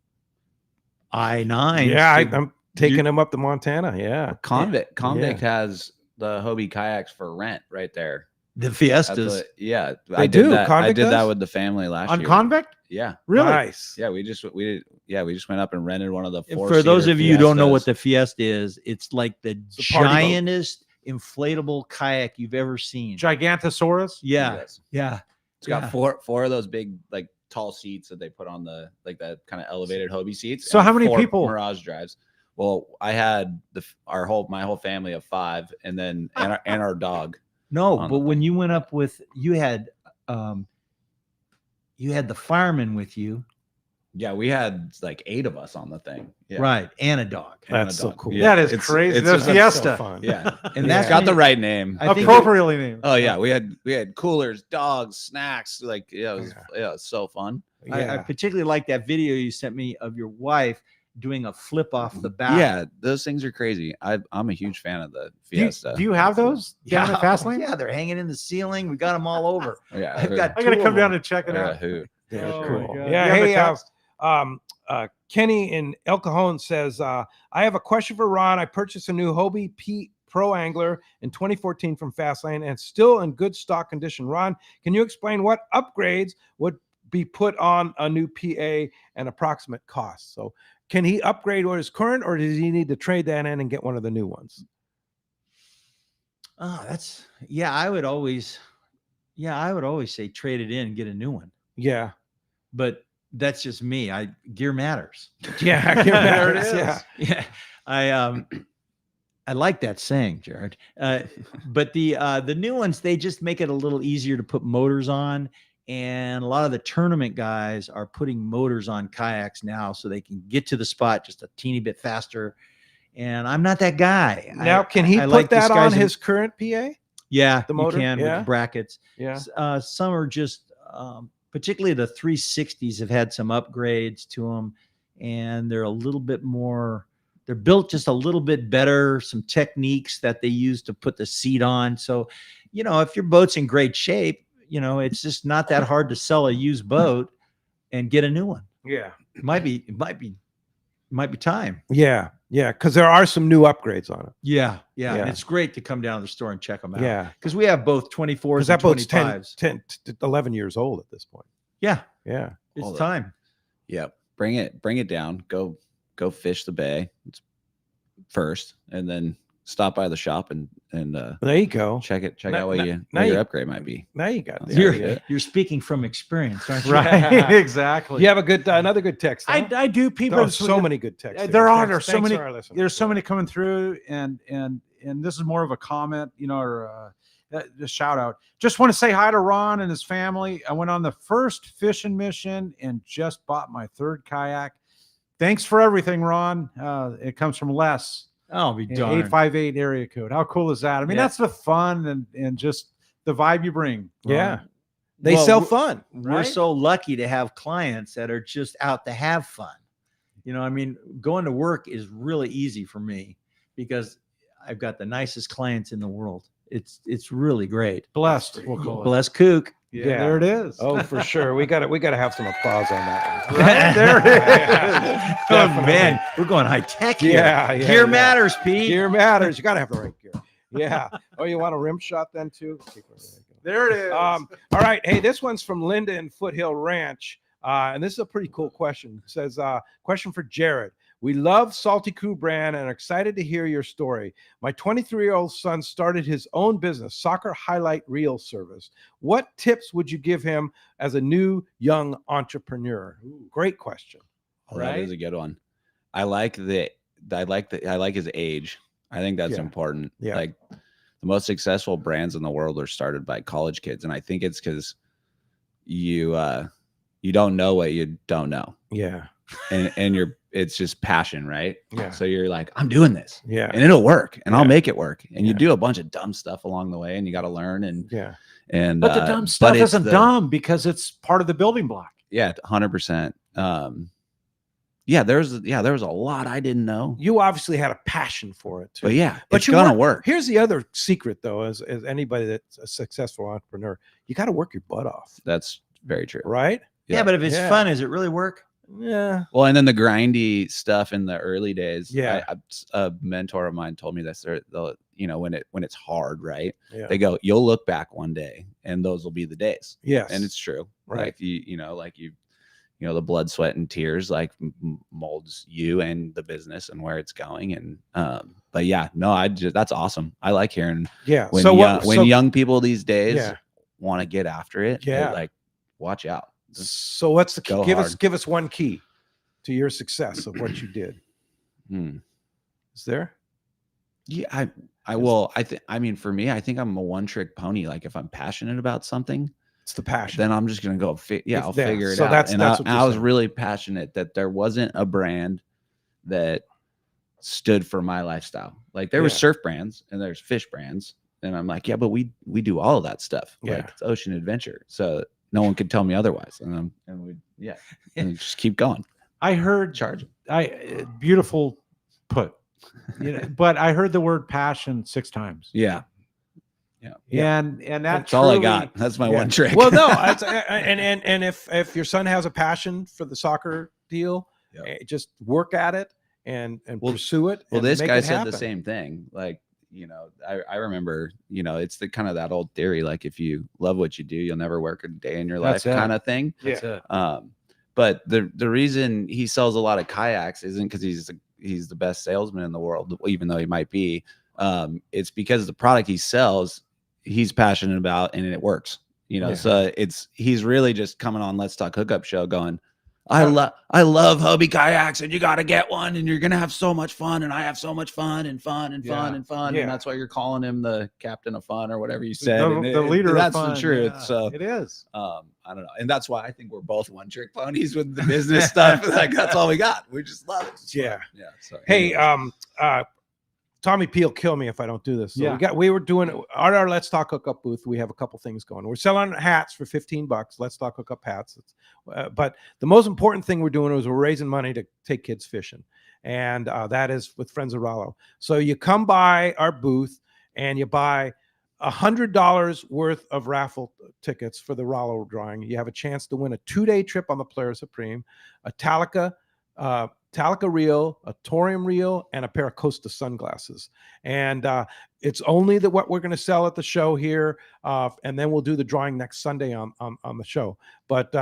E: I-9.
G: Yeah, I'm taking him up to Montana. Yeah.
F: Convict
G: Yeah.
F: has the Hobie kayaks for rent right there.
E: The
F: That's
E: Fiestas.
F: what- yeah,
G: They
F: I
G: do?
F: did that. I
G: Convict
F: did that
G: does?
F: with the family last
B: On
F: year.
B: Convict?
F: Yeah,
B: Really?
G: Nice.
F: yeah. We just went up and rented one of the
E: For those of you who don't know what the Fiesta is, it's like the
G: a party boat.
E: giantest inflatable kayak you've ever seen.
B: Gigantosaurus.
E: Yeah,
F: Yes.
E: yeah.
F: It's got four of those big like tall seats that they put on the like that kind of elevated Hobie seats.
B: So
F: and
B: how many
F: 4
B: people?
F: Mirage drives? Well, I had my whole family of 5, and then and our dog.
E: No, but when you went up with you had the fireman with you.
F: Yeah, we had like 8 of us on the thing. Yeah.
E: Right, and a dog.
B: That's so cool.
F: Yeah,
B: That is crazy. The Fiesta.
G: So fun.
F: Yeah,
E: and
F: that's got the right name.
B: Appropriately named.
F: Oh yeah, we had coolers, dogs, snacks. Like it was so fun.
E: I particularly like that video you sent me of your wife doing a flip off the back.
F: Yeah, those things are crazy. I'm a huge fan of the Fiesta.
B: Do you have those down at Fastlane?
E: Yeah, they're hanging in the ceiling. We got them all over.
F: Yeah,
E: I got
B: to come down and check it out.
G: Yeah,
B: Oh,
G: cool.
B: my God.
G: Yeah,
B: You have a
G: hey,
B: text?
G: Kenny in El Cajon says, I have a question for Ron. I purchased a new Hobie Pete Pro Angler in 2014 from Fastlane and still in good stock condition. Ron, can you explain what upgrades would be put on a new PA and approximate cost? So can he upgrade what is current, or does he need to trade that in and get one of the new ones?
E: Oh, I would always say trade it in and get a new one.
G: Yeah.
E: But that's just me. Gear matters.
G: Yeah, gear matters.
E: Yeah. I like that saying, Jared. But the new ones, they just make it a little easier to put motors on. And a lot of the tournament guys are putting motors on kayaks now so they can get to the spot just a teeny bit faster. And I'm not that guy.
G: Now, can he put that on his current PA?
E: Yeah,
G: the motor?
E: you can with brackets.
G: Yeah.
E: Some are just, particularly the 360s have had some upgrades to them, and they're a little bit more, they're built just a little bit better, some techniques that they use to put the seat on. So, if your boat's in great shape, it's just not that hard to sell a used boat and get a new one.
G: Yeah.
E: It might be time.
G: Yeah. Yeah. Because there are some new upgrades on it.
E: Yeah. And it's great to come down to the store and check them out.
G: Yeah.
E: Because we have both 24s and
G: that boat's
E: 25s.
G: 10 to 11 years old at this point.
E: Yeah.
G: Yeah.
E: It's time.
F: Yeah. Bring it down. Go fish the bay first, and then stop by the shop and
G: there you go.
F: Check out what your upgrade might be.
G: Now you got it.
E: You're speaking from experience, aren't you?
B: Right. Exactly.
G: You have another good text. Huh?
B: I do. People
G: have so many good texts.
B: There's so many.
G: Thanks
B: There's so many coming through, and this is more of a comment, or a shout out. Just want to say hi to Ron and his family. I went on the first fishing mission and just bought my 3rd kayak. Thanks for everything, Ron. It comes from Les.
E: Oh, be darned.
B: 858 area code. How cool is that? I mean, that's the fun and just the vibe you bring.
G: Yeah. They sell fun.
E: We're
G: right?
E: so lucky to have clients that are just out to have fun. Going to work is really easy for me because I've got the nicest clients in the world. It's really great.
B: Blessed. We'll call it.
E: Blessed Kook.
B: Yeah, there it is.
G: Oh, for sure. We got to have some applause on that one.
B: Right there it is.
E: Oh man, we're going high tech here.
G: Yeah,
E: Gear matters, Pete.
G: Gear matters. You got to have the right gear. Yeah. Oh, you want a rim shot then too?
B: There it is.
G: All right. Hey, this one's from Linda in Foothill Ranch. And this is a pretty cool question. It says, question for Jared. We love Salty Crew brand and are excited to hear your story. My 23-year-old son started his own business, Soccer Highlight Reel Service. What tips would you give him as a new young entrepreneur? Ooh, great question.
F: Oh, that is a good one. I like his age. I think that's important.
G: Yeah.
F: Like the most successful brands in the world are started by college kids, and I think it's because you don't know what you don't know.
G: Yeah.
F: And it's just passion, right?
G: Yeah.
F: So you're like, I'm doing this.
G: Yeah.
F: And it'll work, and I'll make it work. And you do a bunch of dumb stuff along the way, and you got to learn. And
B: but the dumb stuff isn't dumb because it's part of the building block.
F: Yeah, 100%. There was a lot I didn't know.
G: You obviously had a passion for it too.
F: But it's gonna work.
G: Here's the other secret though, as anybody that's a successful entrepreneur, you got to work your butt off.
F: That's very true.
G: Right?
E: Yeah, but if it's fun, does it really work?
G: Yeah.
F: Well, and then the grindy stuff in the early days.
G: Yeah.
F: A mentor of mine told me this. When it's hard, right?
G: Yeah.
F: They go, you'll look back one day, and those will be the days.
G: Yes.
F: And it's true.
G: Right.
F: Like you know, the blood, sweat, and tears like molds you and the business and where it's going. And but yeah, no, that's awesome. I like hearing when young people these days want to get after it. Like, watch out.
G: So what's the key? Give us one key to your success of what you did. Is there?
F: Yeah, I mean, for me, I think I'm a one-trick pony. Like, if I'm passionate about something,
G: it's the passion.
F: Then I'm just gonna go. I'll figure it out. And I was really passionate that there wasn't a brand that stood for my lifestyle. Like, there were surf brands and there's fish brands, and I'm like, yeah, but we do all of that stuff. Like, it's ocean adventure, so no one could tell me otherwise. And and just keep going.
B: I heard beautiful put. But I heard the word passion 6 times.
F: Yeah.
B: And
F: that's all I got. That's my one trick.
G: Well, no, and if your son has a passion for the soccer deal, just work at it and pursue it.
F: Well, this guy said the same thing. Like, you know, I remember, you know, it's the kind of that old theory, like, if you love what you do, you'll never work a day in your life kind of thing.
B: That's it.
F: But the reason he sells a lot of kayaks isn't because he's the best salesman in the world, even though he might be. It's because the product he sells, he's passionate about, and it works. You know, so he's really just coming on Let's Talk Hookup show going, I love Hobie kayaks, and you got to get one, and you're gonna have so much fun, and I have so much fun, and that's why you're calling him the captain of fun or whatever you said.
B: The leader of
F: that's
B: fun.
F: the truth.
B: Yeah,
F: so
B: it is.
F: I don't know, and that's why I think we're both one trick ponies with the business stuff. Like, that's all we got. We just love it.
G: Yeah.
F: So,
G: hey, Tommy P will kill me if I don't do this. So we were doing at our Let's Talk Hookup booth. We have a couple things going. We're selling hats for $15. Let's Talk Hookup hats. But the most important thing we're doing is we're raising money to take kids fishing, and that is with Friends of Rollo. So you come by our booth and you buy $100 worth of raffle tickets for the Rollo drawing. You have a chance to win a 2-day trip on the Polaris Supreme, a Talica reel, a Torium reel, and a pair of Costa sunglasses. And it's only what we're going to sell at the show here, and then we'll do the drawing next Sunday on the show. But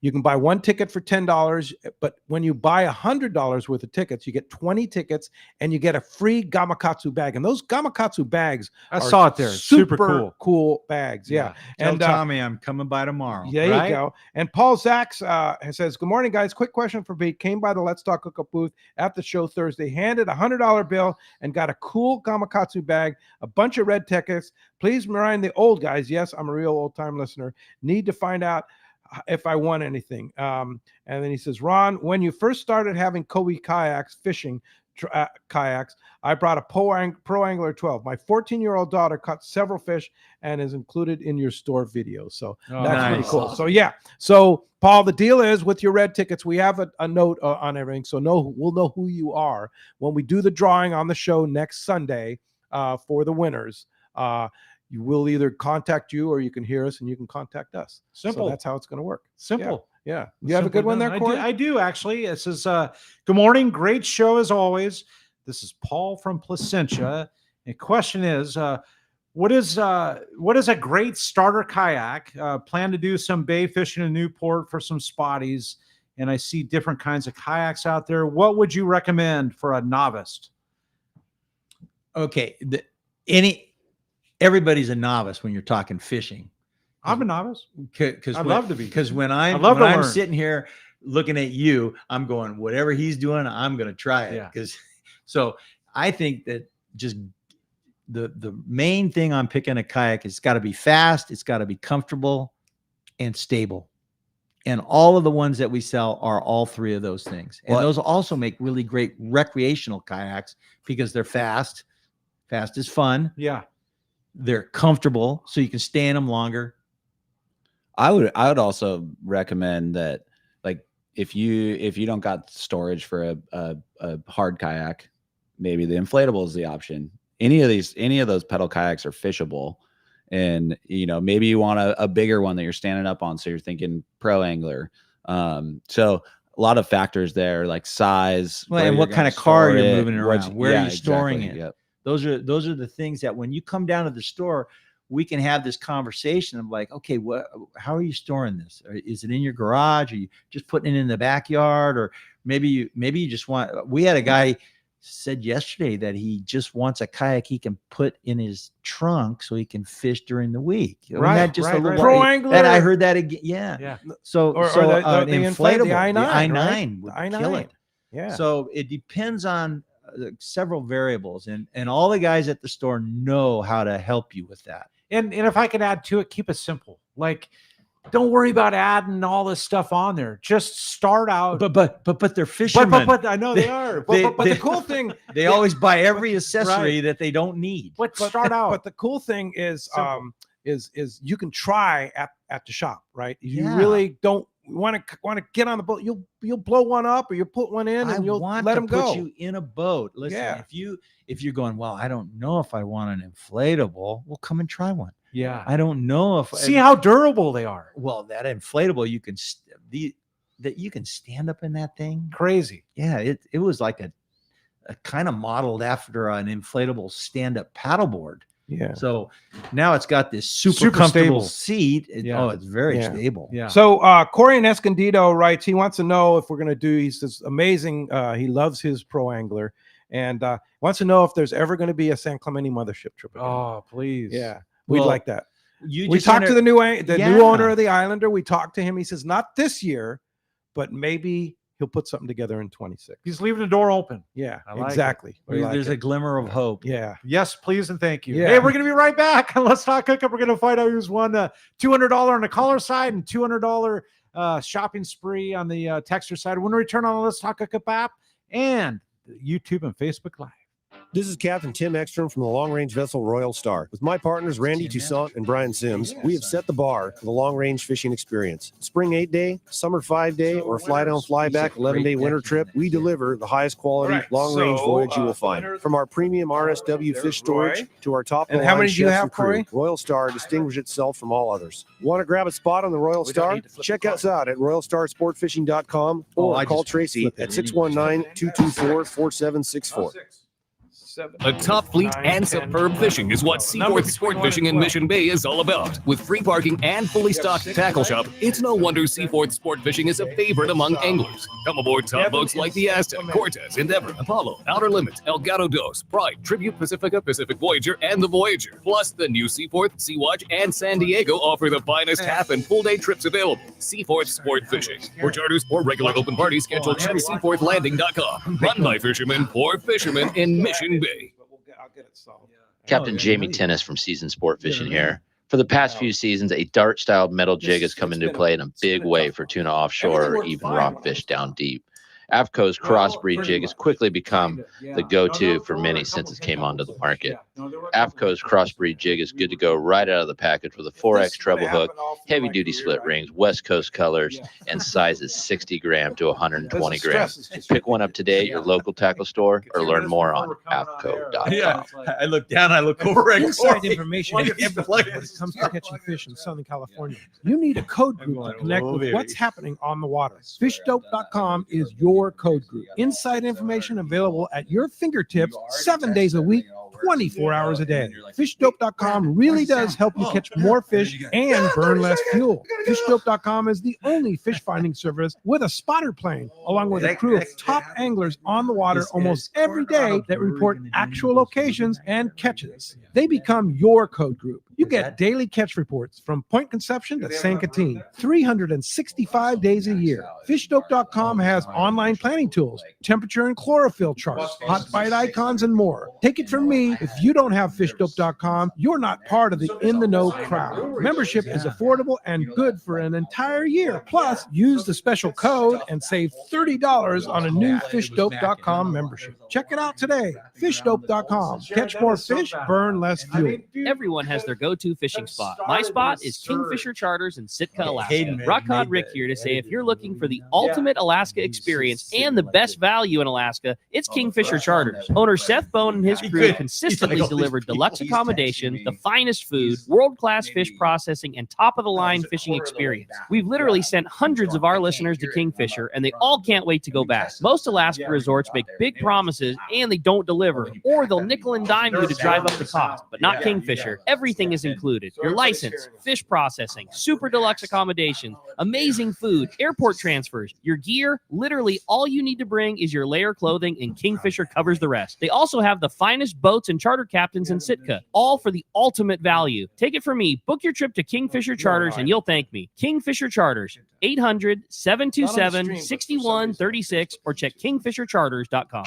G: you can buy one ticket for $10, but when you buy $100 worth of tickets, you get 20 tickets, and you get a free Gamakatsu bag. And those Gamakatsu bags,
B: I saw it there. Super
G: cool bags. Yeah.
E: Tell Tommy I'm coming by tomorrow.
G: There you go. And Paul Zacks says, good morning, guys. Quick question for Pete. Came by the Let's Talk Hookup booth at the show Thursday, handed a $100 bill and got a cool Gamakatsu bag, a bunch of red tickets. Please remind the old guys, yes, I'm a real old-time listener, need to find out if I won anything. And then he says, Ron, when you first started having Cory kayaks, fishing kayaks, I brought a Pro Angler 12. My 14-year-old daughter caught several fish and is included in your store video. So that's pretty cool. So so Paul, the deal is with your red tickets, we have a note on everything. So we'll know who you are when we do the drawing on the show next Sunday for the winners. You will either contact you or you can hear us and you can contact us.
B: Simple.
G: So that's how it's going to work.
B: Simple.
G: Yeah. You have a good one there, Cory?
B: I do actually. It says, good morning. Great show as always. This is Paul from Placentia. The question is, what is a great starter kayak? Plan to do some bay fishing in Newport for some spotties. And I see different kinds of kayaks out there. What would you recommend for a novice?
E: Okay. Everybody's a novice when you're talking fishing.
B: I'm a novice.
E: I'd
B: love to be.
E: Because when I'm sitting here looking at you, I'm going, whatever he's doing, I'm going to try it.
B: Yeah.
E: So I think that just the main thing on picking a kayak, it's got to be fast, it's got to be comfortable and stable. And all of the ones that we sell are all three of those things. And those also make really great recreational kayaks because they're fast. Fast is fun.
B: Yeah.
E: They're comfortable, so you can stay in them longer.
F: I would also recommend that, like, if you don't got storage for a hard kayak, maybe the inflatable is the option. Any of those pedal kayaks are fishable, and maybe you want a bigger one that you're standing up on, so you're thinking Pro Angler. So a lot of factors there, like size,
E: and what kind of car you're moving it around, where you're storing it.
F: Yep.
E: Those are the things that when you come down to the store, we can have this conversation of like, okay, how are you storing this? Or is it in your garage? Are you just putting it in the backyard? Or maybe you just want, we had a guy said yesterday that he just wants a kayak he can put in his trunk so he can fish during the week.
G: Right,
E: Pro angler. And I heard that again. Yeah. So,
G: or
E: the
G: the
E: inflatable,
G: I-9,
E: the I-9
G: right?
E: would
G: The I-9.
E: kill it.
G: Yeah.
E: So it depends on several variables, and all the guys at the store know how to help you with that.
B: And if I could add to it, keep it simple. Like, don't worry about adding all this stuff on there. Just start out.
E: But they're fishermen.
B: But I know they are. But the cool thing,
E: they always buy every accessory that they don't need.
B: But start out.
G: But the cool thing is you can try at the shop, right? You
E: Yeah.
G: really don't want to get on the boat. You'll blow one up, or you put one in, and you'll let them go.
E: Put you in a boat. Listen, if you're going, well, I don't know if I want an inflatable. Well, come and try one.
B: Yeah.
E: I don't know if
B: see how durable they are.
E: Well, that inflatable, you can you can stand up in that thing.
B: Crazy.
E: Yeah, it was like a kind of modeled after an inflatable stand-up paddleboard.
G: Yeah.
E: So now it's got this super comfortable
B: stable
E: seat. It's very stable.
G: Yeah. So Cory in Escondido writes, he wants to know if we're going to do, he says, amazing. He loves his pro angler, and wants to know if there's ever going to be a San Clemente mothership trip again.
B: Oh, please.
G: Yeah. We'd like that.
E: We
G: talked to the new owner of the Islander. We talked to him. He says, not this year, but maybe he'll put something together in 26.
B: He's leaving the door open.
G: Yeah,
B: I like
G: exactly.
E: There's a glimmer of hope.
G: Yeah.
B: Yes, please and thank you.
G: Yeah.
B: Hey, we're going to be right back. Let's Talk Hookup. We're going to find out who's won $200 on the caller side and $200 shopping spree on the texter side when we return on the Let's Talk Hookup app and YouTube and Facebook Live.
K: This is Captain Tim Ekstrom from the long-range vessel Royal Star. With my partners Randy Toussaint and Brian Sims, we have set the bar for the long-range fishing experience. Spring 8-day, summer 5-day, or fly-down, fly-back 11-day winter trip, we deliver the highest quality long-range voyage you will find. From our premium RSW fish storage to our top
G: and how many do you have, Cory?
K: Royal Star distinguishes itself from all others. Want to grab a spot on the Royal Star? Check us out at royalstarsportfishing.com or call Tracy at 619-224-4764.
J: A top fleet and superb fishing is what Seaforth Sport Fishing in Mission Bay is all about. With free parking and fully stocked tackle shop, it's no wonder Seaforth Sport Fishing is a favorite among anglers. Come aboard top boats like the Aztec, Cortez, Endeavor, Apollo, Outer Limits, El Gato Dos, Pride, Tribute Pacifica, Pacific Voyager, and the Voyager. Plus, the new Seaforth, Sea-Watch, and San Diego offer the finest half and full day trips available. Seaforth Sport Fishing. For charters or regular open parties, schedule through SeaforthLanding.com. Run by fishermen for fishermen in Mission Bay.
V: Captain Jamie Tennis from Season Sport Fishing here. For the past few seasons, a dart-style metal jig has come into play in a big way for tuna offshore or even rockfish down deep. AFCO's crossbreed jig has quickly become the go-to for many since it came onto the market. AFCO's crossbreed jig is good to go right out of the package with a 4X treble hook, heavy-duty split rings, West Coast colors, and sizes 60 gram to 120 grams. Pick one up today at your local tackle store or learn more on AFCO.com.
E: Yeah, I look down, I look over at
G: Inside information is everything when it comes to catching fish in Southern California. You need a code group to connect with what's happening on the water. FishDope.com is your code group. Inside information available at your fingertips 7 days a week, 24 hours a day. FishDope.com really does help you catch more fish and burn less fuel. FishDope.com is the only fish finding service with a spotter plane, along with a crew of top anglers on the water almost every day that report actual locations and catches. They become your code group. You get daily catch reports from Point Conception to San Catine, 365 days a year. FishDope.com has online planning tools, temperature and chlorophyll charts, hot bite icons, and more. Take it from me, if you don't have FishDope.com, you're not part of the in-the-know crowd. Membership is affordable and good for an entire year. Plus, use the special code and save $30 on a new FishDope.com membership. Check it out today. FishDope.com. Catch more fish, burn less fuel.
T: Everyone has their go-to fishing spot. My spot is Kingfisher Charters in Sitka, Alaska. Rock Cod Rick here to say if you're looking for the ultimate Alaska experience and the best value in Alaska, it's Kingfisher Charters. Owner Seth Bone and his crew consistently deliver deluxe accommodation, the finest food, world-class fish processing, and top-of-the-line fishing experience. We've literally sent hundreds of our listeners to Kingfisher, and they all can't wait to go back. Most Alaska resorts make big promises, and they don't deliver, or they'll nickel and dime you to drive up the cost, but not Kingfisher. Everything Everything is included. Your license, fish processing, super deluxe accommodations, amazing food, airport transfers, your gear. Literally all you need to bring is your layer clothing, and Kingfisher covers the rest. They also have the finest boats and charter captains in Sitka, all for the ultimate value. Take it from me. Book your trip to Kingfisher Charters and you'll thank me. Kingfisher Charters, 800-727-6136 or check kingfishercharters.com.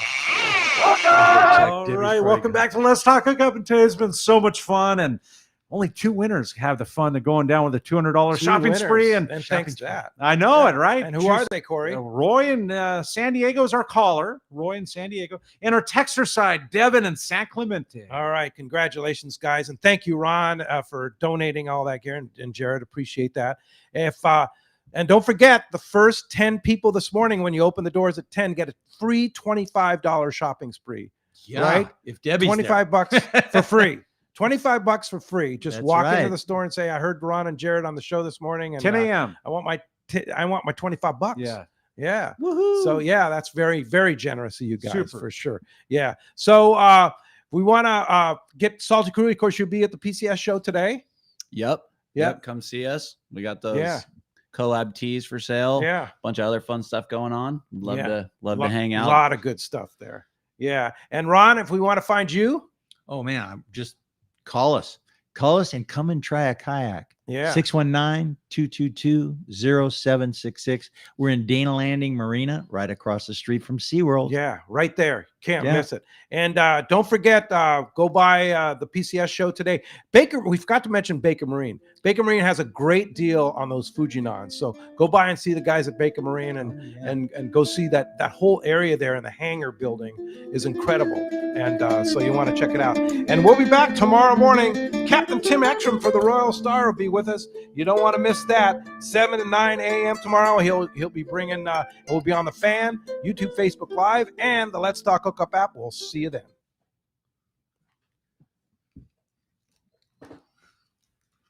B: All right, welcome back to Let's Talk Hookup. And today's been so much fun, and only 2 winners have the fun of going down with a $200 shopping spree. And
G: thanks to that.
B: I know it, right?
G: And who are they, Corey?
B: Roy in San Diego is our caller. Roy in San Diego. And our texter side, Devin in San Clemente.
G: All right, congratulations, guys, and thank you, Ron, for donating all that gear, and Jared, appreciate that. And don't forget, the first 10 people this morning, when you open the doors at 10, get a free $25 shopping spree.
E: Yeah,
G: right?
E: if Debbie's
G: $25 for free. $25 for free. Just
E: That's
G: walk
E: right.
G: into the store and say, I heard Ron and Jared on the show this morning. And
B: 10 a.m.
G: I want my $25.
B: Yeah.
G: Yeah.
B: Woohoo.
G: So yeah, that's very, very generous of you guys.
B: Super.
G: For sure. Yeah. So we want to get Salty Crew. Of course, you'll be at the PCS show today.
F: Yep. Come see us. We got those collab tees for sale.
G: Yeah.
F: Bunch of other fun stuff going on. Love to hang out.
G: A lot of good stuff there. Yeah. And Ron, if we want to find you,
E: Oh man, just call us and come and try a kayak.
G: Yeah.
E: 619-222-0766. We're in Dana Landing Marina, right across the street from SeaWorld.
G: Yeah, right there. Can't miss it. And don't forget, go by the PCS show today. We forgot to mention Baker Marine. Baker Marine has a great deal on those Fujinons. So go by and see the guys at Baker Marine and go see that whole area there in the hangar building is incredible. And so you want to check it out. And we'll be back tomorrow morning. Captain Tim Ekstrom for the Royal Star will be with us. You don't want to miss that. 7 to 9 a.m. tomorrow. He'll be bringing. We'll be on the Fan, YouTube, Facebook Live, and the Let's Talk Hookup app. We'll see you then.